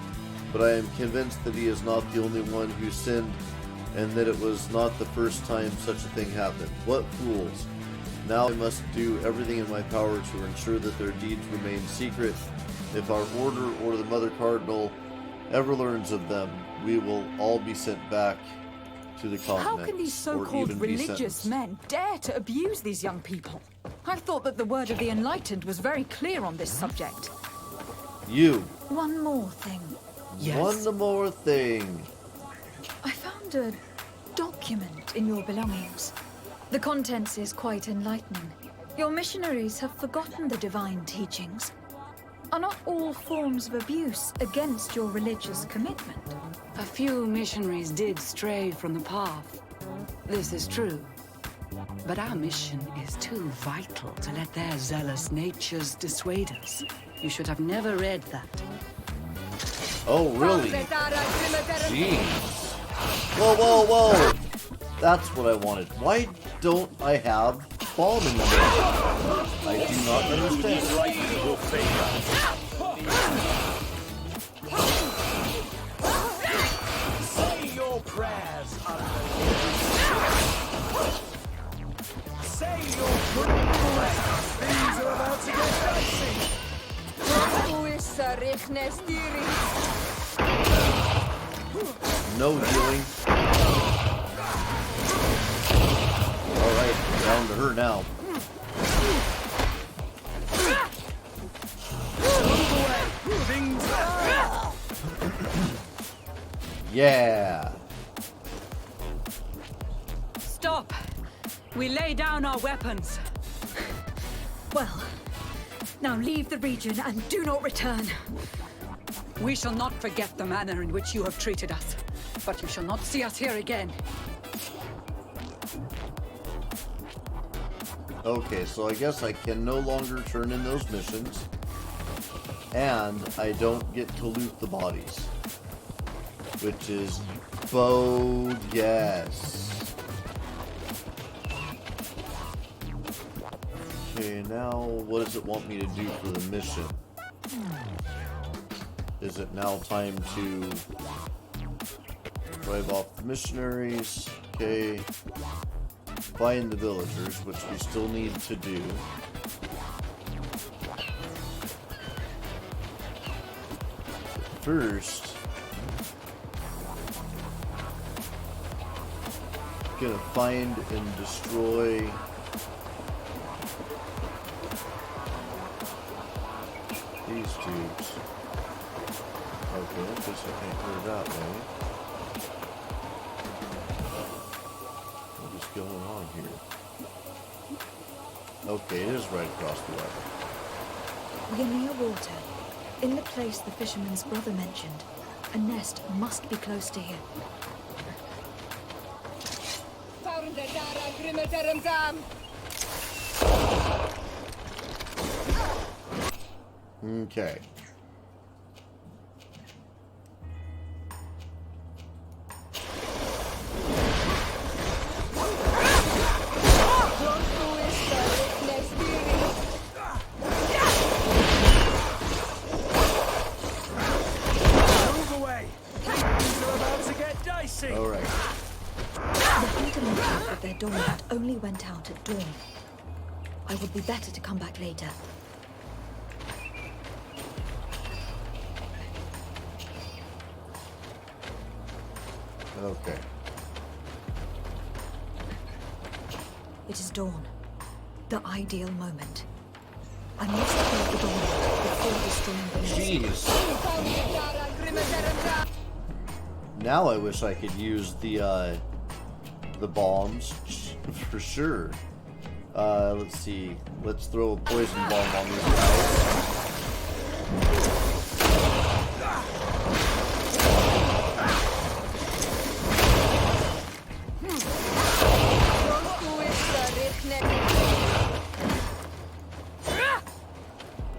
but I am convinced that he is not the only one who sinned, and that it was not the first time such a thing happened. What fools. Now I must do everything in my power to ensure that their deeds remain secret. If our order or the Mother Cardinal ever learns of them, we will all be sent back to the continent. How can these so-called religious men dare to abuse these young people? I thought that the word of the Enlightened was very clear on this subject. You. One more thing. Yes. One more thing. I found a document in your belongings. The contents is quite enlightening. Your missionaries have forgotten the divine teachings. Are not all forms of abuse against your religious commitment? A few missionaries did stray from the path. This is true. But our mission is too vital to let their zealous natures dissuade us. You should have never read that. Oh, really? Jeez. Whoa, whoa, whoa! That's what I wanted. Why don't I have bombing there? I do not understand. Say your prayers, Say your prayers. Things are about to get dicey. No healing. Alright, down to her now. Yeah. Stop! We lay down our weapons. Well, now leave the region and do not return. We shall not forget the manner in which you have treated us, but you shall not see us here again. Okay, so I guess I can no longer turn in those missions, and I don't get to loot the bodies, which is bogus. Okay, now what does it want me to do for the mission? Is it now time to drive off the missionaries? Okay. Find the villagers, which we still need to do. first, gonna find and destroy these tubes. Okay, I guess I can't go that way. What is going on here? Okay, it is right across the water. We are near water. In the place the fisherman's brother mentioned. A nest must be close to here. Okay. All right. The hunter mentioned that their doormat only went out at dawn. I would be better to come back later. Okay. It is dawn. The ideal moment. I must close the doormat before destroying the nest. Jeez. Now I wish I could use the bombs for sure. Let's see. Let's throw a poison bomb on these guys.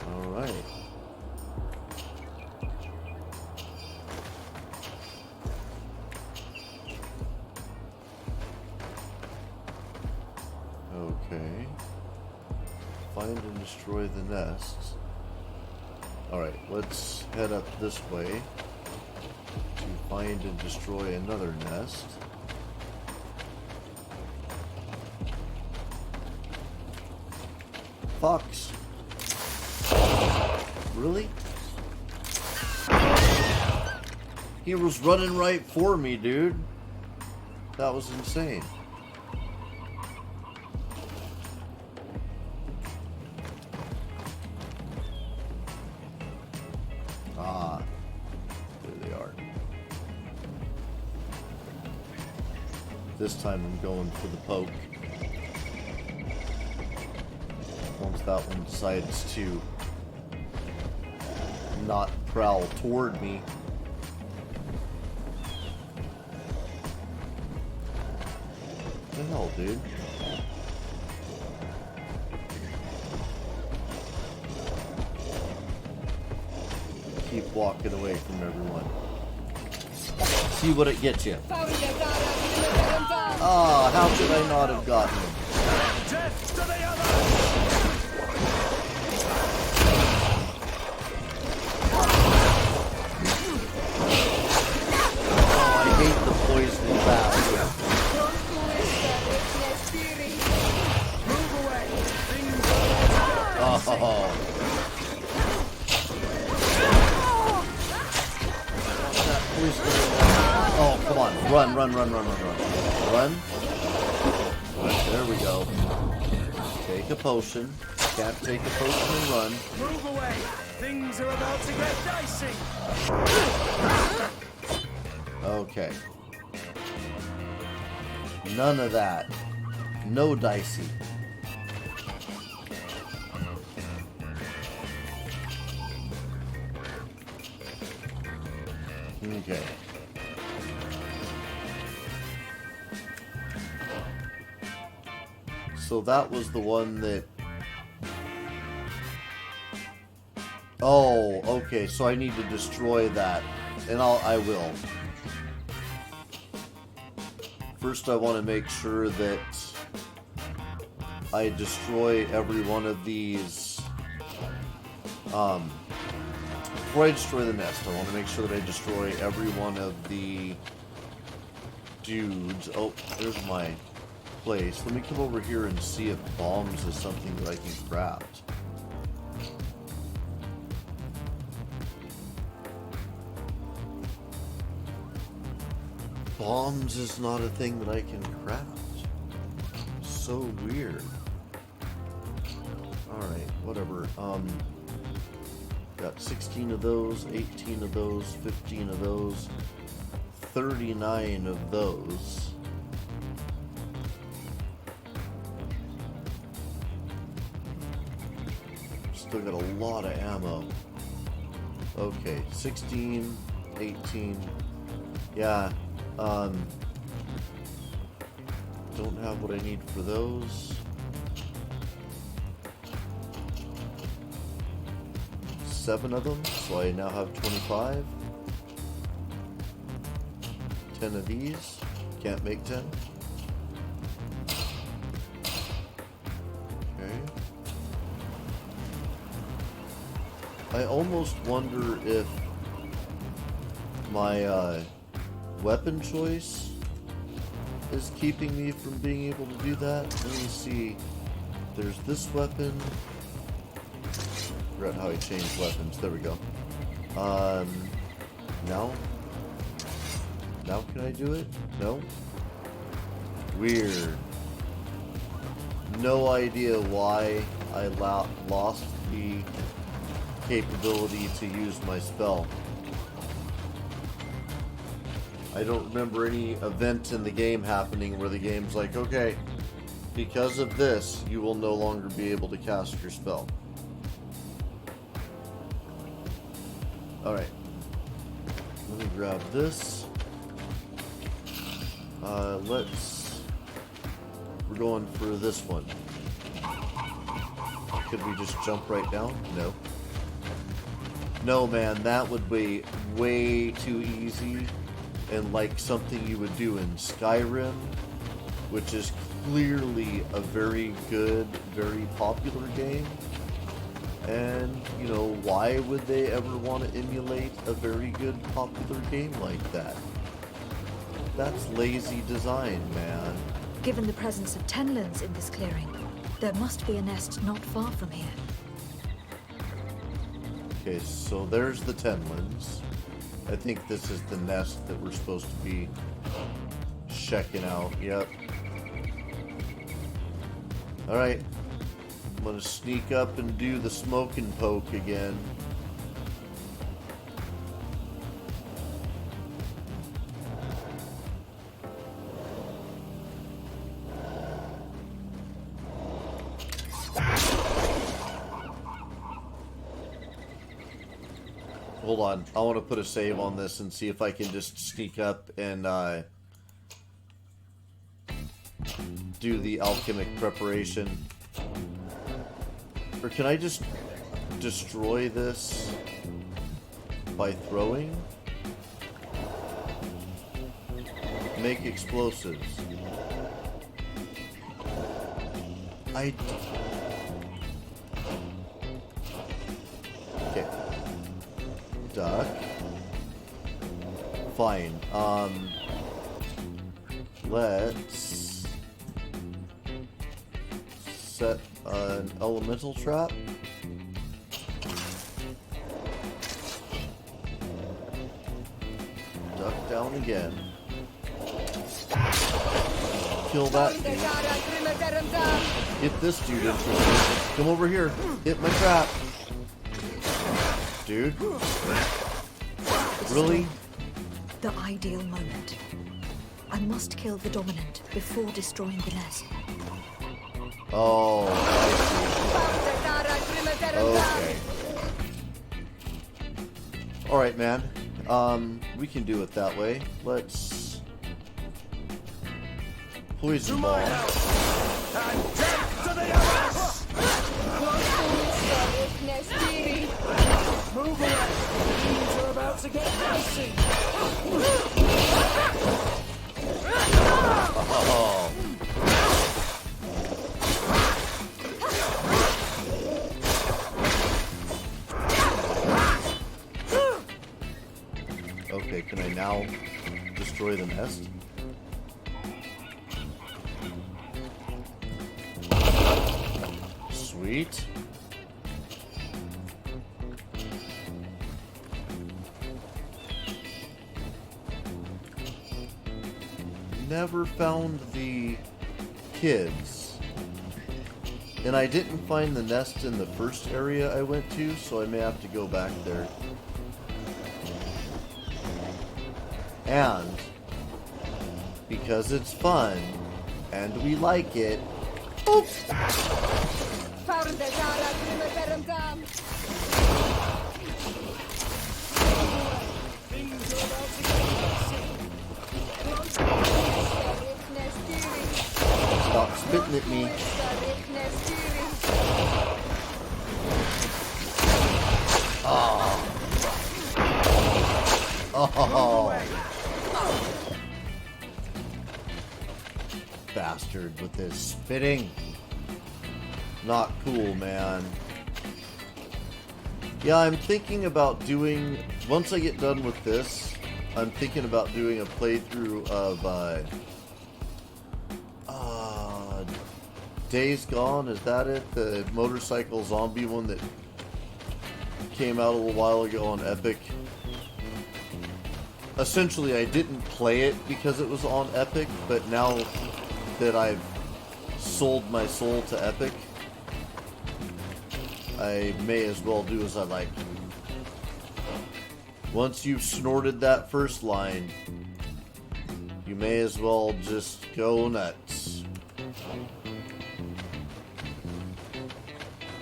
All right. Okay. Find and destroy the nests. Alright, let's head up this way to find and destroy another nest. Fox. Really? He was running right for me, dude. That was insane. Ah, there they are. This time I'm going for the poke. Once that one decides to not prowl toward me. What the hell, dude? Keep walking away from everyone. See what it gets you. Ah, how could I not have gotten him? Oh, I hate the poison bastard. Oh. Oh, come on. Run. Run. There we go. Take a potion. Can't take a potion and run. Move away! Things are about to get dicey! Okay. None of that. No dicey. Okay. So that was the one that... Oh, okay, so I need to destroy that. And I will. First I want to make sure that I destroy every one of these... Before I destroy the nest, I want to make sure that I destroy every one of the dudes. Oh, there's my place. Let me come over here and see if bombs is something that I can craft. bombs is not a thing that I can craft. So weird. Alright, whatever. Got 16 of those, 18 of those, 15 of those, 39 of those. Still got a lot of ammo. Okay, 16, 18. Yeah, don't have what I need for those. 7 of them, so I now have 25. 10 of these. Can't make 10. Okay. I almost wonder if my weapon choice is keeping me from being able to do that. Let me see. There's this weapon. Forgot how I changed weapons. There we go. Now? Now can I do it? No? Weird. No idea why I lost the capability to use my spell. I don't remember any event in the game happening where the game's like, okay, because of this, you will no longer be able to cast your spell. Alright. Let me grab this. We're going for this one. Could we just jump right down? No. No, man, that would be way too easy. And like something you would do in Skyrim, which is clearly a very good, very popular game. And, you know, why would they ever want to emulate a very good, popular game like that? That's lazy design, man. Given the presence of tenlins in this clearing, there must be a nest not far from here. Okay, so there's the tenlins. I think this is the nest that we're supposed to be checking out. Yep. Alright. I'm gonna sneak up and do the smoke and poke again. Hold on, I want to put a save on this and see if I can just sneak up and do the alchemic preparation. Or can I just destroy this by throwing? Make explosives. Okay. Duck. Fine. Let's set an elemental trap. Duck down again. Kill that dude. Get this dude interested. Come over here. Hit my trap. Dude. Really? The ideal moment. I must kill the dominant before destroying the nest. Oh, okay. Alright, man. We can do it that way. Let's poison ball. Move away! Things are about to get dicey! Oh. Okay, can I now destroy the nest? Sweet. never found the kids. And I didn't find the nest in the first area I went to, so I may have to go back there. And because it's fun and we like it. Oops. Stop spitting at me. Oh. Oh. Bastard with his spitting. Not cool, man. Yeah, I'm thinking about doing, once I get done with this, I'm thinking about doing a playthrough of Days Gone, is that it? The motorcycle zombie one that came out a little while ago on Epic. Essentially, I didn't play it because it was on Epic, but now that I've sold my soul to Epic, I may as well do as I like. Once you've snorted that first line, you may as well just go nuts.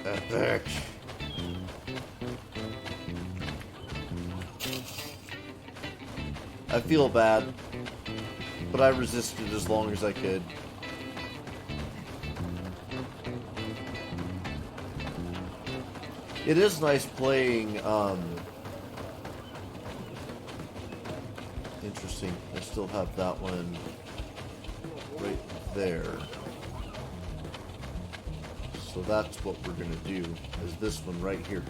Epic. I feel bad, but I resisted as long as I could. It is nice playing, interesting. I still have that one right there. So that's what we're gonna do, is this one right here.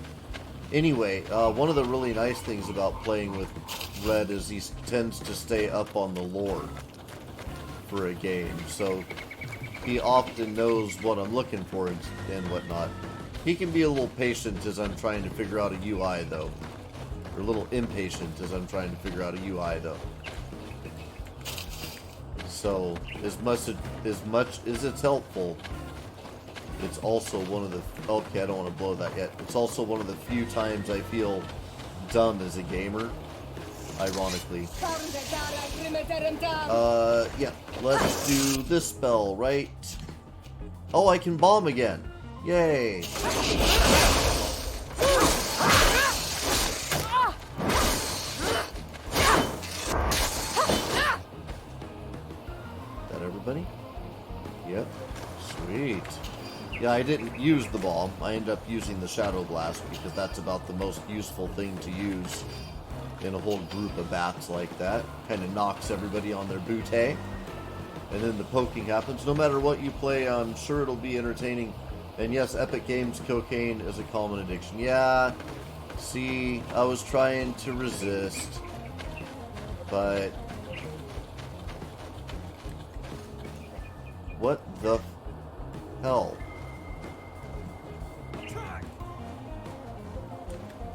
Anyway, one of the really nice things about playing with Red is he tends to stay up on the lore for a game, so he often knows what I'm looking for and whatnot. He can be a little patient as I'm trying to figure out a UI, though. Or a little impatient as I'm trying to figure out a UI, though. So, as much as it's helpful, it's also one of the... Okay, I don't want to blow that yet. It's also one of the few times I feel dumb as a gamer, ironically. Yeah. Let's do this spell, right? Oh, I can bomb again. Yay. That everybody? Yep. Sweet. Yeah, I didn't use the bomb. I ended up using the Shadow Blast because that's about the most useful thing to use in a whole group of bats like that. Kind of knocks everybody on their bootay. And then the poking happens. No matter what you play, I'm sure it'll be entertaining. And yes, Epic Games cocaine is a common addiction. Yeah, see, I was trying to resist, but what the hell?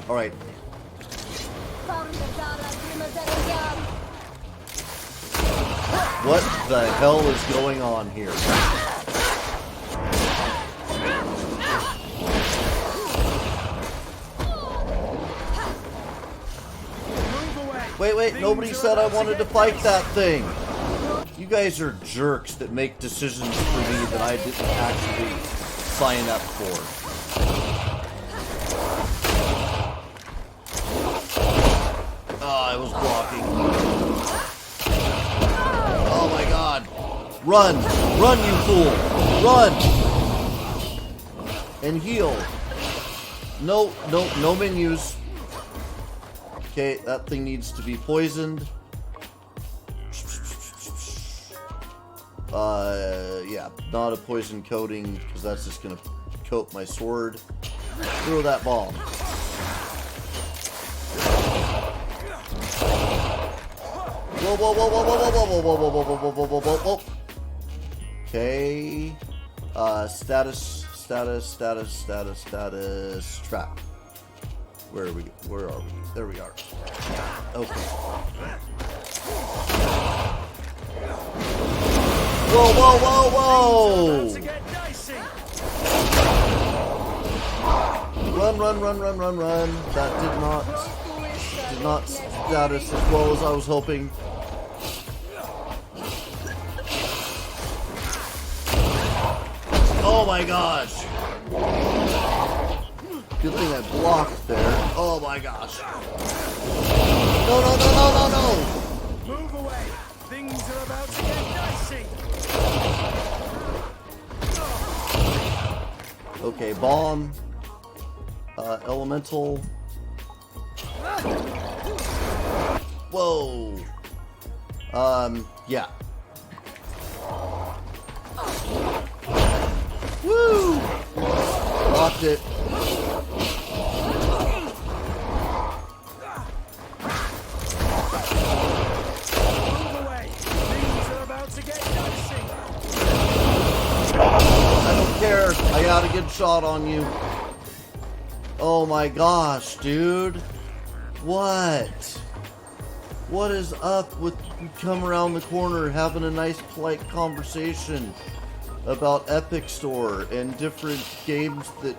Alright. What the hell is going on here? Wait, nobody said I wanted to fight that thing. You guys are jerks that make decisions for me that I didn't actually sign up for. Oh, I was blocking. Oh my god. Run! Run, you fool! Run! And heal. No menus. Okay, that thing needs to be poisoned. Yeah, not a poison coating, because that's just gonna coat my sword. Throw that bomb. Whoa. Okay. Status trap. Where are we? There we are. Okay. Whoa, whoa, whoa, whoa! Run, run, run, run, run, run. That did not status as well as I was hoping. Oh my gosh! Good thing I blocked there. Oh my gosh! No, no, no, no, no, no! Move away! Things are about to get dicey! Okay, bomb. Elemental. Whoa! Yeah. Woo! Blocked it. I don't care. I got a good shot on you. Oh my gosh, dude. What? What is up with you come around the corner having a nice polite conversation about Epic Store and different games that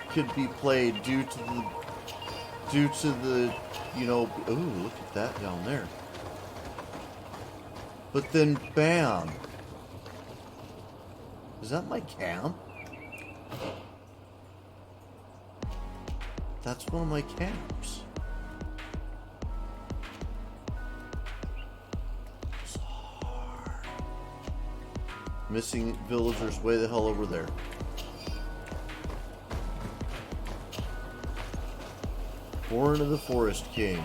could be played due to the you know, ooh, look at that down there. But then bam. Is that my camp? That's one of my camps. Missing villagers way the hell over there. Warren of the Forest King.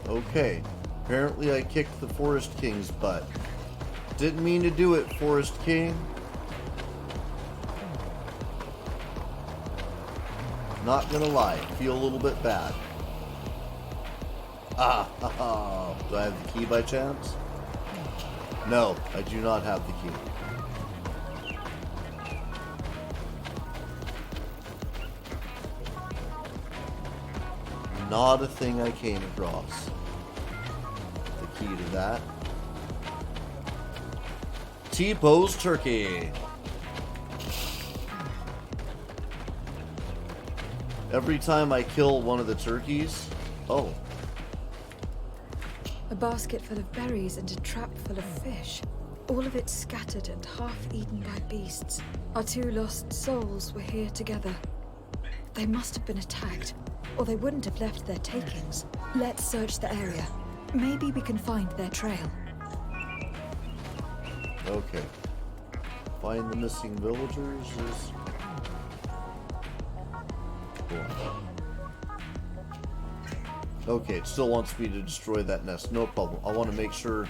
Okay. Apparently I kicked the Forest King's butt. Didn't mean to do it, Forest King. Not gonna lie, feel a little bit bad. Do I have the key by chance? No, I do not have the key. Not a thing I came across. The key to that. T-Pose Turkey. Every time I kill one of the turkeys... Oh. A basket full of berries and a trap full of fish. All of it scattered and half eaten by beasts. Our two lost souls were here together. They must have been attacked, or they wouldn't have left their takings. Let's search the area. Maybe we can find their trail. Okay. Find the missing villagers is... Cool. Okay, it still wants me to destroy that nest. No problem. I want to make sure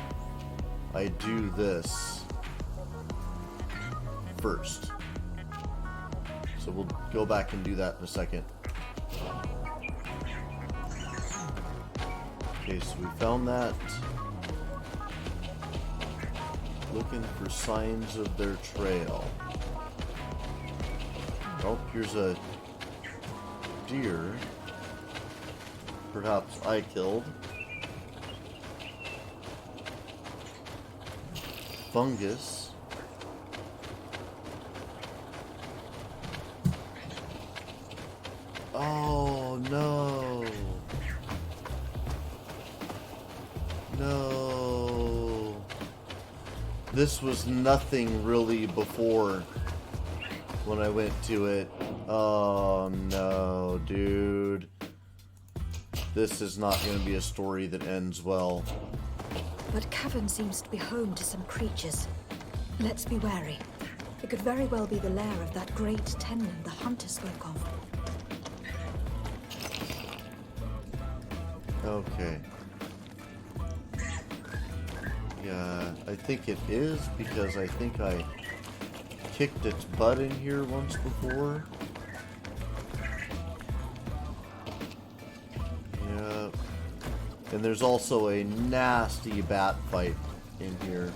I do this first. So we'll go back and do that in a second. Okay, so we found that. Looking for signs of their trail. Oh, here's a deer. Perhaps I killed. Fungus. Oh no. No. This was nothing really before when I went to it. Oh no, dude. This is not going to be a story that ends well. That cavern seems to be home to some creatures. Let's be wary. It could very well be the lair of that great tenon the hunter spoke of. Okay. Yeah, I think it is because I think I kicked its butt in here once before. Yeah. And there's also a nasty bat fight in here.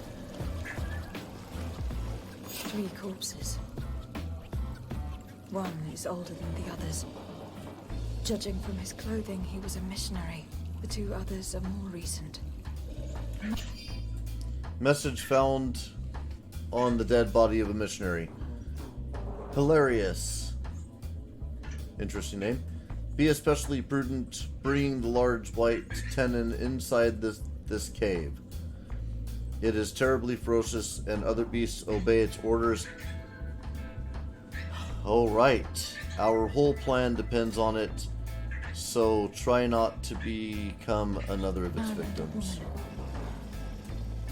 3 corpses. One is older than the others. Judging from his clothing, he was a missionary. The 2 others are more recent. Message found on the dead body of a missionary. Hilarious. Interesting name. Be especially prudent bringing the large white tenon inside this cave. It is terribly ferocious, and other beasts obey its orders. Alright. Our whole plan depends on it, so try not to become another of its victims.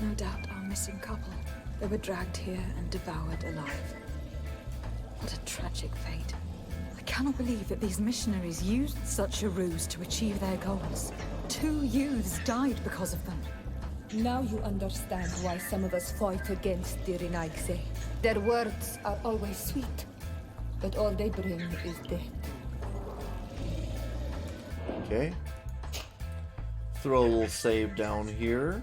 No doubt our missing couple. They were dragged here and devoured alive. What a tragic fate. I cannot believe that these missionaries used such a ruse to achieve their goals. 2 youths died because of them. Now you understand why some of us fight against the Renaigse. Their words are always sweet, but all they bring is death. Okay. Throw a little save down here.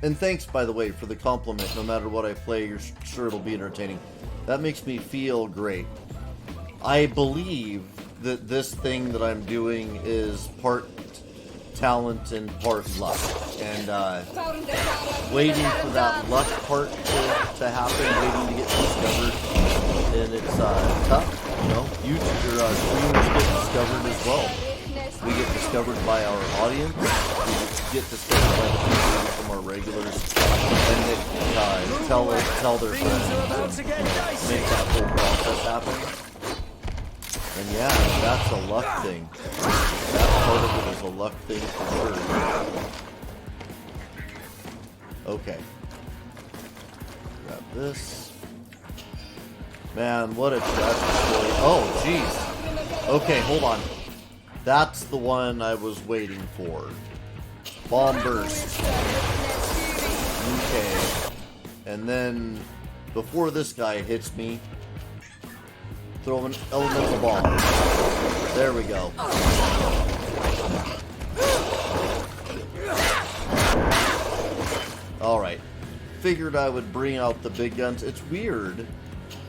And thanks, by the way, for the compliment. No matter what I play, you're sure it'll be entertaining. That makes me feel great. I believe that this thing that I'm doing is part talent and part luck. And waiting for that luck part to happen, waiting to get discovered. And it's tough, you know. Streamers get discovered as well. We get discovered by our audience. We get discovered by the people from our regulars, and they tell their friends, and, make that whole process happen. And yeah, that's a luck thing. That part of it is a luck thing for sure. Okay. Grab this. Man, what a tragic story. Oh, jeez. Okay, hold on. That's the one I was waiting for. Bomb burst. Okay. And then, before this guy hits me, throw an elemental bomb. There we go. Alright. Figured I would bring out the big guns. It's weird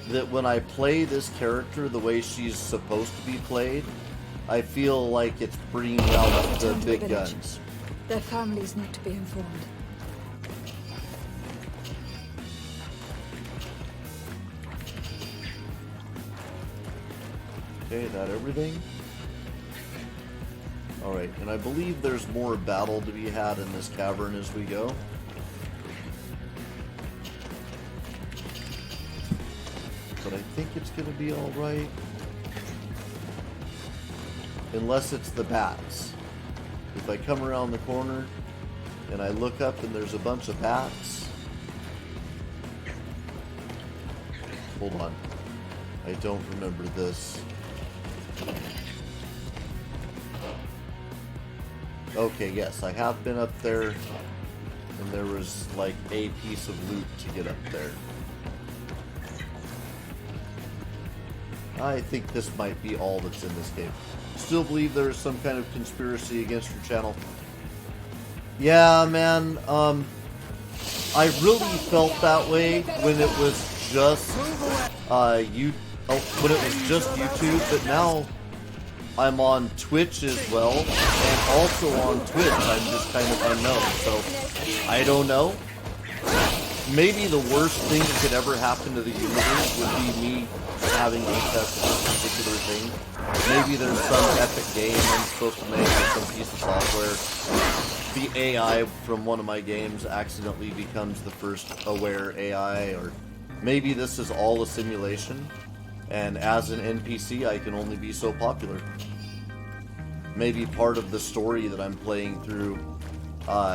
that when I play this character the way she's supposed to be played, I feel like it's bringing out the big guns. Their families need to be informed. Okay, that everything? Alright, and I believe there's more battle to be had in this cavern as we go. But I think it's gonna be alright. Unless it's the bats. If I come around the corner and I look up and there's a bunch of bats. Hold on. I don't remember this. Okay, yes, I have been up there and there was like a piece of loot to get up there. I think this might be all that's in this game. Still believe there is some kind of conspiracy against your channel. Yeah, man, I really felt that way when it was just when it was just YouTube, but now I'm on Twitch as well, and also on Twitch I'm just kind of unknown, so I don't know. Maybe the worst thing that could ever happen to the universe would be me having access to this particular thing. Maybe there's some epic game I'm supposed to make or some piece of software. The AI from one of my games accidentally becomes the first aware AI, or maybe this is all a simulation, and as an NPC I can only be so popular. Maybe part of the story that I'm playing through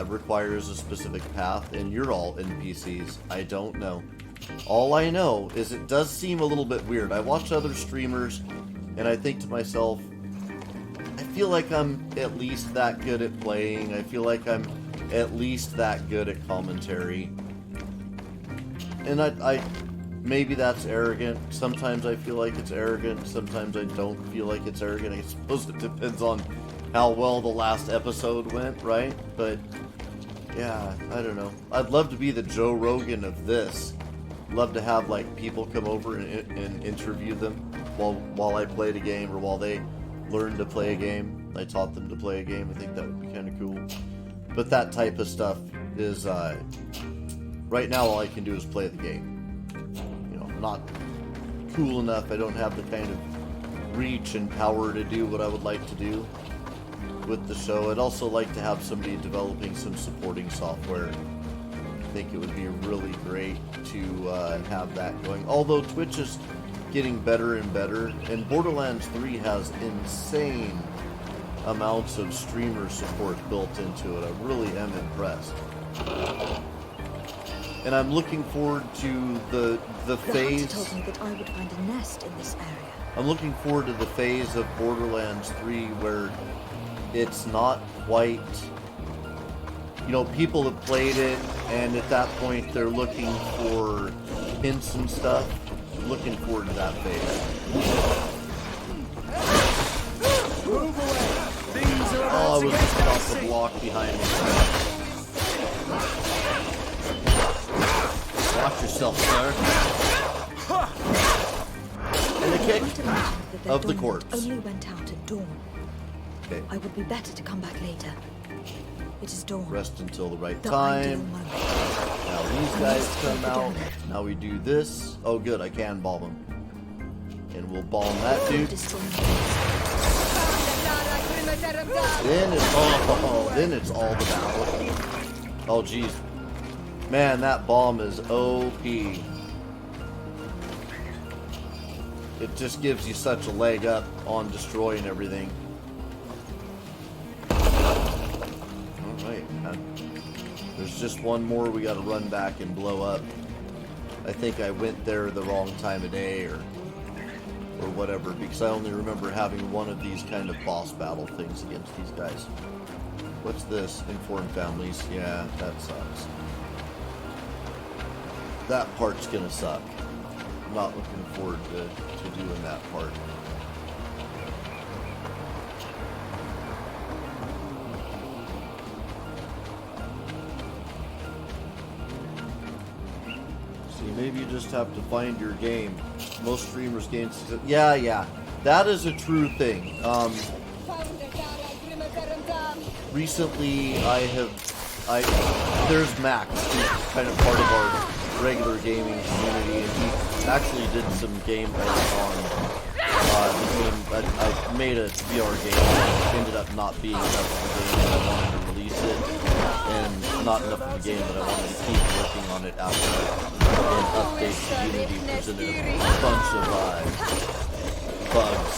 requires a specific path, and you're all NPCs. I don't know. All I know is it does seem a little bit weird. I watch other streamers, and I think to myself, I feel like I'm at least that good at playing. I feel like I'm at least that good at commentary. And I maybe that's arrogant. Sometimes I feel like it's arrogant. Sometimes I don't feel like it's arrogant. I suppose it depends on how well the last episode went, right? But yeah, I don't know. I'd love to be the Joe Rogan of this. Love to have like people come over and interview them while I played a game, or while they learned to play a game. I taught them to play a game. I think that would be kind of cool. But that type of stuff is, right now all I can do is play the game. You know, I'm not cool enough. I don't have the kind of reach and power to do what I would like to do with the show. I'd also like to have somebody developing some supporting software. I think it would be really great to have that going. Although Twitch is getting better and better, and Borderlands 3 has insane amounts of streamer support built into it. I really am impressed. And I'm looking forward to the phase. The hunter told me that I would find a nest in this area. I'm looking forward to the phase of Borderlands 3 where it's not quite, you know, people have played it, and at that point they're looking for hints and stuff. I'm looking forward to that phase. Move away! Things are Oh, I about to was get just about to messy. block behind me. Watch yourself, sir. And the kick of the corpse. Only went out at dawn. Okay. I would be better to come back later. It is dawn. Rest until the right The ideal time. moment. Now these guys come out. Now we do this. Oh good, I can bomb him. And we'll bomb that dude. Then it's all the battle. Oh jeez. Man, that bomb is OP. It just gives you such a leg up on destroying everything. Alright, there's just one more we gotta run back and blow up. I think I went there the wrong time of day or whatever, because I only remember having one of these kind of boss battle things against these guys. What's this? Informed families. Yeah, that sucks. That part's gonna suck. I'm not looking forward to doing that part. See, maybe you just have to find your game. Most streamers gain success. Yeah, that is a true thing. Recently, there's Max, who's kind of part of our regular gaming community, and he actually did some gameplay on the game. I made a VR game, and it ended up not being enough of a game that I wanted to release it, and not enough of a game that I wanted to keep working on it after an update to Unity presented a bunch of bugs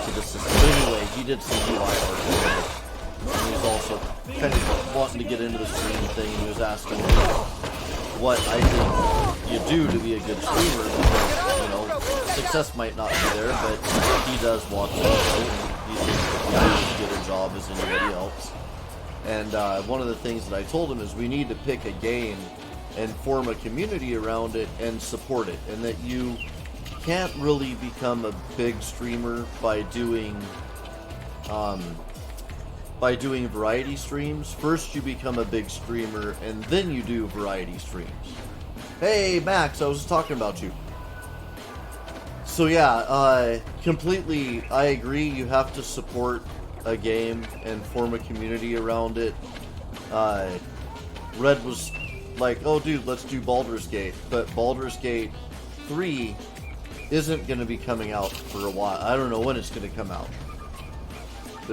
to the system. But anyway, he did some UI art for it. And he was also kind of wanting to get into the stream thing, and he was asking me what I think you do to be a good streamer, because, you know, success might not be there, but he does watch it. He thinks that he does as good a job as anybody else. And one of the things that I told him is we need to pick a game and form a community around it and support it, and that you can't really become a big streamer by doing variety streams. First you become a big streamer, and then you do variety streams. Hey Max, I was just talking about you. So yeah, completely, I agree. You have to support a game and form a community around it. Red was like, oh dude, let's do Baldur's Gate, but Baldur's Gate 3 isn't going to be coming out for a while. I don't know when it's going to come out. I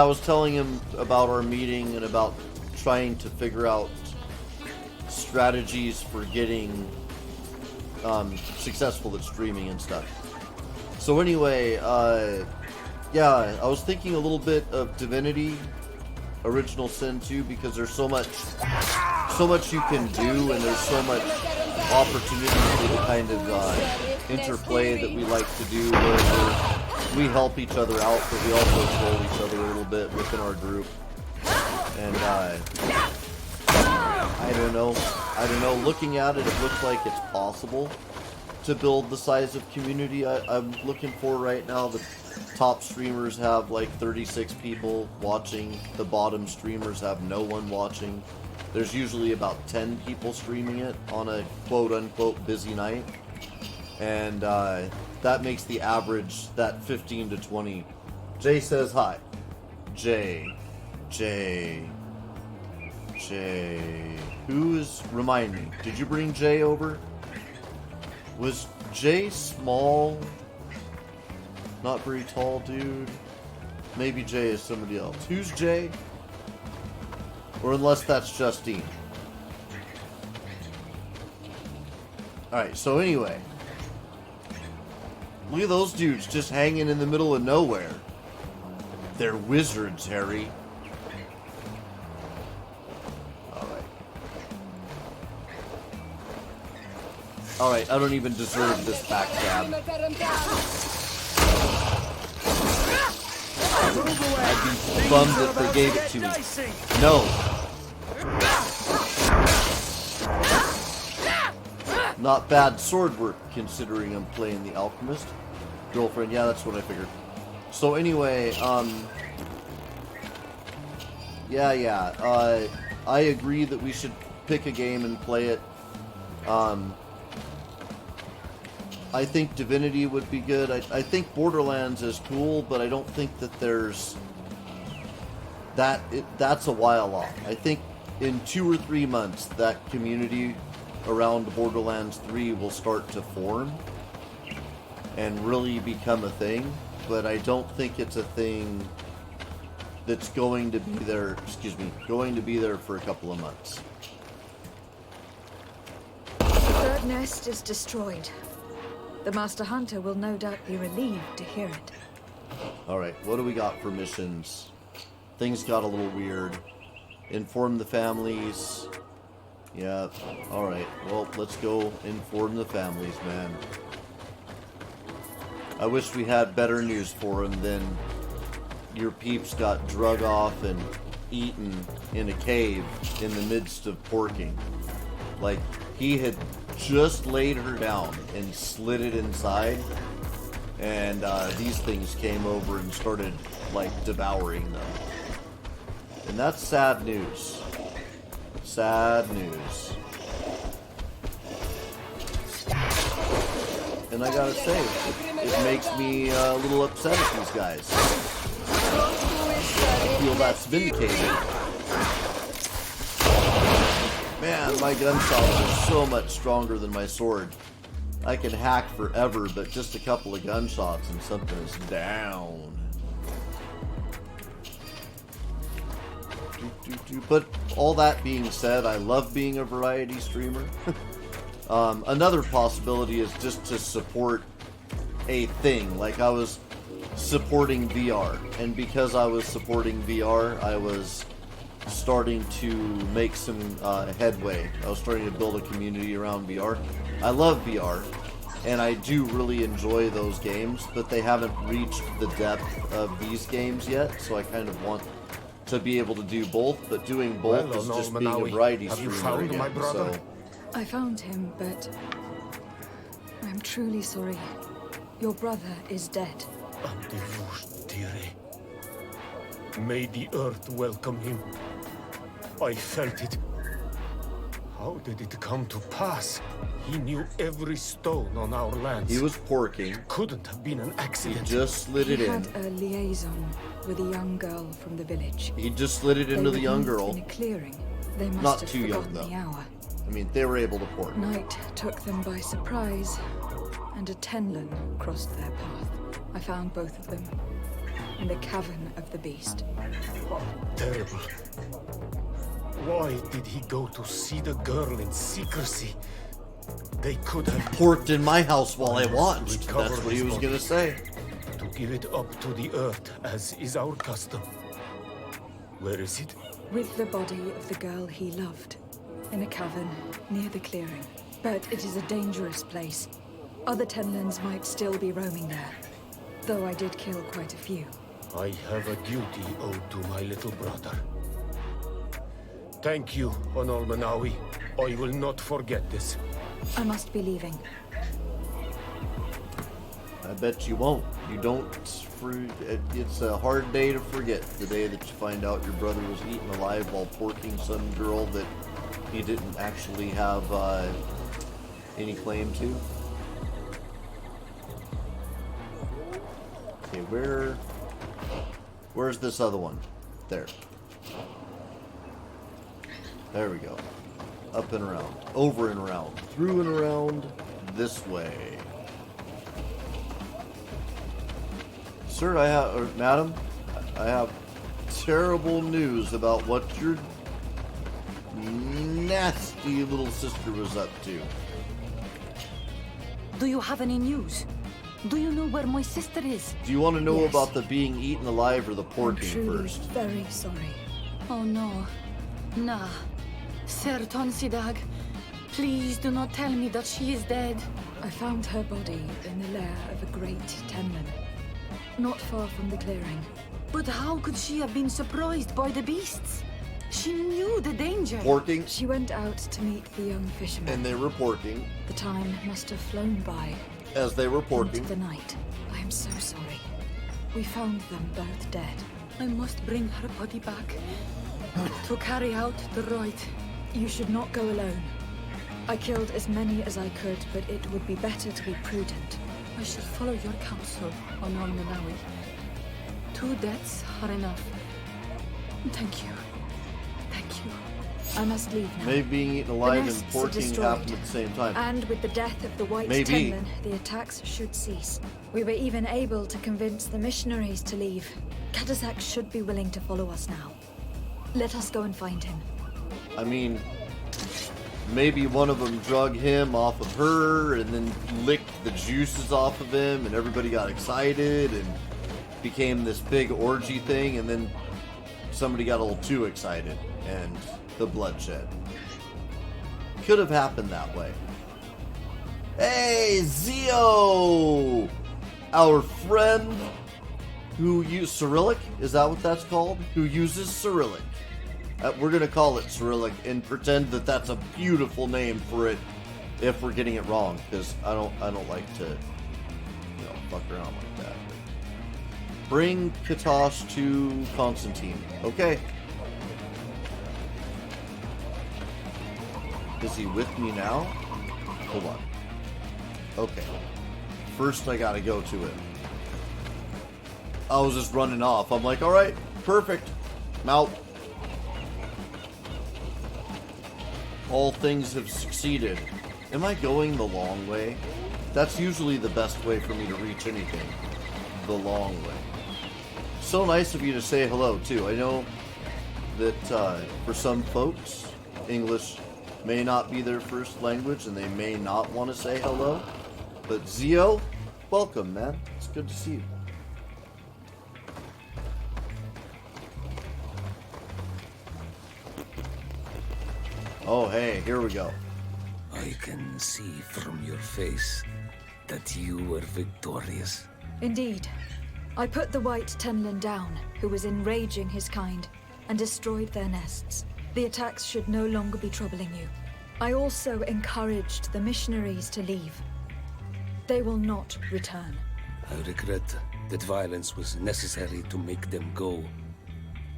was telling him about our meeting and about trying to figure out strategies for getting successful at streaming and stuff. So anyway, yeah, I was thinking a little bit of Divinity Original Sin 2, because there's so much you can do, and there's so much opportunity for the kind of interplay that we like to do, where we help each other out, but we also troll each other a little bit within our group. And I don't know. Looking at it, it looks like it's possible to build the size of community I'm looking for right now. The top streamers have like 36 people watching. The bottom streamers have no one watching. There's usually about 10 people streaming it on a quote-unquote busy night. And that makes the average that 15 to 20. Jay says hi. Jay. Jay. Who is... Remind me. Did you bring Jay over? Was Jay small? Not very tall, dude. Maybe Jay is somebody else. Who's Jay? Or unless that's Justine. Alright, so anyway. Look at those dudes just hanging in the middle of nowhere. They're wizards, Harry. Alright. Alright, I don't even deserve this backstab. I'd be bummed if they gave it to me. No. Not bad sword work, considering I'm playing the alchemist. Girlfriend, yeah, that's what I figured. So anyway, I agree that we should pick a game and play it. I think Divinity would be good. I think Borderlands is cool, but I don't think that there's... That's a while off. I think in 2 or 3 months, that community around Borderlands 3 will start to form and really become a thing, but I don't think it's a thing that's going to be there, going to be there for a couple of months. The third nest is destroyed. The Master Hunter will no doubt be relieved to hear it. Alright, what do we got for missions? Things got a little weird. Inform the families. Yeah, alright. Well, let's go inform the families, man. I wish we had better news for him than your peeps got drug off and eaten in a cave in the midst of porking. Like, he had just laid her down and slid it inside, and these things came over and started, like, devouring them. And that's sad news. Sad news. And I gotta say, it makes me a little upset at these guys. I feel that's vindicated. Man, my gunshots are so much stronger than my sword. I can hack forever, but just a couple of gunshots and something is down. But all that being said, I love being a variety streamer. Another possibility is just to support a thing. Like, I was supporting VR, and because I was supporting VR, I was starting to make some headway. I was starting to build a community around VR. I love VR, and I do really enjoy those games, but they haven't reached the depth of these games yet, so I kind of want to be able to do both, but doing both is just being a variety streamer again, so... I found him, but I'm truly sorry. Your brother is dead. May the earth welcome him. I felt it. How did it come to pass? He knew every stone on our lands. He was porking. It couldn't have been an accident. He just slid it in. He had a liaison with a young girl from the village. He just slid it into the young girl. In a clearing. They must Not have too young, forgotten though. the hour. I mean, they were able to port. Night took them by surprise, and a Tenlin crossed their path. I found both of them in the cavern of the beast. Terrible. Why did he go to see the girl in secrecy? They could have porked in my house while I watched. That's what he was gonna say. To give it up to the earth, as is our custom. Where is it? With the body of the girl he loved, in a cavern near the clearing. But it is a dangerous place. Other Tenlins might still be roaming there, though I did kill quite a few. I have a duty owed to my little brother. Thank you, Honol Manawi. I will not forget this. I must be leaving. I bet you won't. You don't. It's a hard day to forget, the day that you find out your brother was eaten alive while porking some girl that he didn't actually have any claim to. Okay, where's this other one? There. There we go. Up and around. Over and around. Through and around. This way. Sir, or madam, I have terrible news about what your nasty little sister was up to. Do you have any news? Do you know where my sister is? Do you want to know Yes. about the being eaten alive or the I'm porking truly first? very sorry. Oh no. Nah. Sir Tonsidag, please do not tell me that she is dead. I found her body in the lair of a great tenman, not far from the clearing. But how could she have been surprised by the beasts? She knew the danger. Porking, She went out to meet the young fisherman. and they were porking. The time must have flown by. As they were Into porking. the night. I am so sorry. We found them both dead. I must bring her body back to carry out the rite. You should not go alone. I killed as many as I could, but it would be better to be prudent. I should follow your counsel, Honor Malawi. 2 deaths are enough. Thank you. Thank you. I must leave now. Maybe being eaten The alive and nests are porking destroyed. happened at the same time. And with the death of the White Maybe. Tenman, the attacks should cease. We were even able to convince the missionaries to leave. Kadazak should be willing to follow us now. Let us go and find him. I mean, maybe one of them drug him off of her and then licked the juices off of him and everybody got excited and became this big orgy thing, and then somebody got a little too excited and the bloodshed. Could have happened that way. Hey, Zio! Our friend who uses Cyrillic, is that what that's called? Who uses Cyrillic. We're gonna call it Cyrillic and pretend that that's a beautiful name for it if we're getting it wrong, because I don't like to, fuck around like that. Bring Katosh to Constantine. Okay. Is he with me now? Hold on. Okay. First I gotta go to it. I was just running off. I'm like, alright, perfect. I'm out. All things have succeeded. Am I going the long way? That's usually the best way for me to reach anything. The long way. So nice of you to say hello, too. I know that for some folks, English may not be their first language and they may not want to say hello. But Zio, welcome, man. It's good to see you. Oh, hey, here we go. I can see from your face that you were victorious. Indeed. I put the White Tenlin down, who was enraging his kind, and destroyed their nests. The attacks should no longer be troubling you. I also encouraged the missionaries to leave. They will not return. I regret that violence was necessary to make them go,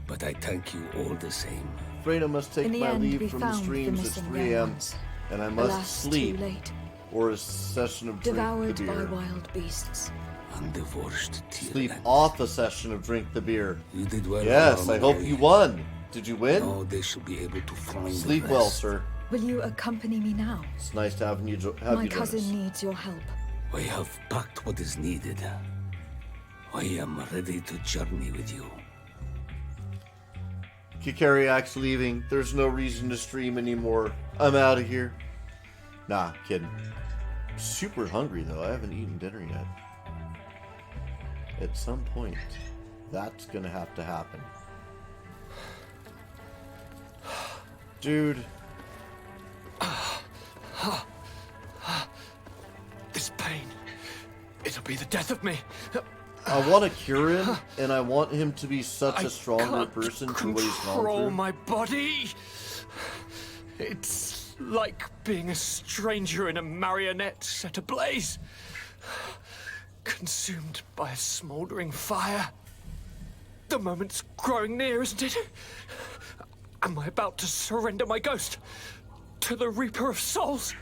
but I thank you all the same. Afraid I must take In the my end, we leave from the found the streams. It's missing 3 young a.m. ones. and I must Alas, sleep. too late. Or a session of drink Devoured the by beer. wild beasts. Undivorced Sleep off a session of drink the beer. You did well. Yes, I hope you won. Did you win? No, they should be able to find Sleep the well, rest. sir. Will you accompany me now? It's nice to have you join My us. cousin needs your help. I have packed what is needed. I am ready to journey with you. Kikariak's leaving. There's no reason to stream anymore. I'm out of here. Nah, kidding. Super hungry though. I haven't eaten dinner yet. At some point, that's gonna have to happen. Dude. This pain, it'll be the death of me. I want to cure him, and I want him to be such a stronger can't person for what he's gone control through. my body. It's like being a stranger in a marionette set ablaze, consumed by a smoldering fire. The moment's growing near, isn't it? Am I about to surrender my ghost to the Reaper of Souls?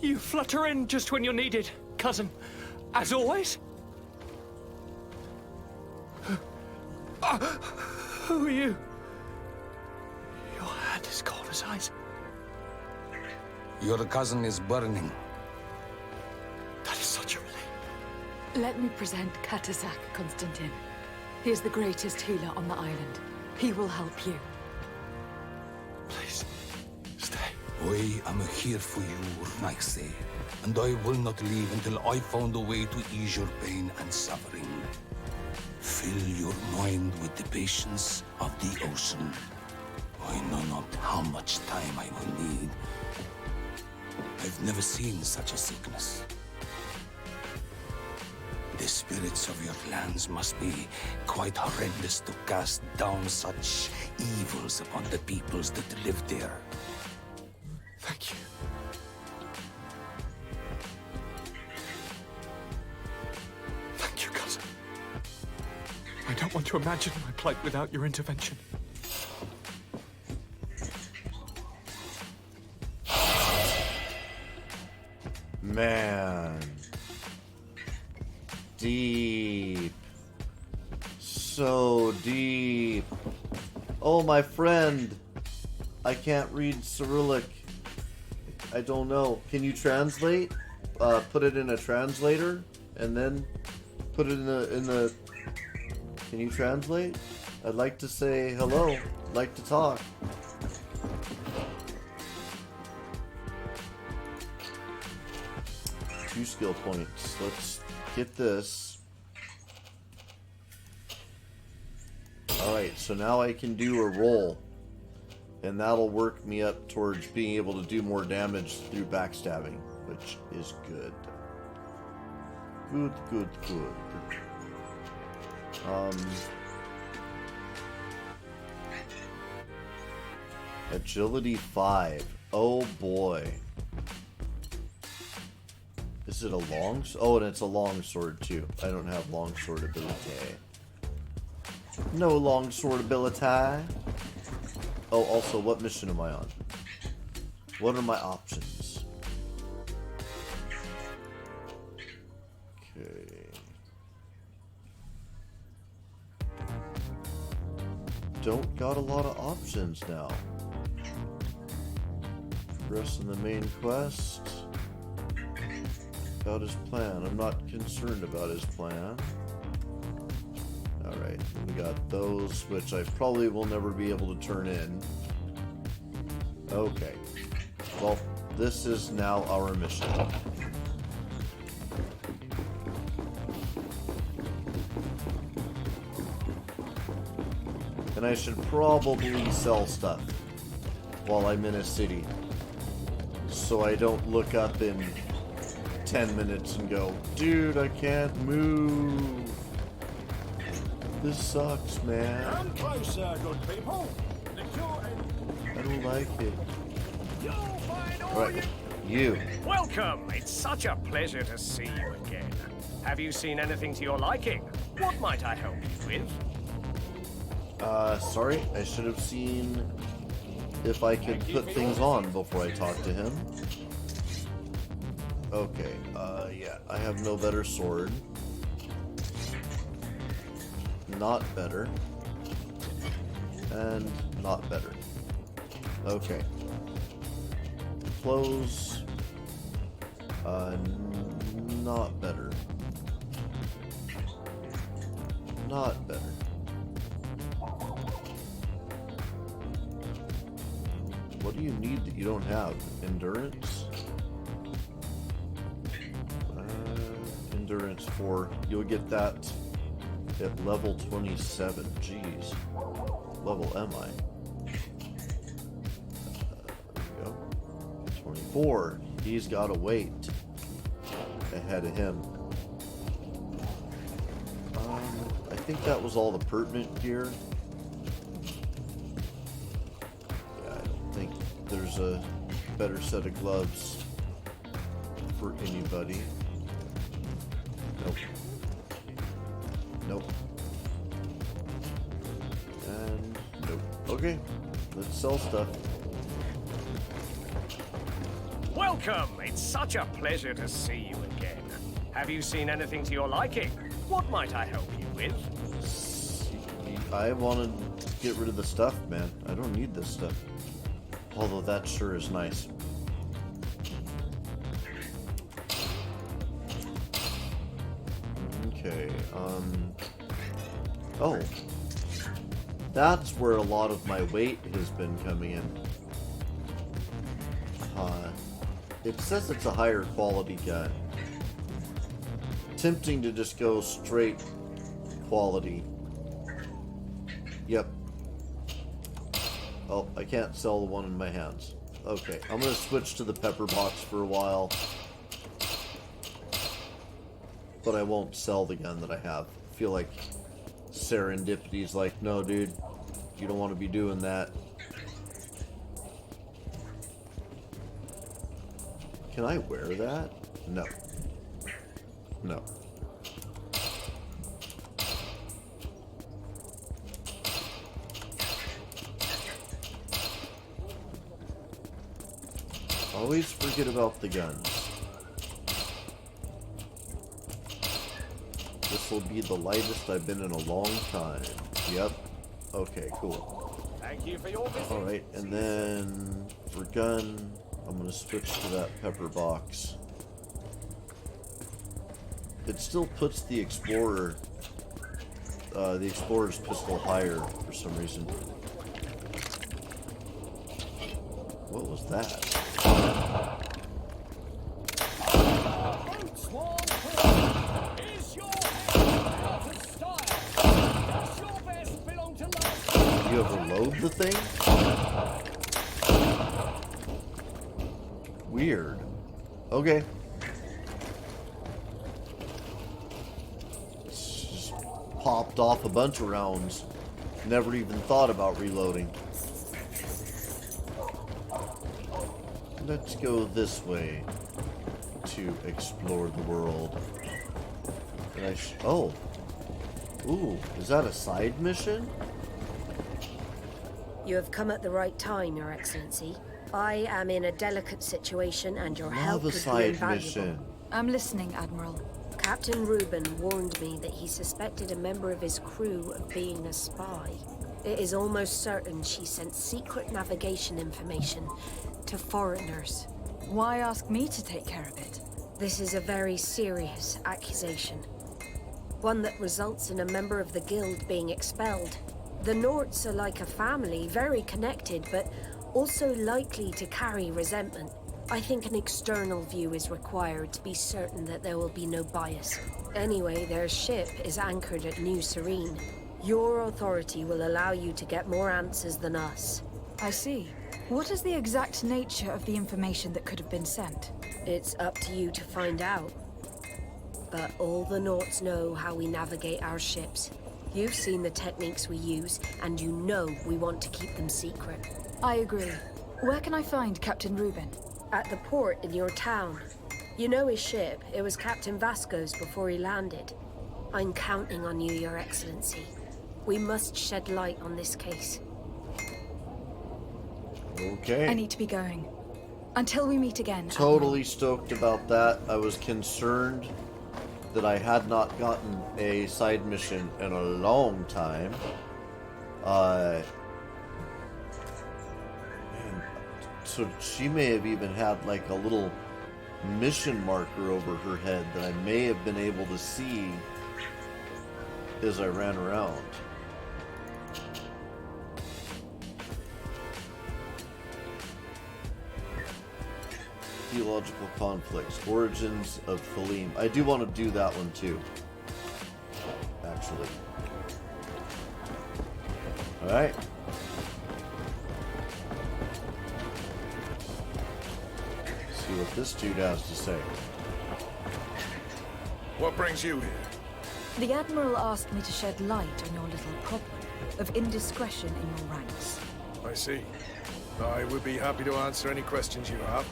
You flutter in just when you're needed, cousin. As always. Who are you? Your hand is cold as ice. Your cousin is burning. That is such a relief. Let me present Katasak, Constantine. He is the greatest healer on the island. He will help you. Please, stay. I am here for you, Nike, and I will not leave until I found a way to ease your pain and suffering. Fill your mind with the patience of the ocean. I know not how much time I will need. I've never seen such a sickness. The spirits of your lands must be quite horrendous to cast down such evils upon the peoples that live there. Thank you. Thank you, cousin. I don't want to imagine my plight without your intervention. Man. Deep. So deep. Oh, my friend. I can't read Cyrillic. I don't know. Can you translate? Put it in a translator and then put it in the Can you translate? I'd like to say hello. I'd like to talk. Two skill points. Let's get this. Alright, so now I can do a roll. And that'll work me up towards being able to do more damage through backstabbing, which is good. Good, good, good. Agility 5. Oh boy. Is it a long? Oh, and it's a long sword too. I don't have long sword ability. No long sword ability. Oh, also, what mission am I on? What are my options? Okay. Don't got a lot of options now. Progress in the main quest. About his plan. I'm not concerned about his plan. Alright, we got those, which I probably will never be able to turn in. Okay. Well, this is now our mission. And I should probably sell stuff while I'm in a city, so I don't look up in 10 minutes and go, dude, I can't move. This sucks, man. Come closer, good people. I don't like it. Alright, you. Welcome. It's such a pleasure to see you again. Have you seen anything to your liking? What might I help you with? Sorry, I should have seen if I could put things on before I talked to him. Okay, yeah, I have no better sword. Not better. And not better. Okay. Clothes. Not better. Not better. What do you need that you don't have? Endurance? Endurance 4. You'll get that at level 27. Jeez. Level am I? There we go. 24. He's got to wait ahead of him. I think that was all the pertinent gear. Yeah, I don't think there's a better set of gloves for anybody. Nope. Nope. And nope. Okay, let's sell stuff. Welcome. It's such a pleasure to see you again. Have you seen anything to your liking? What might I help you with? I wanted to get rid of the stuff, man. I don't need this stuff. Although that sure is nice. Okay, oh. That's where a lot of my weight has been coming in. It says it's a higher quality gun. Tempting to just go straight quality. Yep. Oh, I can't sell the one in my hands. Okay, I'm gonna switch to the pepper box for a while. But I won't sell the gun that I have. I feel like Serendipity's like, no dude, you don't want to be doing that. Can I wear that? No. No. Always forget about the guns. This will be the lightest I've been in a long time. Yep. Okay, cool. Thank you for your visit. Alright, and then for gun, I'm gonna switch to that pepper box. It still puts the Explorer's pistol higher for some reason. What was that? You ever load the thing? Weird. Okay. Just popped off a bunch of rounds. Never even thought about reloading. Let's go this way to explore the world. And oh. Ooh, is that a side mission? You have come at the right time, Your Excellency. I am in a delicate situation and your help could be invaluable. I'm listening, Admiral. Captain Reuben warned me that he suspected a member of his crew of being a spy. It is almost certain she sent secret navigation information to foreigners. Why ask me to take care of it? This is a very serious accusation. One that results in a member of the guild being expelled. The Norts are like a family, very connected, but also likely to carry resentment. I think an external view is required to be certain that there will be no bias. Anyway, their ship is anchored at New Serene. Your authority will allow you to get more answers than us. I see. What is the exact nature of the information that could have been sent? It's up to you to find out. But all the Norts know how we navigate our ships. You've seen the techniques we use, and you know we want to keep them secret. I agree. Where can I find Captain Reuben? At the port in your town. You know his ship. It was Captain Vasco's before he landed. I'm counting on you, Your Excellency. We must shed light on this case. Okay. I need to be going. Until we meet again. Totally stoked about that. I was concerned that I had not gotten a side mission in a long time. Man, so she may have even had like a little mission marker over her head that I may have been able to see as I ran around. Theological conflicts, origins of Thalim. I do want to do that one too, actually. Alright. See what this dude has to say. What brings you here? The Admiral asked me to shed light on your little problem of indiscretion in your ranks. I see. I would be happy to answer any questions you have.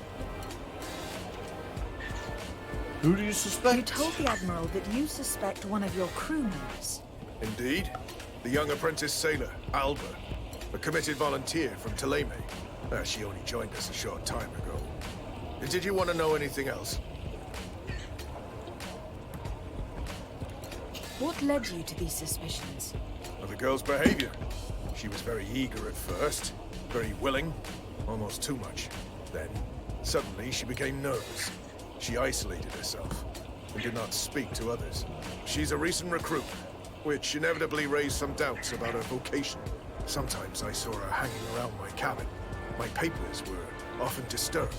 Who do you suspect? You told the Admiral that you suspect one of your crew members. Indeed. The young apprentice sailor, Alba. A committed volunteer from Thélème. She only joined us a short time ago. Did you want to know anything else? What led you to these suspicions? of the girl's behavior. She was very eager at first, very willing, almost too much. Then, suddenly, she became nervous. She isolated herself and did not speak to others. She's a recent recruit, which inevitably raised some doubts about her vocation. Sometimes I saw her hanging around my cabin. My papers were often disturbed.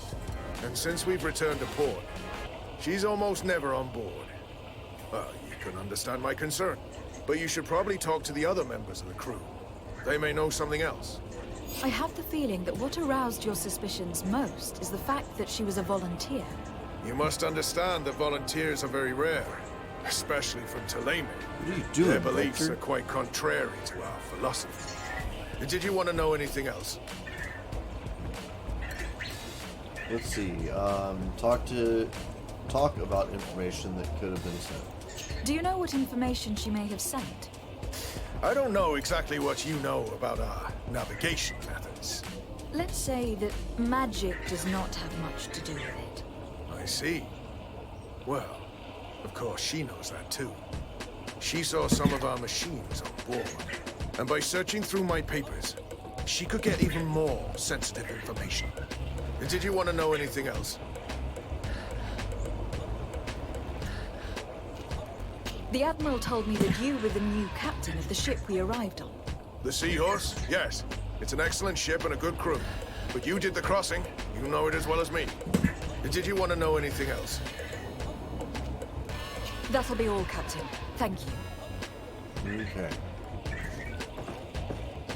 And since we've returned to port, she's almost never on board. Well, you can understand my concern, but you should probably talk to the other members of the crew. They may know something else. I have the feeling that what aroused your suspicions most is the fact that she was a volunteer. You must understand that volunteers are very rare, especially from Thélème. What are you doing, Their beliefs Victor? are quite contrary to our philosophy. Did you want to know anything else? Let's see. Talk about information that could have been sent. Do you know what information she may have sent? I don't know exactly what you know about our navigation methods. Let's say that magic does not have much to do with it. I see. Well, of course she knows that too. She saw some of our machines on board. And by searching through my papers, she could get even more sensitive information. Did you want to know anything else? The Admiral told me that you were the new captain of the ship we arrived on. The Seahorse? Yes. It's an excellent ship and a good crew. But you did the crossing. You know it as well as me. Did you want to know anything else? That'll be all, Captain. Thank you. Okay.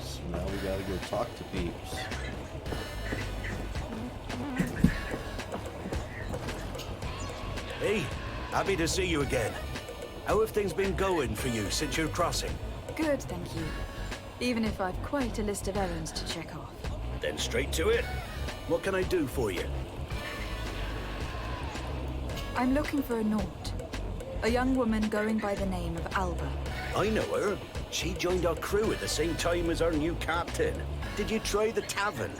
So now we gotta go talk to peeps. Hey, happy to see you again. How have things been going for you since your crossing? Good, thank you. Even if I've quite a list of errands to check off. Then straight to it. What can I do for you? I'm looking for a Nort. A young woman going by the name of Alba. I know her. She joined our crew at the same time as our new captain. Did you try the tavern?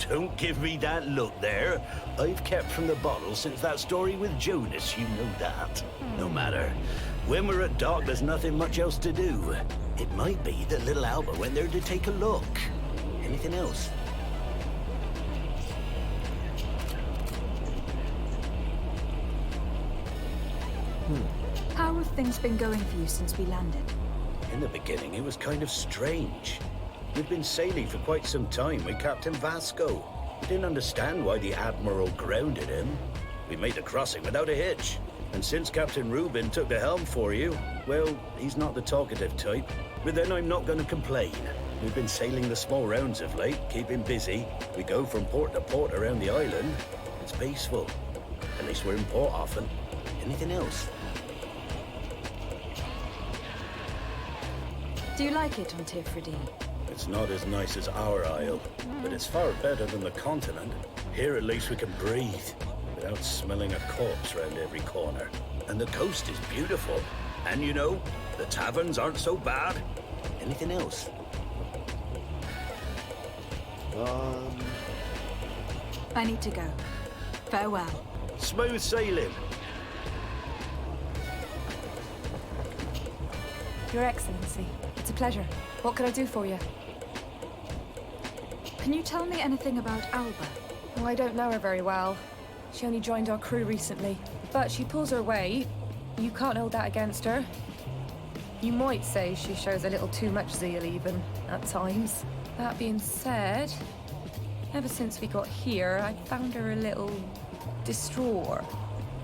Don't give me that look there. I've kept from the bottle since that story with Jonas, you know that. No matter. When we're at dock, there's nothing much else to do. It might be that little Alba went there to take a look. Anything else? How have things been going for you since we landed? In the beginning, it was kind of strange. We'd been sailing for quite some time with Captain Vasco. We didn't understand why the Admiral grounded him. We made the crossing without a hitch. And since Captain Rubin took the helm for you, well, he's not the talkative type. But then I'm not going to complain. We've been sailing the small rounds of late, keeping busy. We go from port to port around the island. It's peaceful. At least we're in port often. Anything else? Do you like it on Tifredi? It's not as nice as our isle, but it's far better than the continent. Here at least we can breathe, without smelling a corpse round every corner. And the coast is beautiful. And you know, the taverns aren't so bad. Anything else? I need to go. Farewell. Smooth sailing. Your Excellency, it's a pleasure. What can I do for you? Can you tell me anything about Alba? Oh, I don't know her very well. She only joined our crew recently. But she pulls her weight. You can't hold that against her. You might say she shows a little too much zeal even, at times. That being said, ever since we got here, I found her a little distraught.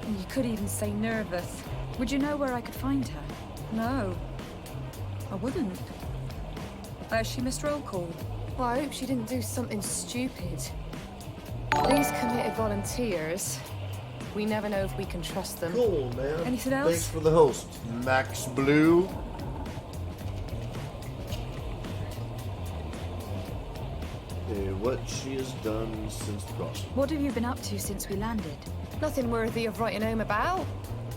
And you could even say nervous. Would you know where I could find her? No. I wouldn't. She missed roll call. Well, I hope she didn't do something stupid. These committed volunteers, we never know if we can trust them. Cool, man. Anything else? Thanks for the host, Max Blue. What she has done since the crossing. What have you been up to since we landed? Nothing worthy of writing home about.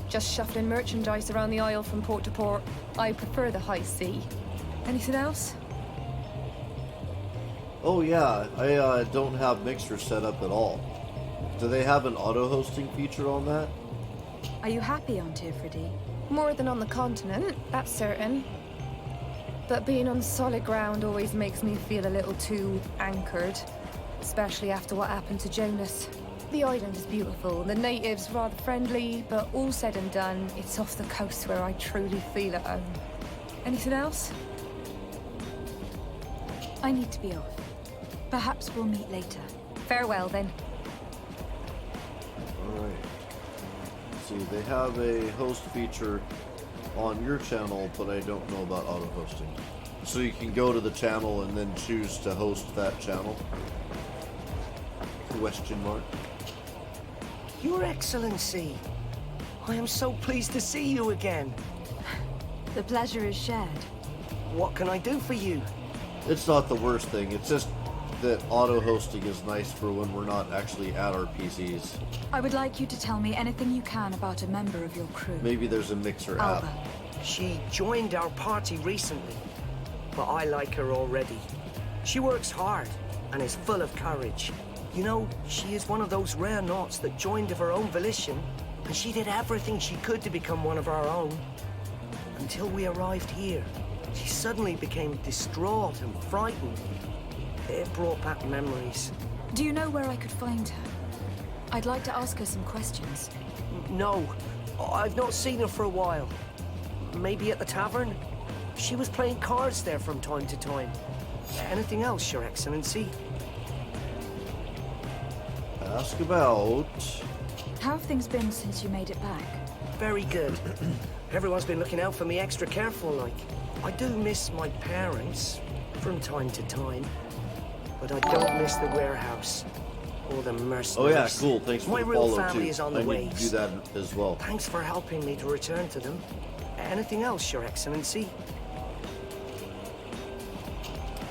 Just shuffling merchandise around the isle from port to port. I prefer the high sea. Anything else? Oh yeah, I don't have Mixer set up at all. Do they have an auto-hosting feature on that? Are you happy on Tifredi? More than on the continent, that's certain. But being on solid ground always makes me feel a little too anchored, especially after what happened to Jonas. The island is beautiful, the natives rather friendly, but all said and done, it's off the coast where I truly feel at home. Anything else? I need to be off. Perhaps we'll meet later. Farewell, then. Alright. See, they have a host feature on your channel, but I don't know about auto-hosting. So you can go to the channel and then choose to host that channel? Question mark. Your Excellency, I am so pleased to see you again. The pleasure is shared. What can I do for you? It's not the worst thing, it's just that auto-hosting is nice for when we're not actually at our PCs. I would like you to tell me anything you can about a member of your crew. Maybe there's a mixer app. Alba. She joined our party recently, but I like her already. She works hard and is full of courage. You know, she is one of those rare knots that joined of her own volition, and she did everything she could to become one of our own. Until we arrived here, she suddenly became distraught and frightened. It brought back memories. Do you know where I could find her? I'd like to ask her some questions. No, I've not seen her for a while. Maybe at the tavern? She was playing cards there from time to time. Anything else, Your Excellency? Ask about... How have things been since you made it back? Very good. Everyone's been looking out for me extra careful, like. I do miss my parents from time to time, but I don't miss the warehouse or the mercenaries. Oh yeah, cool. Thanks for my the real follow family too. is on the I way. need to do that as well. Thanks for helping me to return to them. Anything else, Your Excellency?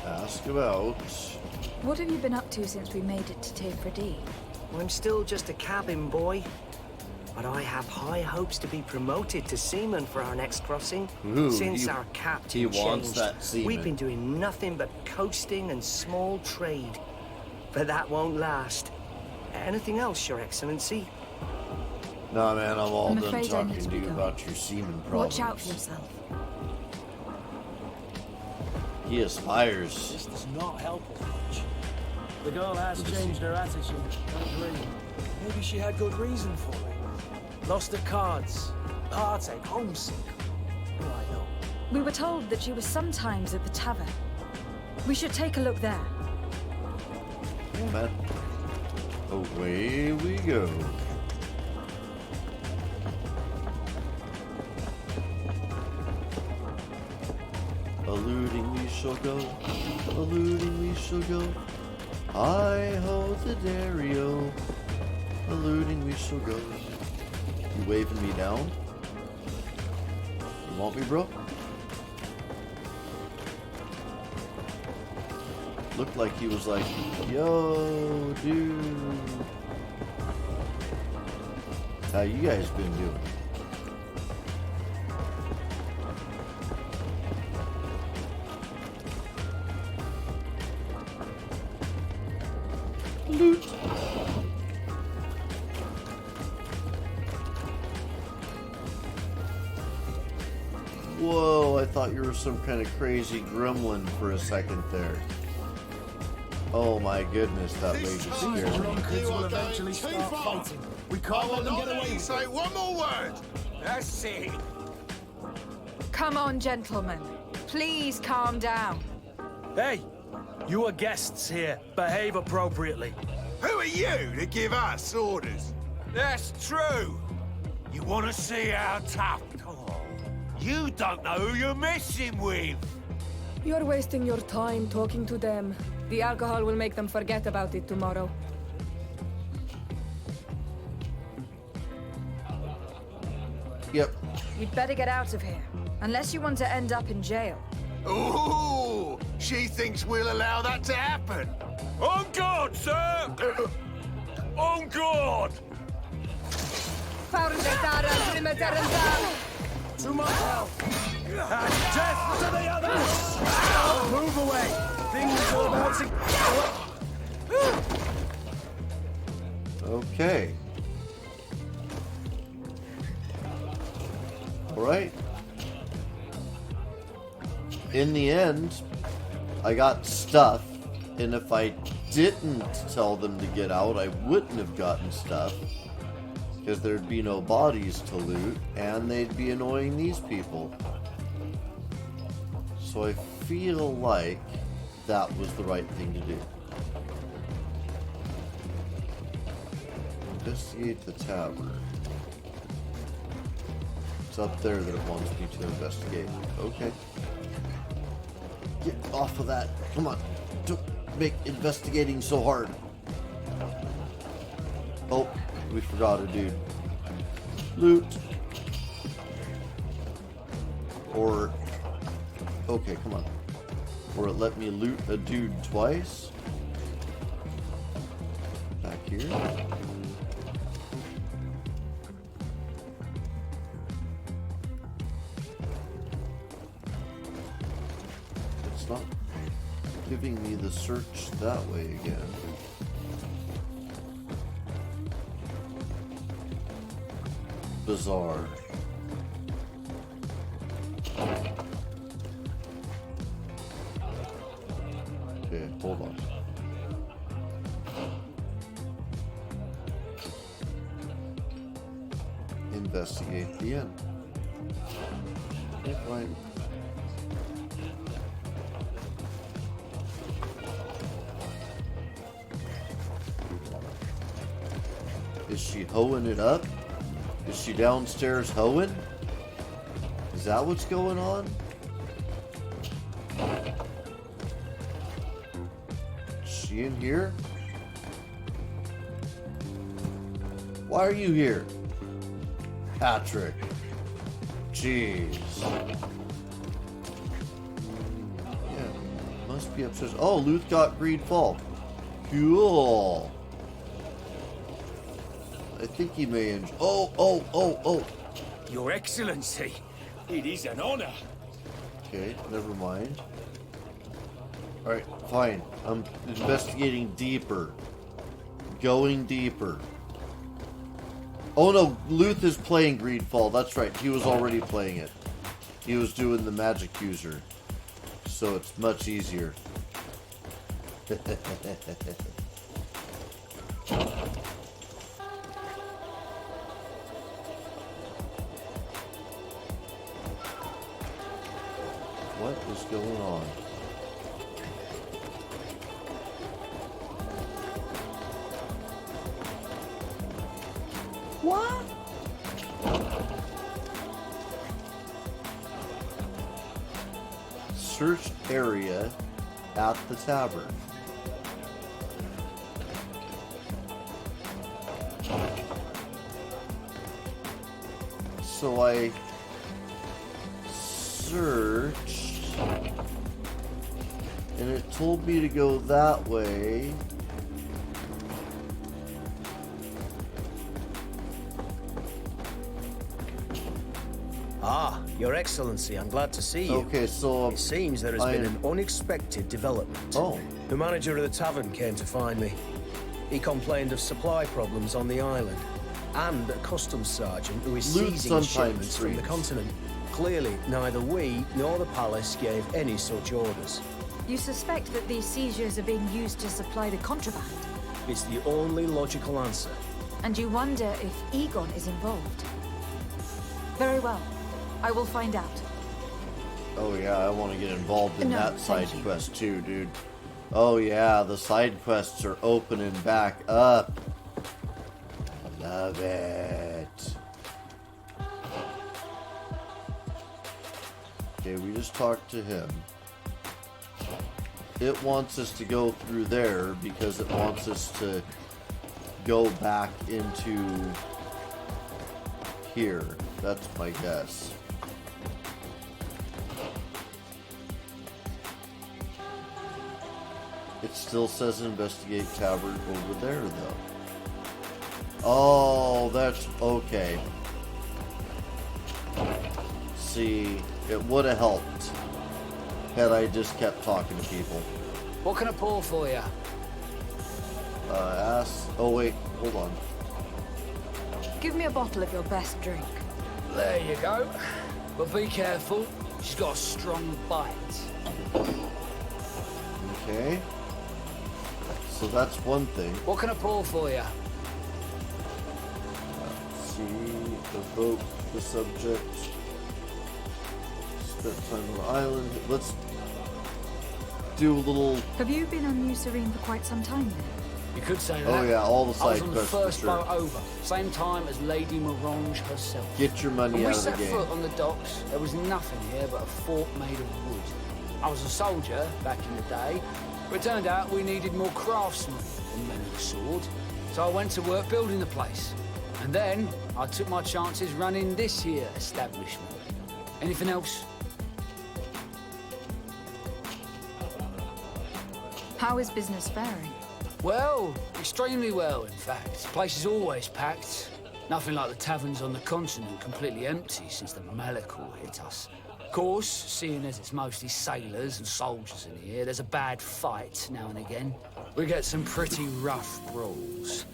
Ask about... What have you been up to since we made it to Tefredi? I'm still just a cabin boy, but I have high hopes to be promoted to seaman for our next crossing. Ooh, Since our captain he wants changed, that seaman. we've been doing nothing but coasting and small trade. But that won't last. Anything else, Your Excellency? Nah, man, I'm all I'm done afraid I talking need to to be you going. about your semen problems. Watch out for yourself. He aspires. This does not help us much. The girl has changed her attitude. I agree. Maybe she had good reason for it. Lost her cards. Heartache, homesick. Oh, I know. We were told that she was sometimes at the tavern. We should take a look there. Yeah, man. Away we go. Eluding we shall go, eluding we shall go. I hold the Dario, eluding we shall go. You waving me down? You want me, bro? Looked like he was like, yo, dude. How you guys been doing? Loot. Whoa, I thought you were some kind of crazy gremlin for a second there. Oh my goodness, that lady scared me. Drunkards will eventually start fighting. We can't let them get away with it. Say one more word. That's it. Come on, gentlemen. Please calm down. Hey, you are guests here. Behave appropriately. Who are you to give us orders? That's true. You want to see how tough? Oh, you don't know who you're messing with. You're wasting your time talking to them. The alcohol will make them forget about it tomorrow. Yep. You'd better get out of here. Unless you want to end up in jail. Ooh, she thinks we'll allow that to happen. On guard, sir! On guard! To my help! And death to the others! Move away! Things are about to... Okay. Alright. in the end, I got stuff, and if I didn't tell them to get out, I wouldn't have gotten stuff, because there'd be no bodies to loot, and they'd be annoying these people. So I feel like that was the right thing to do. Investigate the tavern. It's up there that it wants me to investigate. Okay. Get off of that. Come on. Don't make investigating so hard. Oh, we forgot a dude. Loot. Or... Okay, come on. Or it let me loot a dude twice. Back here. It's not giving me the search that way again. Bizarre. Okay, hold on. Investigate the end. Okay, fine. Is she hoeing it up? Is she downstairs hoeing? Is that what's going on? Is she in here? Why are you here? Patrick. Jeez. Yeah, must be upstairs. Oh, Luth got GreedFall. Cool. I think he may enjoy. Oh. Your Excellency, it is an honor. Okay, never mind. Alright, fine. I'm investigating deeper. Going deeper. Oh no, Luth is playing GreedFall. That's right, he was already playing it. He was doing the magic user. So it's much easier. What is going on? What? Search area at the tavern. So I searched, and it told me to go that way. Ah, Your Excellency, I'm glad to see you. Okay, so it seems there has been an unexpected development. Oh. The manager of the tavern came to find me. He complained of supply problems on the island, and a customs sergeant who is Loot seizing sometimes shipments from the streams. continent. Clearly, neither we nor the palace gave any such orders. You suspect that these seizures are being used to supply the contraband? It's the only logical answer. And you wonder if Egon is involved? Very well. I will find out. Oh yeah, I want to get involved in No, that side thank you. quest too, dude. Oh yeah, the side quests are opening back up. I love it. Okay, we just talked to him. It wants us to go through there because it wants us to go back into here. That's my guess. It still says investigate tavern over there, though. Oh, that's okay. See, it would have helped had I just kept talking to people. What can I pour for you? Oh wait, hold on. Give me a bottle of your best drink. There you go. But be careful. She's got a strong bite. Okay. So that's one thing. What can I pour for you? Let's see. Evoke the subject. Spent time on the island. Let's do a little. Have you been on New Serene for quite some time then? You could say that. Oh yeah, all the I side was on the quests for first sure. boat over, same time as Lady Morange herself. Get your money When we out of the set game. foot on the docks, there was nothing here but a fort made of wood. I was a soldier back in the day, but it turned out we needed more craftsmen than men of the sword. So I went to work building the place. And then I took my chances running this here establishment. Anything else? How is business faring? Well, extremely well, in fact. The place is always packed. Nothing like the taverns on the continent, completely empty since the Malachor hit us. Of course, seeing as it's mostly sailors and soldiers in here, there's a bad fight now and again. We get some pretty rough brawls.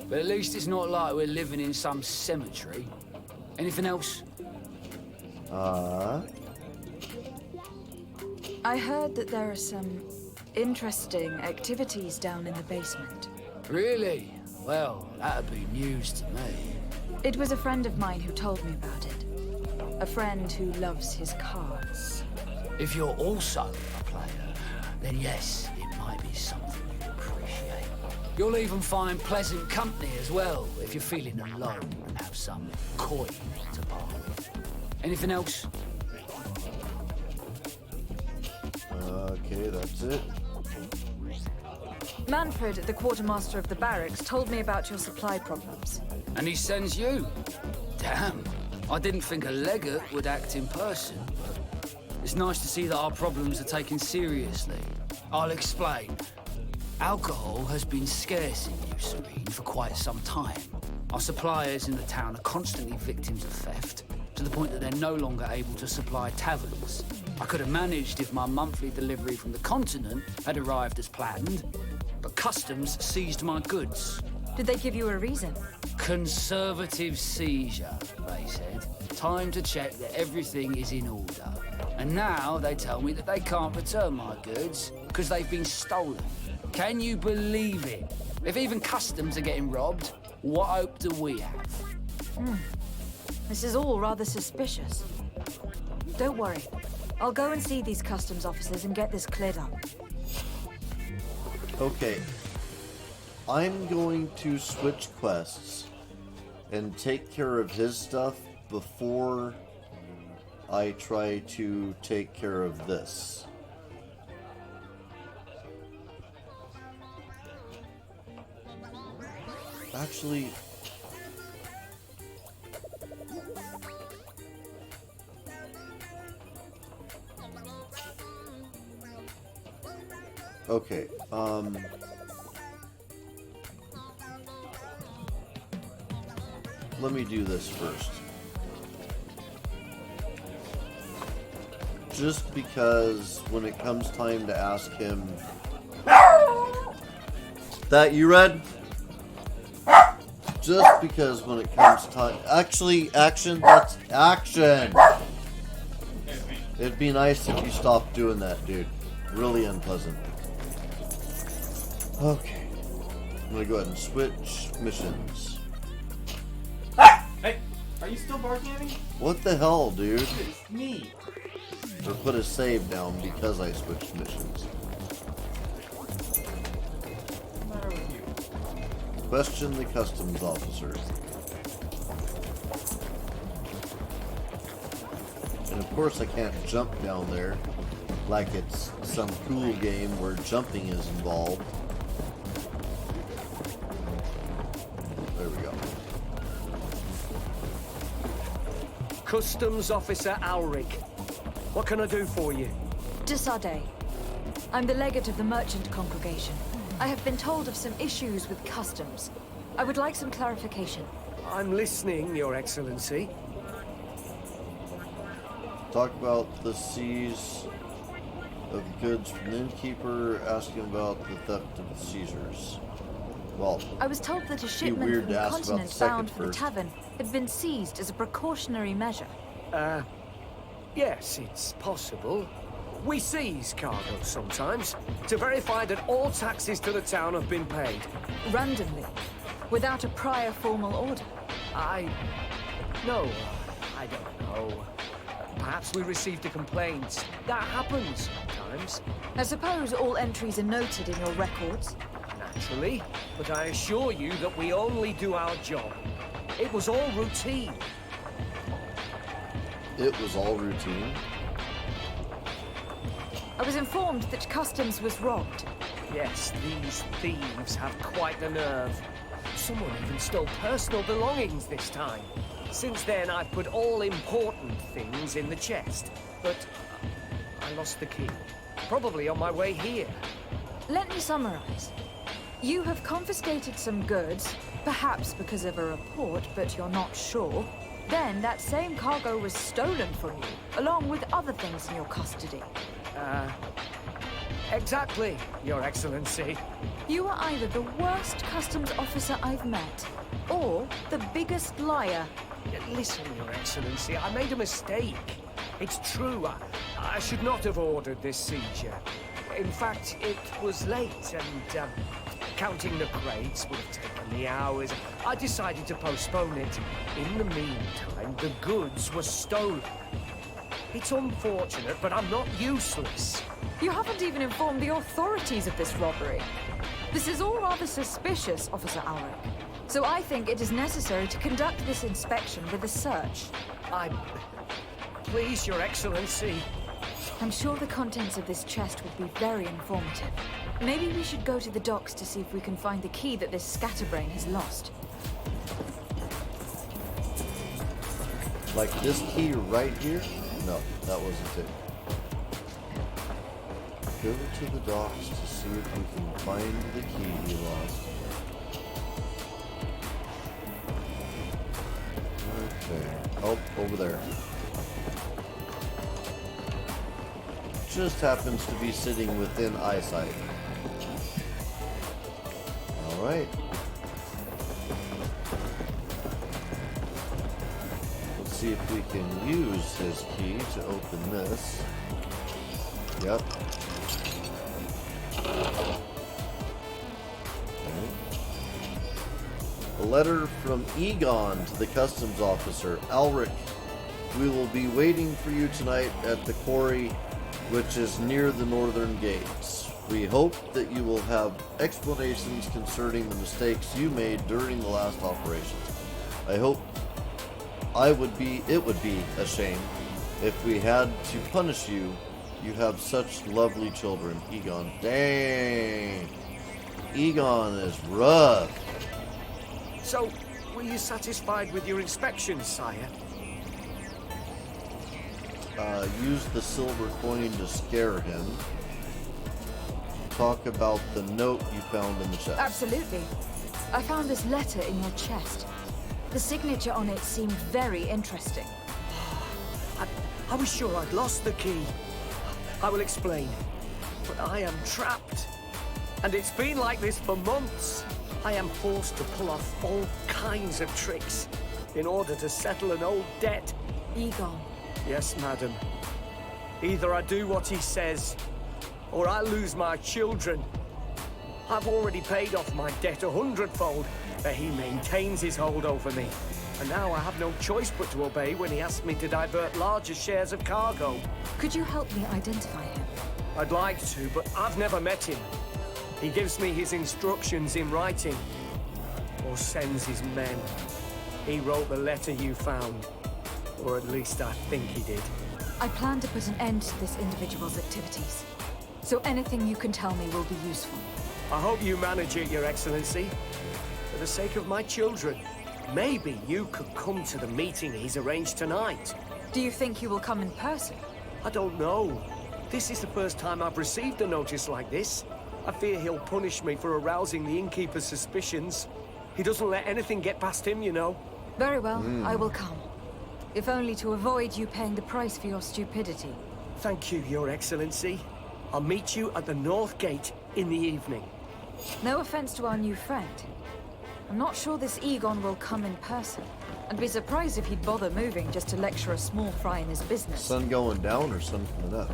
But at least it's not like we're living in some cemetery. Anything else? I heard that there are some interesting activities down in the basement. Really? Well, that'd be news to me. It was a friend of mine who told me about it. A friend who loves his cards. If you're also a player, then yes, it might be something you'd appreciate. You'll even find pleasant company as well, if you're feeling alone and have some coin to part with. Anything else? Okay, that's it. Manfred, the quartermaster of the barracks, told me about your supply problems. And he sends you? Damn. I didn't think a legate would act in person, but it's nice to see that our problems are taken seriously. I'll explain. Alcohol has been scarce in New Serene for quite some time. Our suppliers in the town are constantly victims of theft, to the point that they're no longer able to supply taverns. I could have managed if my monthly delivery from the continent had arrived as planned, but customs seized my goods. Did they give you a reason? Conservative seizure, they said. Time to check that everything is in order. And now they tell me that they can't return my goods because they've been stolen. Can you believe it? If even customs are getting robbed, what hope do we have? This is all rather suspicious. Don't worry. I'll go and see these customs officers and get this cleared up. Okay. I'm going to switch quests and take care of his stuff before I try to take care of this. Actually, okay, let me do this first. Just because when it comes time to ask him... That you read? Just because when it comes time... Actually, action, that's action! It'd be nice if you stopped doing that, dude. Really unpleasant. Okay. I'm gonna go ahead and switch missions. Hey, are you still barking at me? What the hell, dude? It's me. Or put a save down because I switched missions. What's the matter with you? Question the customs officer. And of course I can't jump down there like it's some cool game where jumping is involved. There we go. Customs Officer Alric. What can I do for you? Desade. I'm the legate of the merchant congregation. I have been told of some issues with customs. I would like some clarification. I'm listening, Your Excellency. Talk about the seize of goods from the innkeeper, asking about the theft of the seizures. Well, I was told that a be shipment weird from to the ask about the continent second bound for the first. tavern had been seized as a precautionary measure. Yes, it's possible. We seize cargo sometimes to verify that all taxes to the town have been paid. Randomly, without a prior formal order. No, I don't know. Perhaps we received a complaint. That happens sometimes. I suppose all entries are noted in your records. Naturally, but I assure you that we only do our job. It was all routine. It was all routine? I was informed that customs was robbed. Yes, these thieves have quite the nerve. Someone even stole personal belongings this time. Since then, I've put all important things in the chest. But I lost the key. Probably on my way here. Let me summarize. You have confiscated some goods, perhaps because of a report, but you're not sure. Then that same cargo was stolen from you, along with other things in your custody. Exactly, Your Excellency. You are either the worst customs officer I've met, or the biggest liar. Listen, Your Excellency, I made a mistake. It's true, I should not have ordered this seizure. In fact, it was late, and counting the crates would have taken me hours. I decided to postpone it. In the meantime, the goods were stolen. It's unfortunate, but I'm not useless. You haven't even informed the authorities of this robbery. This is all rather suspicious, Officer Ulrich. So I think it is necessary to conduct this inspection with a search. Please, Your Excellency. I'm sure the contents of this chest would be very informative. Maybe we should go to the docks to see if we can find the key that this scatterbrain has lost. Like this key right here? No, that wasn't it. Go to the docks to see if we can find the key we lost. Okay. Oh, over there. Just happens to be sitting within eyesight. Alright. Let's see if we can use his key to open this. Yep. A letter from Egon to the customs officer. Ulrich, we will be waiting for you tonight at the quarry, which is near the northern gates. We hope that you will have explanations concerning the mistakes you made during the last operation. It would be a shame if we had to punish you. You have such lovely children. Egon. Dang. Egon is rough. So, were you satisfied with your inspection, sire? Use the silver coin to scare him. Talk about the note you found in the chest. Absolutely. I found this letter in your chest. The signature on it seemed very interesting. I was sure I'd lost the key. I will explain. But I am trapped. And it's been like this for months. I am forced to pull off all kinds of tricks in order to settle an old debt. Egon. Yes, madam. Either I do what he says, or I lose my children. I've already paid off my debt 100-fold, but he maintains his hold over me. And now I have no choice but to obey when he asks me to divert larger shares of cargo. Could you help me identify him? I'd like to, but I've never met him. He gives me his instructions in writing, or sends his men. He wrote the letter you found, or at least I think he did. I plan to put an end to this individual's activities, so anything you can tell me will be useful. I hope you manage it, Your Excellency. For the sake of my children, maybe you could come to the meeting he's arranged tonight. Do you think he will come in person? I don't know. This is the first time I've received a notice like this. I fear he'll punish me for arousing the innkeeper's suspicions. He doesn't let anything get past him, you know. Very well, I will come. If only to avoid you paying the price for your stupidity. Thank you, Your Excellency. I'll meet you at the North Gate in the evening. No offense to our new friend. I'm not sure this Egon will come in person. I'd be surprised if he'd bother moving just to lecture a small fry in his business. Sun going down or sun coming up?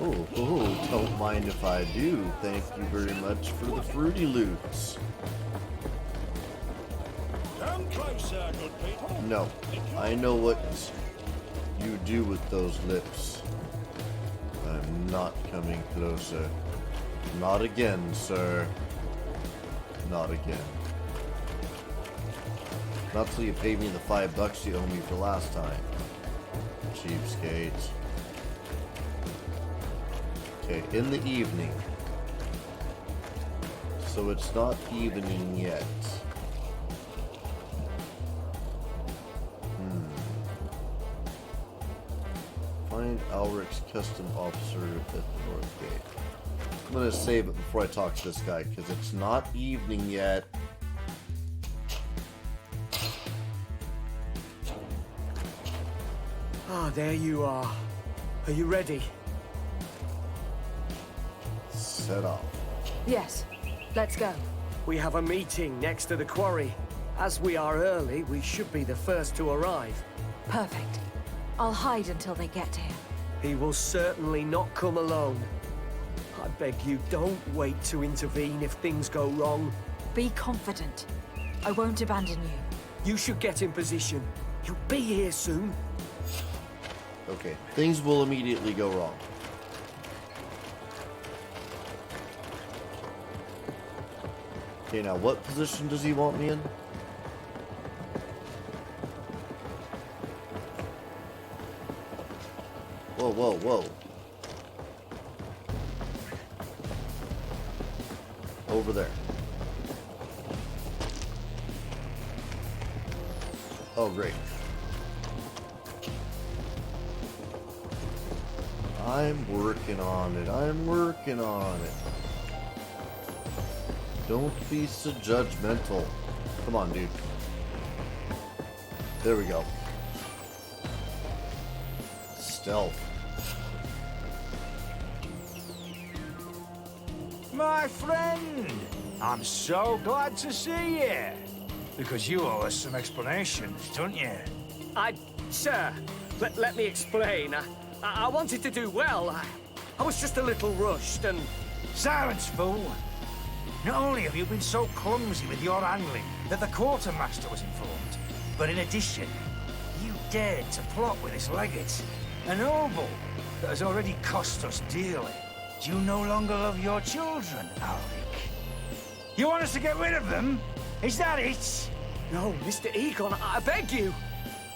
Oh, don't mind if I do. Thank you very much for the Fruity Loots. Come closer, good people. No, I know what you do with those lips. I'm not coming closer. Not again, sir. Not again. Not till you pay me the $5 you owe me for last time. Cheapskate. Okay, in the evening. So it's not evening yet. Find Alric's custom officer at the North Gate. I'm gonna save it before I talk to this guy, because it's not evening yet. Ah, there you are. Are you ready? Set off. Yes, let's go. We have a meeting next to the quarry. As we are early, we should be the first to arrive. Perfect. I'll hide until they get here. He will certainly not come alone. I beg you, don't wait to intervene if things go wrong. Be confident. I won't abandon you. You should get in position. He'll be here soon. Okay, things will immediately go wrong. Okay, now what position does he want me in? Whoa, whoa, whoa. Over there. Oh, great. I'm working on it. I'm working on it. Don't be so judgmental. Come on, dude. There we go. Stealth. My friend, I'm so glad to see you. Because you owe us some explanations, don't you? Sir, let me explain. I wanted to do well. I was just a little rushed and... Silence, fool. Not only have you been so clumsy with your handling that the quartermaster was informed, but in addition, you dared to plot with this legate, a noble that has already cost us dearly. Do you no longer love your children, Alric? You want us to get rid of them? Is that it? No, Mr. Egon, I beg you.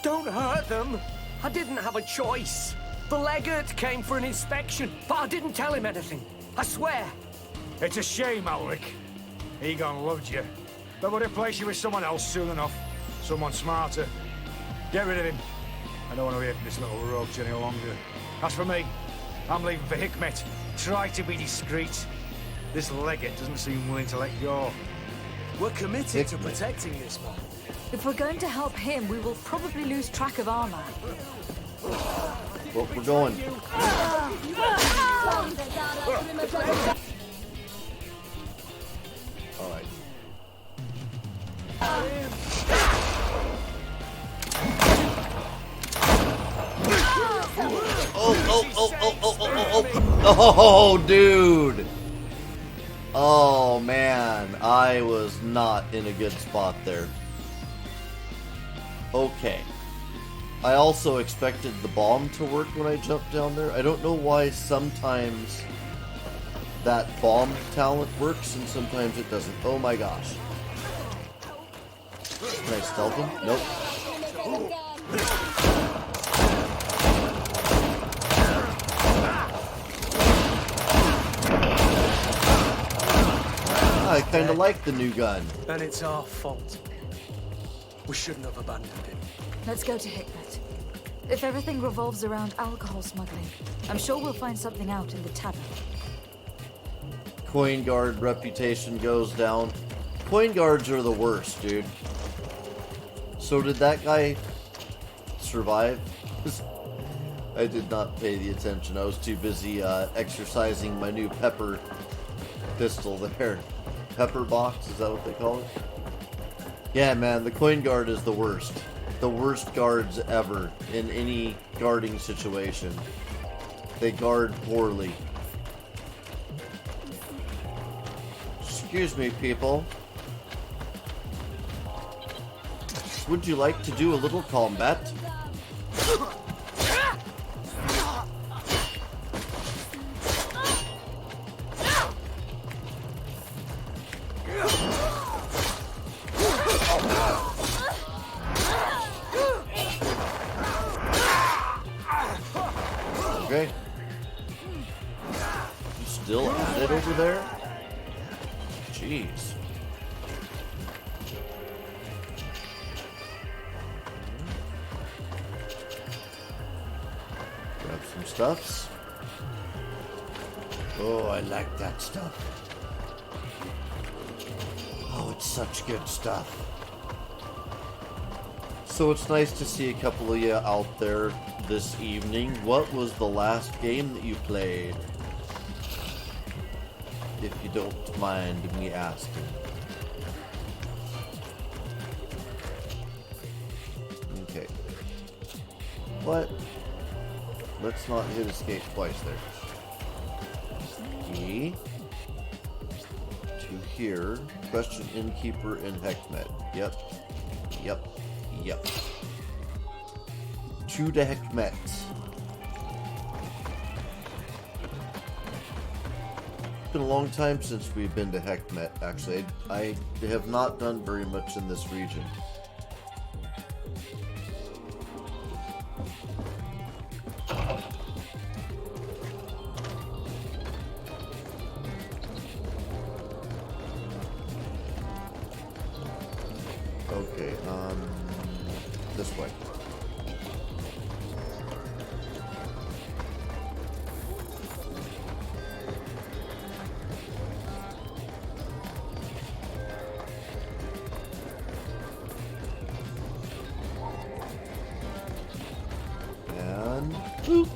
Don't hurt them. I didn't have a choice. The legate came for an inspection, but I didn't tell him anything. I swear. It's a shame, Alric. Egon loved you, but would replace you with someone else soon enough. Someone smarter. Get rid of him. I don't want to hear from this little roach any longer. As for me, I'm leaving for Hikmet. Try to be discreet. This legate doesn't seem willing to let go. We're committed to protecting this man. If we're going to help him, we will probably lose track of our man. Well, we're going. Alright. Oh, dude. Oh, man. I was not in a good spot there. Okay. I also expected the bomb to work when I jumped down there. I don't know why sometimes that bomb talent works and sometimes it doesn't. Oh my gosh. Can I stealth him? Nope. I kind of like the new gun. And it's our fault. We shouldn't have abandoned him. Let's go to Hikmet. If everything revolves around alcohol smuggling, I'm sure we'll find something out in the tavern. Coin guard reputation goes down. Coin guards are the worst, dude. So did that guy survive? I did not pay the attention. I was too busy exercising my new pepper pistol there. pepper box, is that what they call it? Yeah, man, the coin guard is the worst. The worst guards ever in any guarding situation. They guard poorly. Excuse me, people. Would you like to do a little combat? Okay. You still at it over there? Jeez. Grab some stuffs. Oh, I like that stuff. Oh, it's such good stuff. So it's nice to see a couple of you out there this evening. What was the last game that you played? If you don't mind me asking. Okay. What? Let's not hit escape twice there. E. To here. Question Innkeeper in Heckmet. Yep. Yep. Yep. To the Heckmet. It's been a long time since we've been to Heckmet, actually. I have not done very much in this region. Okay, this way. And boop.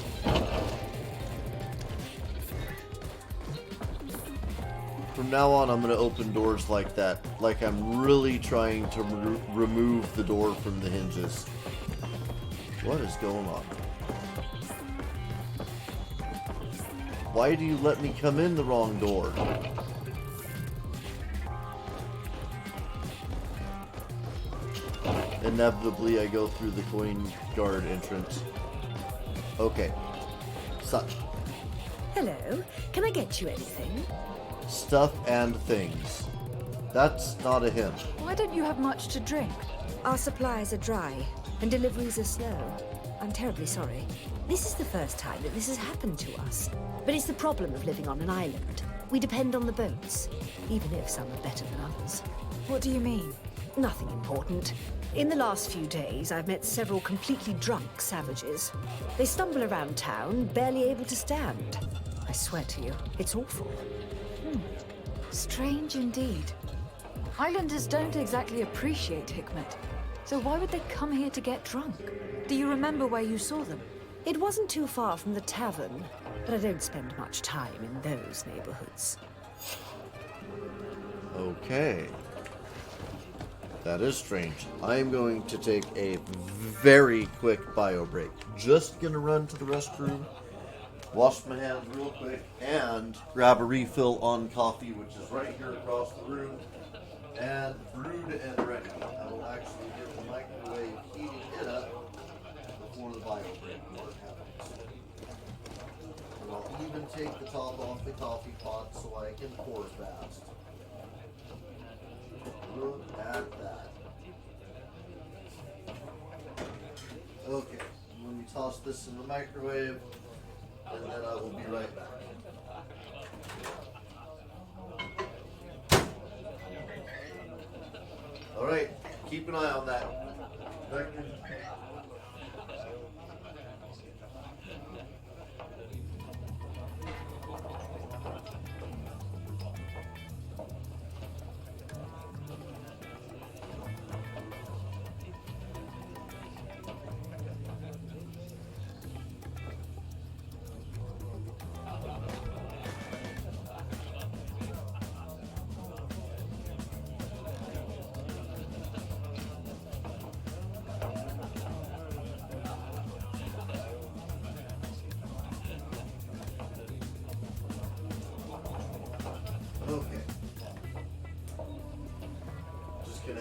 From now on, I'm going to open doors like that, like I'm really trying to remove the door from the hinges. What is going on? Why do you let me come in the wrong door? Inevitably, I go through the coin guard entrance. Okay. Such. Hello, can I get you anything? Stuff and things. That's not a hint. Why don't you have much to drink? Our supplies are dry, and deliveries are slow. I'm terribly sorry. This is the first time that this has happened to us. But it's the problem of living on an island. We depend on the boats, even if some are better than others. What do you mean? Nothing important. In the last few days, I've met several completely drunk savages. They stumble around town, barely able to stand. I swear to you, it's awful. Strange indeed. Islanders don't exactly appreciate Hickmet. So why would they come here to get drunk? Do you remember where you saw them? It wasn't too far from the tavern, but I don't spend much time in those neighborhoods. Okay. That is strange. I'm going to take a very quick bio break. Just gonna run to the restroom, wash my hands real quick, and grab a refill on coffee, which is right here across the room, and brewed and ready. I will actually get the microwave heating it up before the bio break happens. And I'll even take the top off the coffee pot so I can pour fast. Look at that. Okay, let me toss this in the microwave, and then I will be right back. Alright, keep an eye on that. Vector.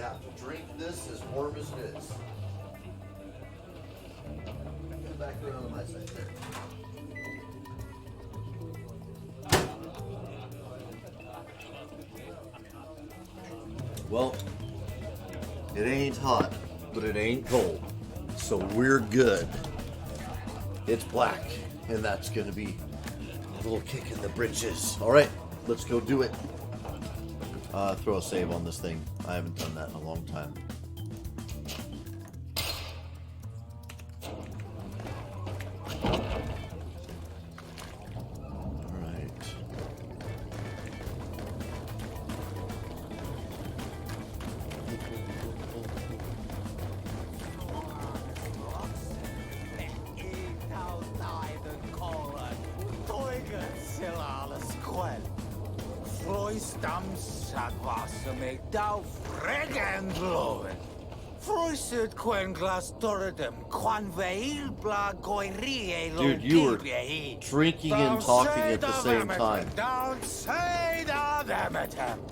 have to drink this as warm as it is. Come back around to my side there. Well, it ain't hot, but it ain't cold. So we're good. It's black, and that's gonna be a little kick in the britches. All right, let's go do it. Throw a save on this thing. I haven't done that in a long time. Dude, you were drinking and talking at the same time.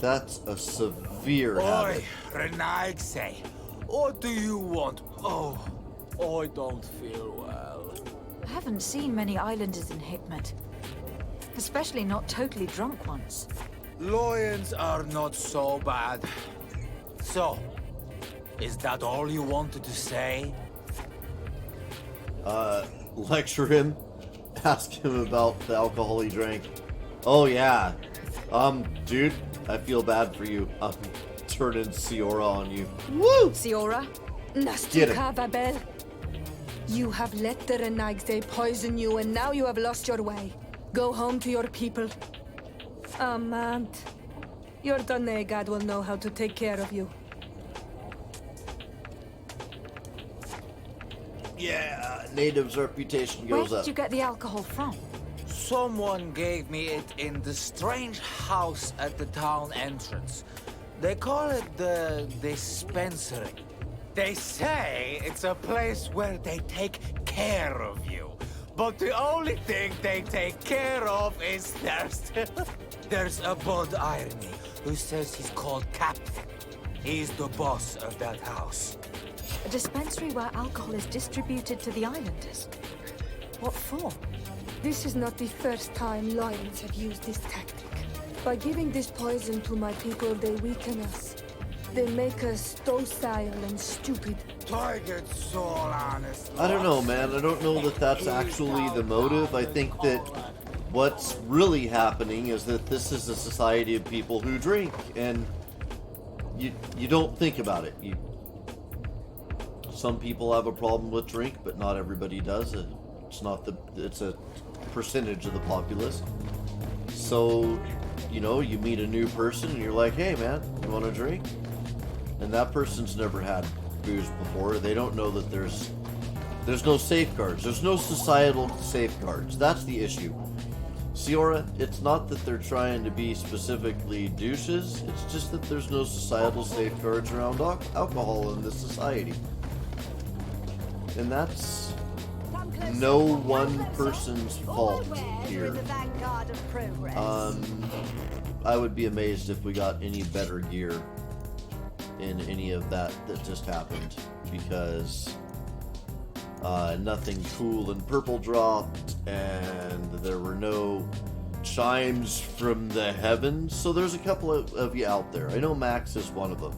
That's a severe habit. What do you want? Oh, I don't feel well. I haven't seen many islanders in Hikmet. Especially not totally drunk ones. Lions are not so bad. So, is that all you wanted to say? Lecture him. Ask him about the alcohol he drank. Oh yeah. Dude, I feel bad for you. I'm turning Siora on you. Woo! Siora? Get it. Nastuka Babel. You have let the Renagse poison you, and now you have lost your way. Go home to your people. Amant. Your Donegad will know how to take care of you. Yeah, native's reputation goes Where up. did you get the alcohol from? Someone gave me it in the strange house at the town entrance. They call it the dispensary. They say it's a place where they take care of you. But the only thing they take care of is thirst. There's a Bod Irony who says he's called Captain. He's the boss of that house. A dispensary where alcohol is distributed to the islanders. What for? This is not the first time lions have used this tactic. By giving this poison to my people, they weaken us. They make us docile and stupid. Target soul, honest. I don't know, man. I don't know that that's actually the motive. I think that what's really happening is that this is a society of people who drink, and you don't think about it. Some people have a problem with drink, but not everybody does. It's a percentage of the populace. So, you meet a new person and you're like, hey man, you want a drink? And that person's never had booze before. They don't know that there's no safeguards. There's no societal safeguards. That's the issue. Siora, it's not that they're trying to be specifically douches. It's just that there's no societal safeguards around alcohol in this society. And that's no one person's fault here. I would be amazed if we got any better gear in any of that just happened, because nothing cool and purple dropped, and there were no chimes from the heavens. So there's a couple of you out there. I know Max is one of them.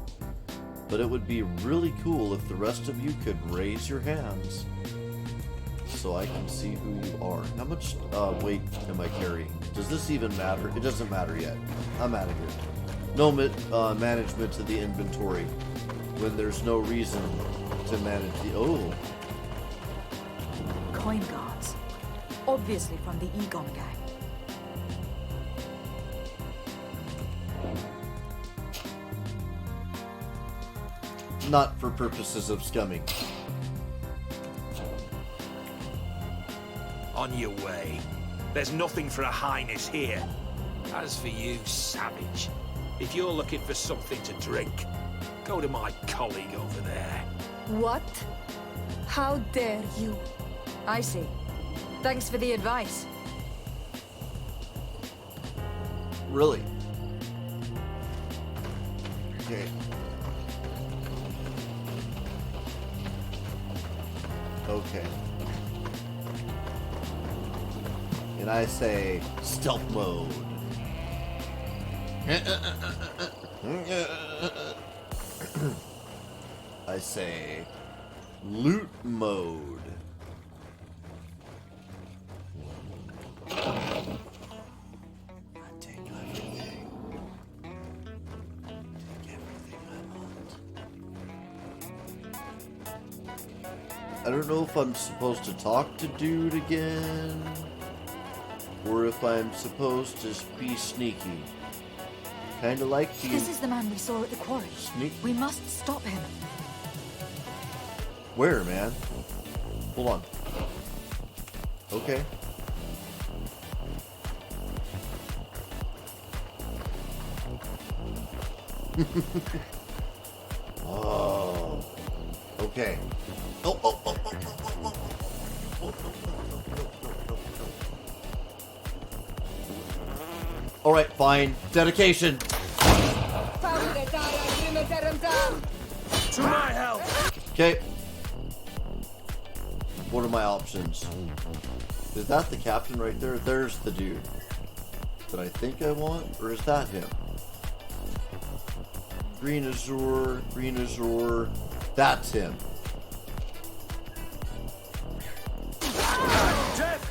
But it would be really cool if the rest of you could raise your hands so I can see who you are. How much weight am I carrying? Does this even matter? It doesn't matter yet. I'm out of here. No management of the inventory when there's no reason to manage the... Oh. Coin guards. Obviously from the Egon gang. Not for purposes of scumming. On your way. There's nothing for a highness here. As for you, savage, if you're looking for something to drink, go to my colleague over there. What? How dare you? I see. Thanks for the advice. Really? Okay. Okay. And I say stealth mode. I say loot mode. I don't know if I'm supposed to talk to dude again, or if I'm supposed to be sneaky. Kinda like you. This is the man we saw at the quarry. Sneak. We must stop him. Where, man? Hold on. Okay. Oh. Okay. Oh. All right, fine. Dedication. To my health. Okay. What are my options? Is that the captain right there? There's the dude that I think I want, or is that him? Green Azure. That's him.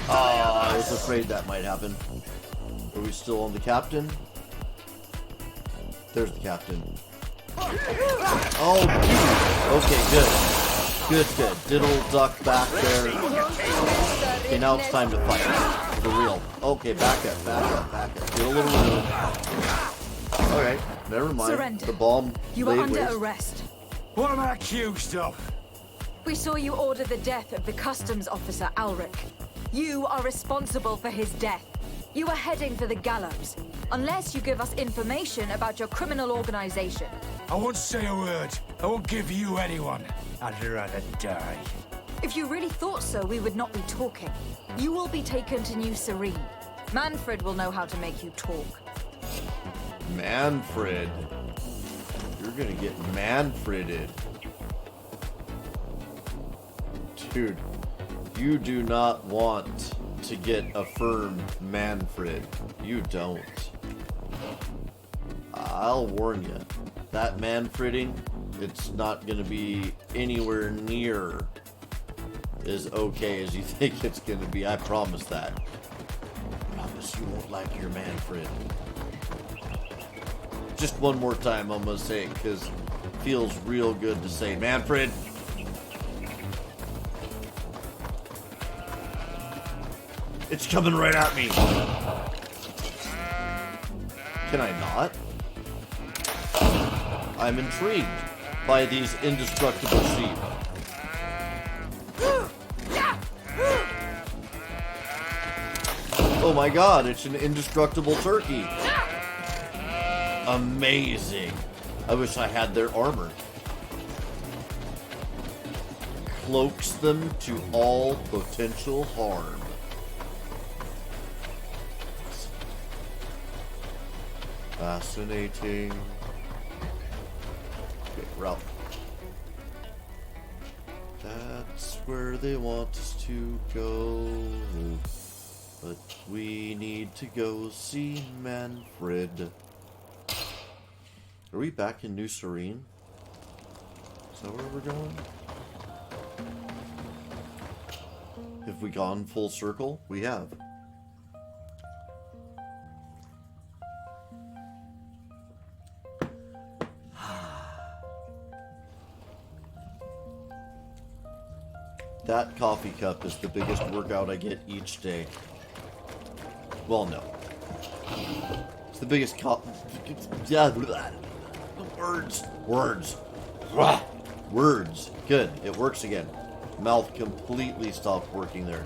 I was afraid that might happen. Are we still on the captain? There's the captain. Oh, dude. Okay, good. Diddle duck back there. Okay, now it's time to fight. For real. Okay, back up. Get a little room. Alright, never mind. Surrender. The bomb. You are laid under waste. arrest. What am I accused of? We saw you order the death of the customs officer Alric. You are responsible for his death. You are heading for the gallows. Unless you give us information about your criminal organization. I won't say a word. I won't give you anyone. I'd rather die. If you really thought so, we would not be talking. You will be taken to New Serene. Manfred will know how to make you talk. Manfred. You're gonna get Manfreded. Dude, you do not want to get affirmed Manfred. You don't. I'll warn you. That Manfreding, it's not gonna be anywhere near as okay as you think it's gonna be. I promise that. I promise you won't like your Manfred. Just one more time, I'm gonna say it because it feels real good to say Manfred. It's coming right at me. Can I not? I'm intrigued by these indestructible sheep. Oh my god, it's an indestructible turkey. Amazing. I wish I had their armor. Cloaks them to all potential harm. Fascinating. Okay, route. That's where they want us to go. But we need to go see Manfred. Are we back in New Serene? Is that where we're going? Have we gone full circle? We have. That coffee cup is the biggest workout I get each day. Well, no. It's the biggest yeah, Words. Good. It works again. Mouth completely stopped working there.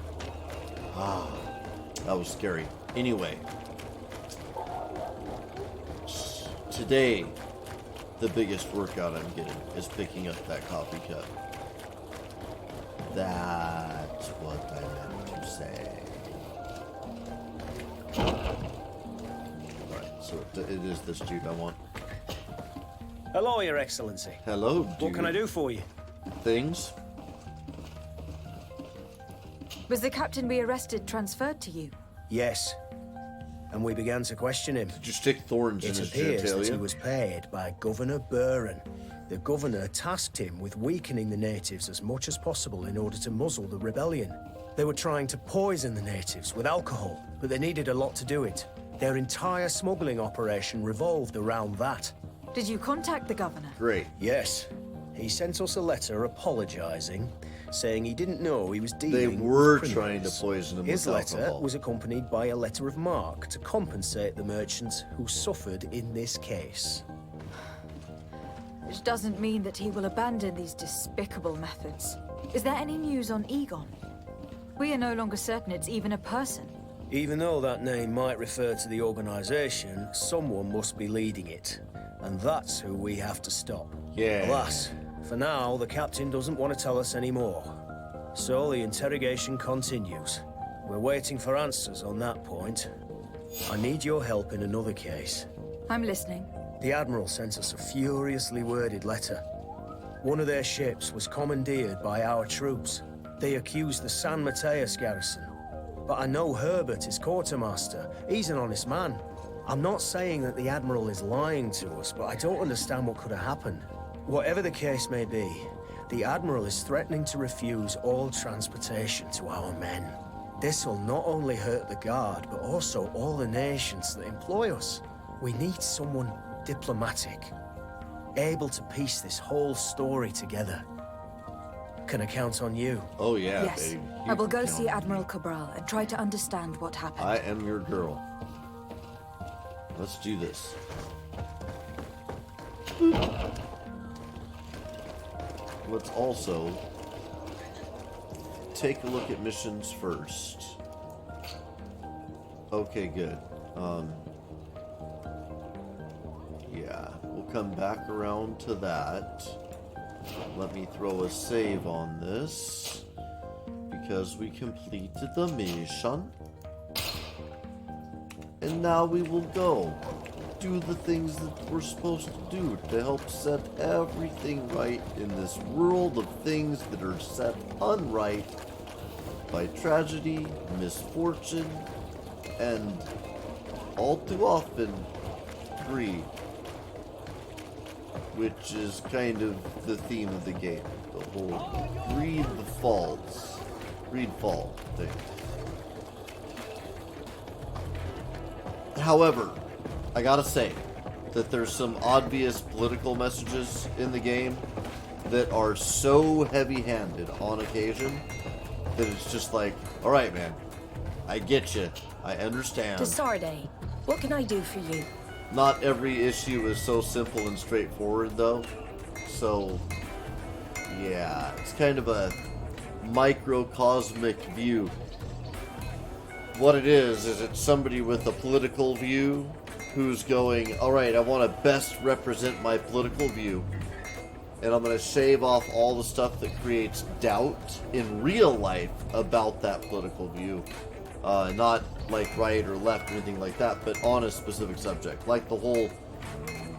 That was scary. Anyway. Today, the biggest workout I'm getting is picking up that coffee cup. That's what I meant to say. Alright, so it is this dude I want. Hello, Your Excellency. Hello, dude. What can I do for you? Things. Was the captain we arrested transferred to you? Yes. And we began to question him. Did you stick thorns in It his appears that he genitalia? was paid by Governor Buren. The governor tasked him with weakening the natives as much as possible in order to muzzle the rebellion. They were trying to poison the natives with alcohol, but they needed a lot to do it. Their entire smuggling operation revolved around that. Did you contact the governor? Great. Yes. He sent us a letter apologizing, saying he didn't know he was dealing They were with trying to criminals. poison him His with letter alcohol. was accompanied by a letter of marque to compensate the merchants who suffered in this case. Which doesn't mean that he will abandon these despicable methods. Is there any news on Egon? We are no longer certain it's even a person. Even though that name might refer to the organization, someone must be leading it. And that's who we have to stop. Yeah. Alas, for now, the captain doesn't want to tell us any more. So the interrogation continues. We're waiting for answers on that point. I need your help in another case. I'm listening. The Admiral sent us a furiously worded letter. One of their ships was commandeered by our troops. They accused the San Mateus garrison. But I know Herbert is quartermaster. He's an honest man. I'm not saying that the Admiral is lying to us, but I don't understand what could have happened. Whatever the case may be, the Admiral is threatening to refuse all transportation to our men. This will not only hurt the Guard, but also all the nations that employ us. We need someone diplomatic, able to piece this whole story together. Can I count on you? Oh yeah, Yes. babe. I will go You can see count. Admiral Cabral and try to understand what happened. I am your girl. Let's do this. Let's also take a look at missions first. Okay, good. Yeah, we'll come back around to that. Let me throw a save on this because we completed the mission. And now we will go do the things that we're supposed to do to help set everything right in this world of things that are set unright by tragedy, misfortune, and all too often greed, which is kind of the theme of the game. The whole GreedFall thing. However, I gotta say that there's some obvious political messages in the game that are so heavy-handed on occasion that it's just like, all right, man, I get you, I understand. Desarde, what can I do for you? Not every issue is so simple and straightforward, though. So, yeah, it's kind of a microcosmic view. What it is it's somebody with a political view who's going, alright, I want to best represent my political view, and I'm going to shave off all the stuff that creates doubt in real life about that political view. Not like right or left or anything like that, but on a specific subject, like the whole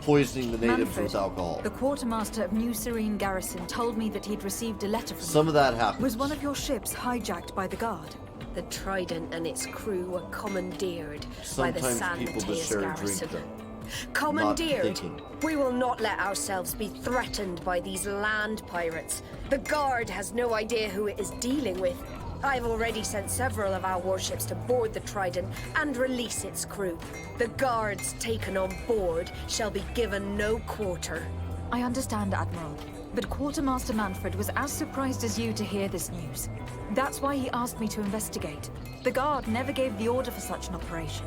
poisoning the natives Manfred, with alcohol. the quartermaster of New Serene Garrison told me that he'd received a letter from Some you. of that happened. Was one of your ships hijacked by the Guard? The Trident and its crew were commandeered by the Sometimes San people just Mateus share a drink, garrison. though. Commandeered! Not thinking. We will not let ourselves be threatened by these land pirates. The Guard has no idea who it is dealing with. I've already sent several of our warships to board the Trident and release its crew. The Guards taken on board shall be given no quarter. I understand, Admiral, but Quartermaster Manfred was as surprised as you to hear this news. That's why he asked me to investigate. The Guard never gave the order for such an operation.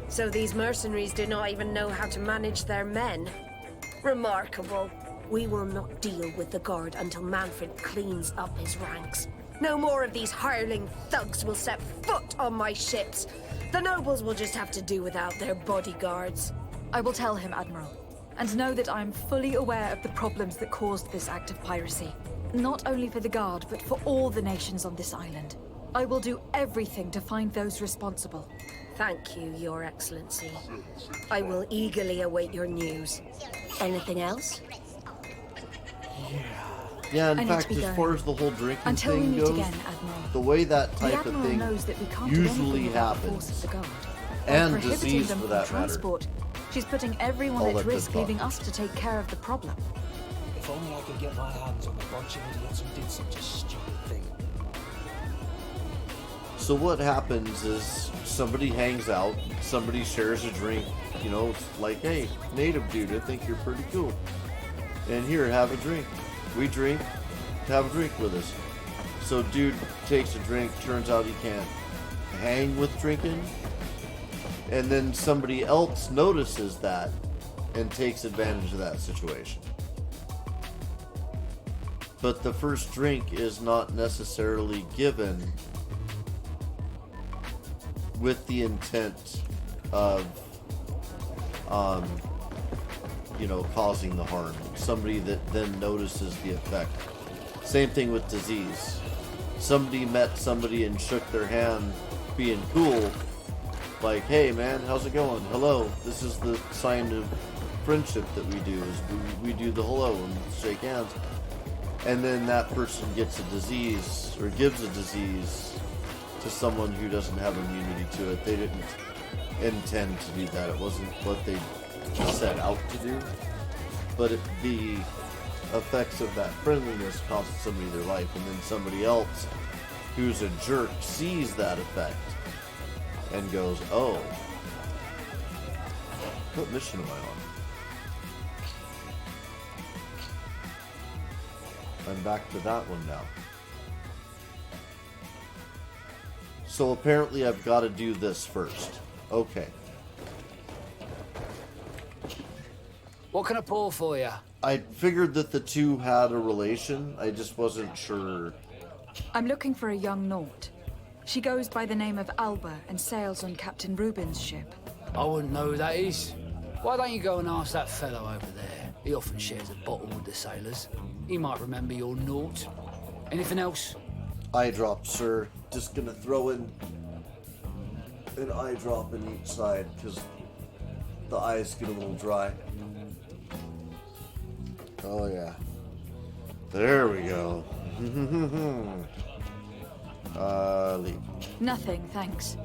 So these mercenaries do not even know how to manage their men? Remarkable. We will not deal with the Guard until Manfred cleans up his ranks. No more of these hireling thugs will set foot on my ships. The nobles will just have to do without their bodyguards. I will tell him, Admiral, and know that I am fully aware of the problems that caused this act of piracy. Not only for the Guard, but for all the nations on this island. I will do everything to find those responsible. Thank you, Your Excellency. I will eagerly await your news. Anything else? Yeah, in I need fact, to be as going. far as the whole drinking Until we thing meet goes, again, Admiral. the way that The type of Admiral thing knows that we can't do usually anything without the force happens, of the guard. By and prohibiting disease them for from that matter. transport, she's putting everyone I'll at let them risk, talk. leaving us to take care of the problem. If only I could get my hands on the bunch of idiots who did such a stupid thing. So what happens is somebody hangs out, somebody shares a drink, you know, it's like, hey, native dude, I think you're pretty cool. And here, have a drink. We drink, have a drink with us. So dude takes a drink, turns out he can't hang with drinking. And then somebody else notices that and takes advantage of that situation. But the first drink is not necessarily given with the intent of, you know, causing the harm. Somebody that then notices the effect. Same thing with disease. Somebody met somebody and shook their hand being cool. Like, hey man, how's it going? Hello. This is the sign of friendship that we do, is we do the hello and shake hands. And then that person gets a disease, or gives a disease to someone who doesn't have immunity to it. They didn't intend to do that. It wasn't what they set out to do. But the effects of that friendliness cost somebody their life, and then somebody else who's a jerk sees that effect and goes, oh, what mission am I on? I'm back to that one now. So apparently I've got to do this first. Okay. What can I pour for you? I figured that the two had a relation. I just wasn't sure. I'm looking for a young Naut. She goes by the name of Alba and sails on Captain Rubin's ship. I wouldn't know who that is. Why don't you go and ask that fellow over there? He often shares a bottle with the sailors. He might remember your Naut. Anything else? Eye drop, sir. Just gonna throw in an eye drop in each side because the eyes get a little dry. Oh yeah. There we go. Leave. Nothing, thanks.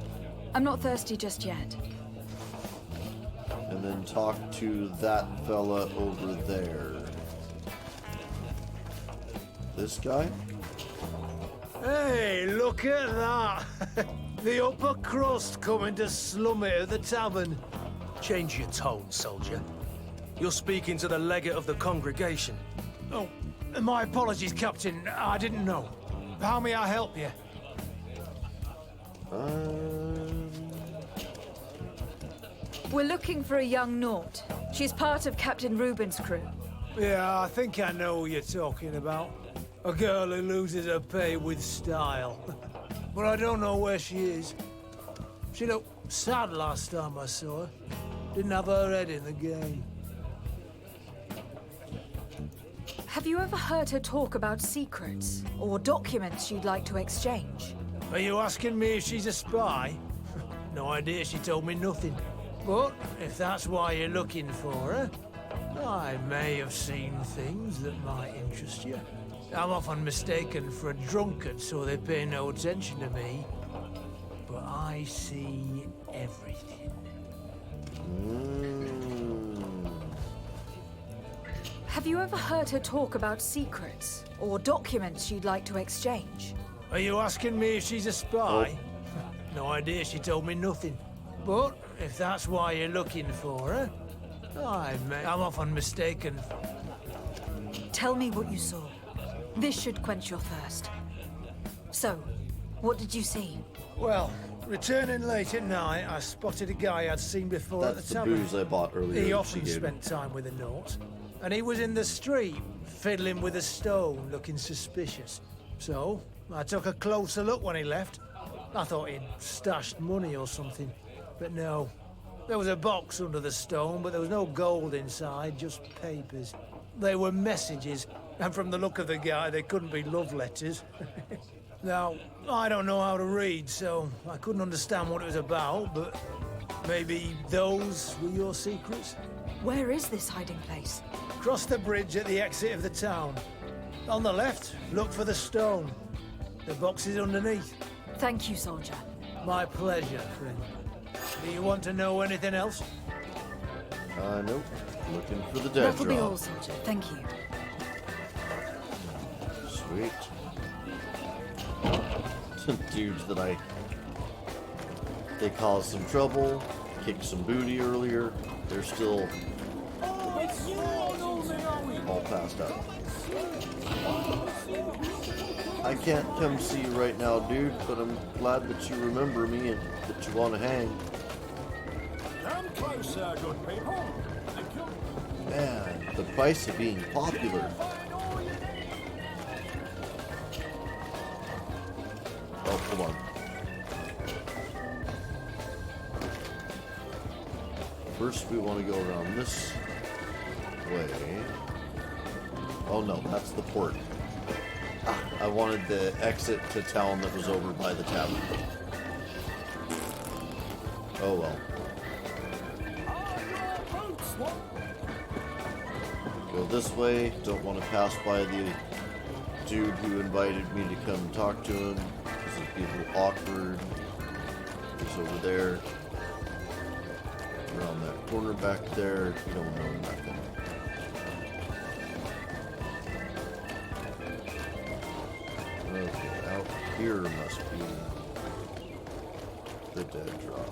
I'm not thirsty just yet. And then talk to that fella over there. This guy? Hey, look at that! The upper crust coming to slum it at the tavern. Change your tone, soldier. You're speaking to the legate of the congregation. Oh, my apologies, Captain. I didn't know. How may I help you? We're looking for a young Naut. She's part of Captain Rubin's crew. Yeah, I think I know what you're talking about. A girl who loses her pay with style. But I don't know where she is. She looked sad last time I saw her. Didn't have her head in the game. Have you ever heard her talk about secrets or documents you'd like to exchange? Are you asking me if she's a spy? No idea, she told me nothing. But if that's why you're looking for her, I may have seen things that might interest you. I'm often mistaken for a drunkard, so they pay no attention to me. But I see everything. Have you ever heard her talk about secrets or documents you'd like to exchange? Are you asking me if she's a spy? No idea, she told me nothing. But if that's why you're looking for her, I'm often mistaken. Tell me what you saw. This should quench your thirst. So, what did you see? Well, returning late at night, I spotted a guy I'd seen before That's at the the tavern. booze I bought earlier. He that often she gave me. spent time with a Naut. And he was in the street, fiddling with a stone, looking suspicious. So, I took a closer look when he left. I thought he'd stashed money or something. But no. There was a box under the stone, but there was no gold inside, just papers. They were messages, and from the look of the guy, they couldn't be love letters. Now, I don't know how to read, so I couldn't understand what it was about, but maybe those were your secrets? Where is this hiding place? Cross the bridge at the exit of the town. On the left, look for the stone. The box is underneath. Thank you, soldier. My pleasure, friend. Do you want to know anything else? Nope. Looking for the dead That'll be all, drop. soldier. Thank you. Sweet. Dudes that they caused some trouble, kicked some booty earlier. They're still all passed out. I can't come see you right now, dude, but I'm glad that you remember me and that you want to hang. Come closer, good people. Man, the price of being popular. Oh, come on. First, we want to go around this way. Oh no, that's the port. I wanted the exit to town that was over by the tavern. Oh well. Go this way. Don't want to pass by the dude who invited me to come talk to him because it'd be a little awkward. He's over there. Around that corner back there. You don't know nothing. Okay, out here must be the dead drop.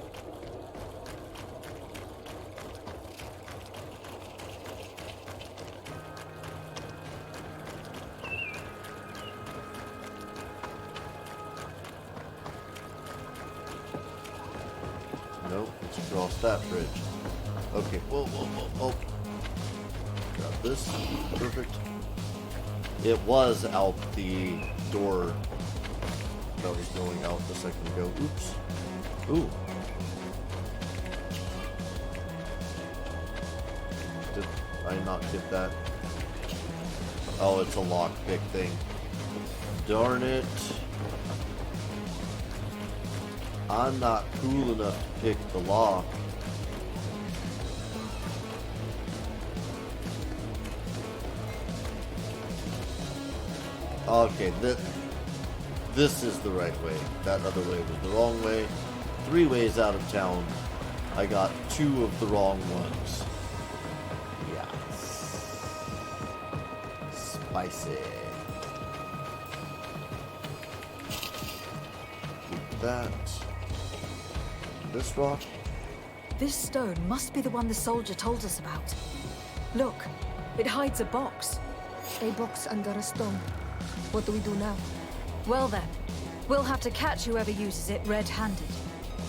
Nope, it's across that bridge. Okay, whoa, whoa, whoa, whoa. Grab this. Perfect. It was out the door that was going out a second ago. Oops. Ooh. Did I not get that? Oh, it's a lockpick thing. Darn it. I'm not cool enough to pick the lock. Okay, this is the right way. That other way was the wrong way. 3 ways out of town. I got 2 of the wrong ones. Yes. Spicy. Keep that. This rock. This stone must be the one the soldier told us about. Look, it hides a box. A box under a stone. What do we do now? Well then, we'll have to catch whoever uses it red-handed.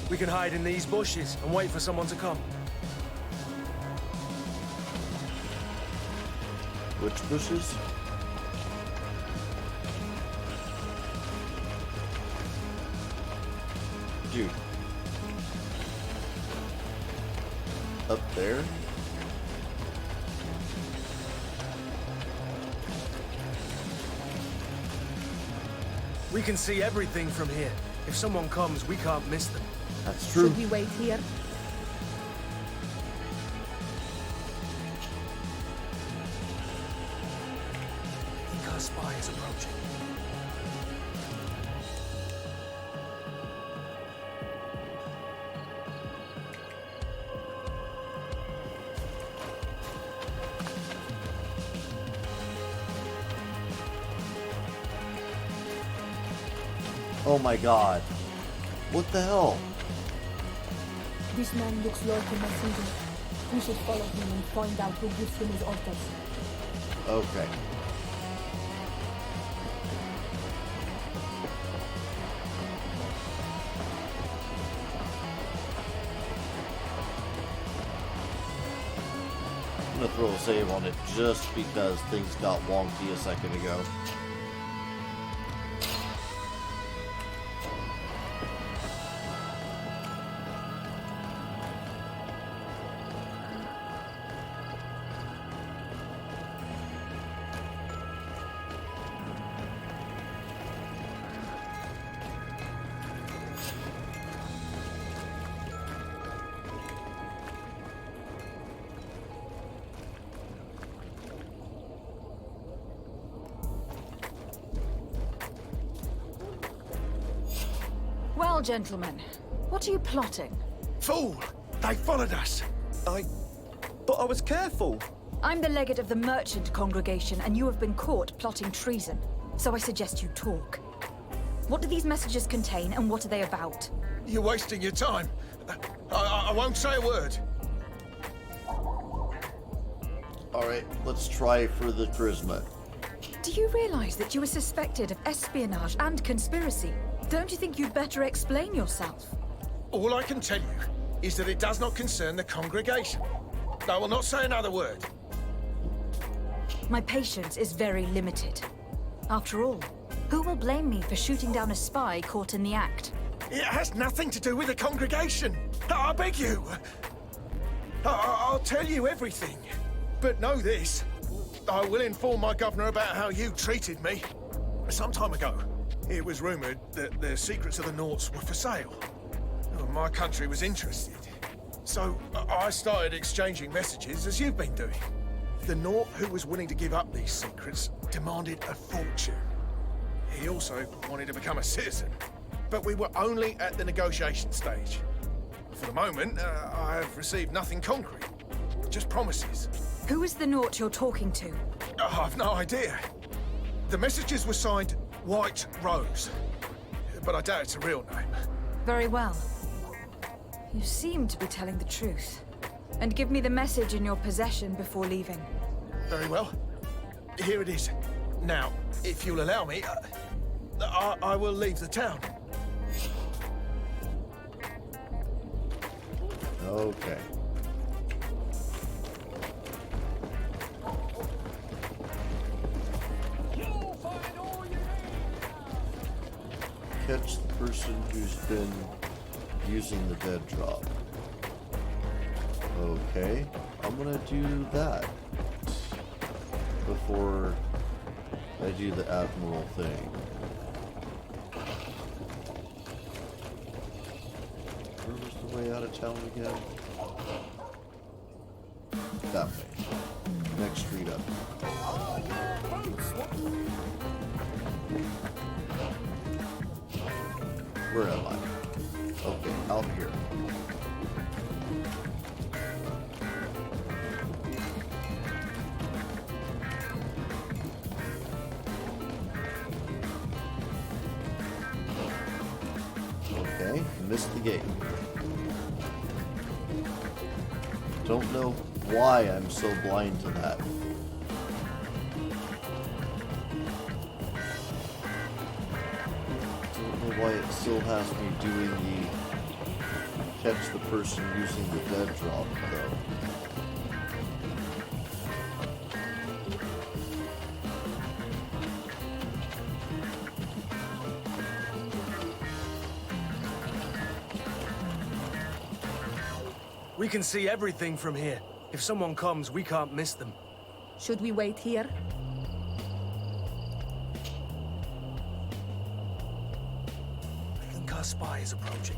We can hide in these bushes and wait for someone to come. Which bushes? Dude. Up there? We can see everything from here. If someone comes, we can't miss them. That's true. Should we wait here? I think our spy is approaching. Oh my god. What the hell? This man looks like a messenger. We should follow him and find out who gives him his orders. Okay. I'm gonna throw a save on it just because things got wonky a second ago. Well, gentlemen, what are you plotting? Fool! They followed us! But I was careful. I'm the legate of the merchant congregation, and you have been caught plotting treason. So I suggest you talk. What do these messages contain, and what are they about? You're wasting your time. I won't say a word. Alright, let's try for the charisma. Do you realize that you were suspected of espionage and conspiracy? Don't you think you'd better explain yourself? All I can tell you is that it does not concern the congregation. I will not say another word. My patience is very limited. After all, who will blame me for shooting down a spy caught in the act? It has nothing to do with the congregation. I beg you. I'll tell you everything. But know this. I will inform my governor about how you treated me. Some time ago, it was rumored that the secrets of the Norts were for sale. My country was interested. So I started exchanging messages as you've been doing. The Nort who was willing to give up these secrets demanded a fortune. He also wanted to become a citizen. But we were only at the negotiation stage. For the moment, I have received nothing concrete. Just promises. Who is the Nort you're talking to? I've no idea. The messages were signed White Rose. But I doubt it's a real name. Very well. You seem to be telling the truth. And give me the message in your possession before leaving. Very well. Here it is. Now, if you'll allow me, I will leave the town. Okay. Catch the person who's been using the dead drop. Okay, I'm gonna do that before I do the Admiral thing. Where was the way out of town again? That way. Next street up. Where am I? Okay, out here. Okay, missed the gate. Don't know why I'm so blind to that. Why it still has me doing the catch the person using the dead drop, though. We can see everything from here. If someone comes, we can't miss them. Should we wait here? I think our spy is approaching.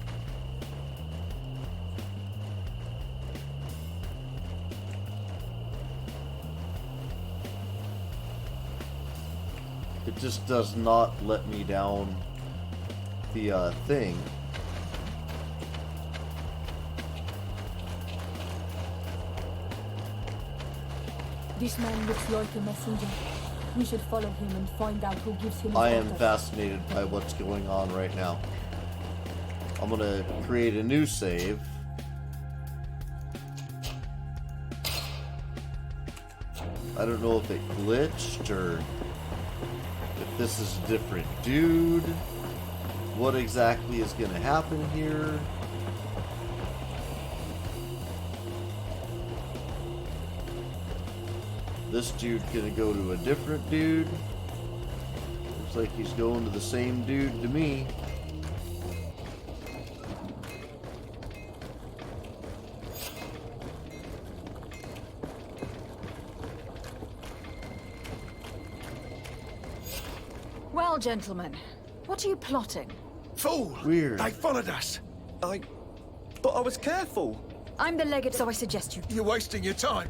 It just does not let me down the thing. This man looks like a messenger. We should follow him and find out who gives him his I am orders. fascinated by what's going on right now. I'm gonna create a new save. I don't know if it glitched or if this is a different dude. What exactly is gonna happen here? This dude gonna go to a different dude. Looks like he's going to the same dude to me. Well, gentlemen, what are you plotting? Fool! Weird. They followed us. But I was careful. I'm the legate, so I suggest you... You're wasting your time.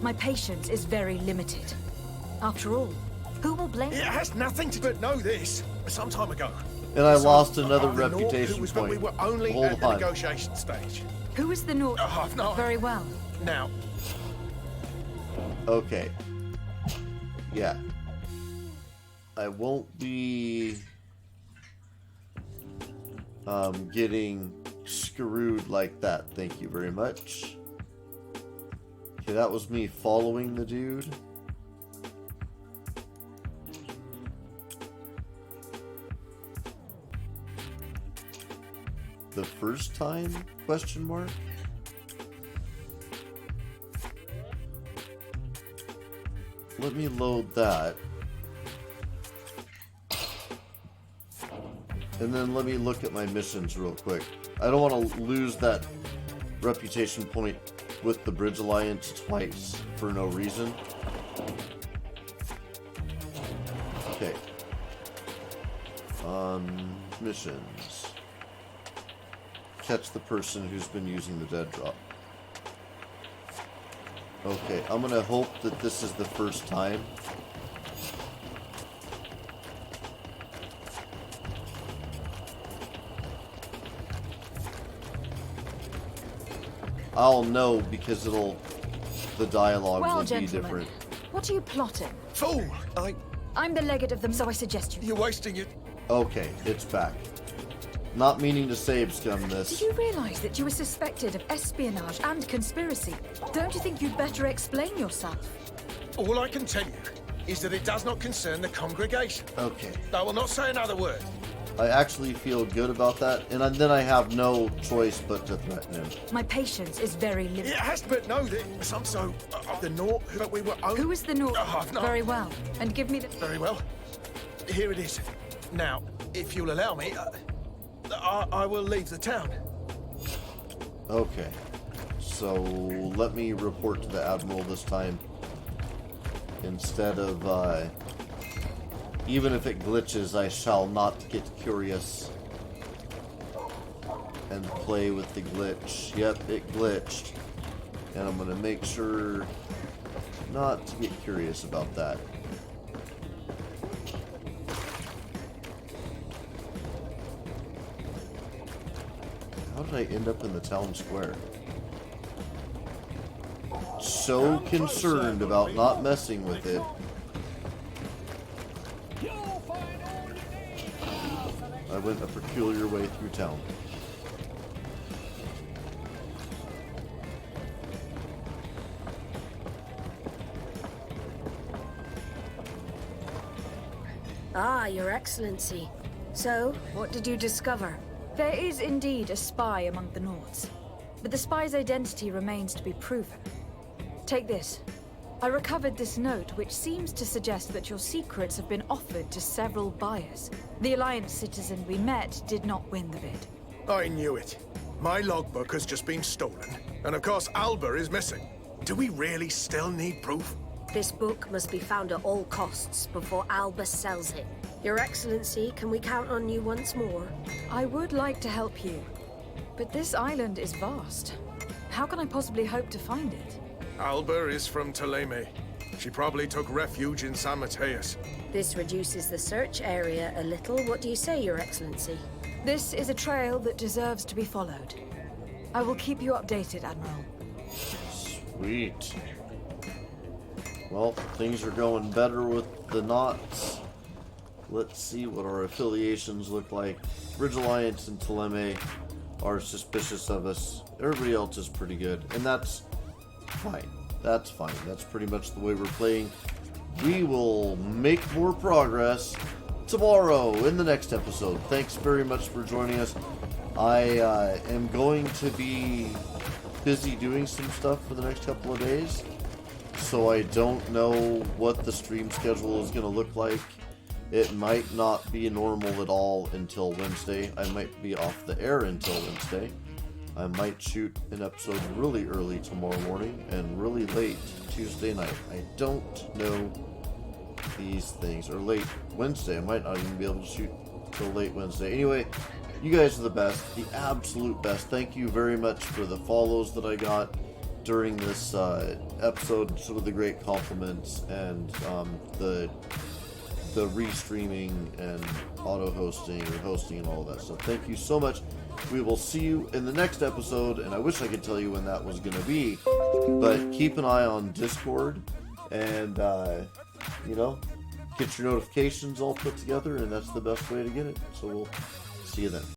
My patience is very limited. After all, Who will blame It you? has nothing to do with know this. Some time ago. And I So, lost another the North, reputation who was, point. We were only Hold at the on. negotiation stage. Who is the Nord? No. Very well. Now, Okay. Yeah. I won't be getting screwed like that. Thank you very much. Okay, that was me following the dude. The first time? Question mark? Let me load that. And then let me look at my missions real quick. I don't want to lose that reputation point with the Bridge Alliance twice for no reason. Okay. Missions. Catch the person who's been using the dead drop. Okay, I'm gonna hope that this is the first time. I'll know because the dialogue Well, will be gentlemen, different. what are you plotting? Fool! I'm the legate of them, so I suggest you. You're wasting it. Okay, it's back. Not meaning to save scum this. Do you realize that you were suspected of espionage and conspiracy? Don't you think you'd better explain yourself? All I can tell you is that it does not concern the congregation. Okay. I will not say another word. I actually feel good about that, and then I have no choice but to threaten him. My patience is very limited. It has, but know that some so of the North, but we were only... Who is the North? No. Very well. And give me the... Very well. Here it is. Now, if you'll allow me, I will leave the town. Okay. So, let me report to the Admiral this time. Instead of, even if it glitches, I shall not get curious and play with the glitch. Yep, it glitched. And I'm gonna make sure not to get curious about that. How did I end up in the town square? So concerned about not messing with it. I went a peculiar way through town. Ah, Your Excellency. So, what did you discover? There is indeed a spy among the Nords, but the spy's identity remains to be proven. Take this. I recovered this note, which seems to suggest that your secrets have been offered to several buyers. The Alliance citizen we met did not win the bid. I knew it. My logbook has just been stolen, and of course Alba is missing. Do we really still need proof? This book must be found at all costs before Alba sells it. Your Excellency, can we count on you once more? I would like to help you, but this island is vast. How can I possibly hope to find it? Alba is from Thélème. She probably took refuge in San Mateus. This reduces the search area a little. What do you say, Your Excellency? This is a trail that deserves to be followed. I will keep you updated, Admiral. Sweet. Well, things are going better with the knots. Let's see what our affiliations look like. Bridge Alliance and Thélème are suspicious of us. Everybody else is pretty good, and that's fine. That's fine. That's pretty much the way we're playing. We will make more progress tomorrow in the next episode. Thanks very much for joining us. I am going to be busy doing some stuff for the next couple of days, so I don't know what the stream schedule is going to look like. It might not be normal at all until Wednesday. I might be off the air until Wednesday. I might shoot an episode really early tomorrow morning and really late Tuesday night. I don't know these things. Or late Wednesday. I might not even be able to shoot till late Wednesday. Anyway, you guys are the best. The absolute best. Thank you very much for the follows that I got during this episode. Some of the great compliments and the the restreaming and auto-hosting or hosting and all of that stuff. Thank you so much. We will see you in the next episode, and I wish I could tell you when that was going to be, but keep an eye on Discord, and, you know, get your notifications all put together, and that's the best way to get it. So we'll see you then.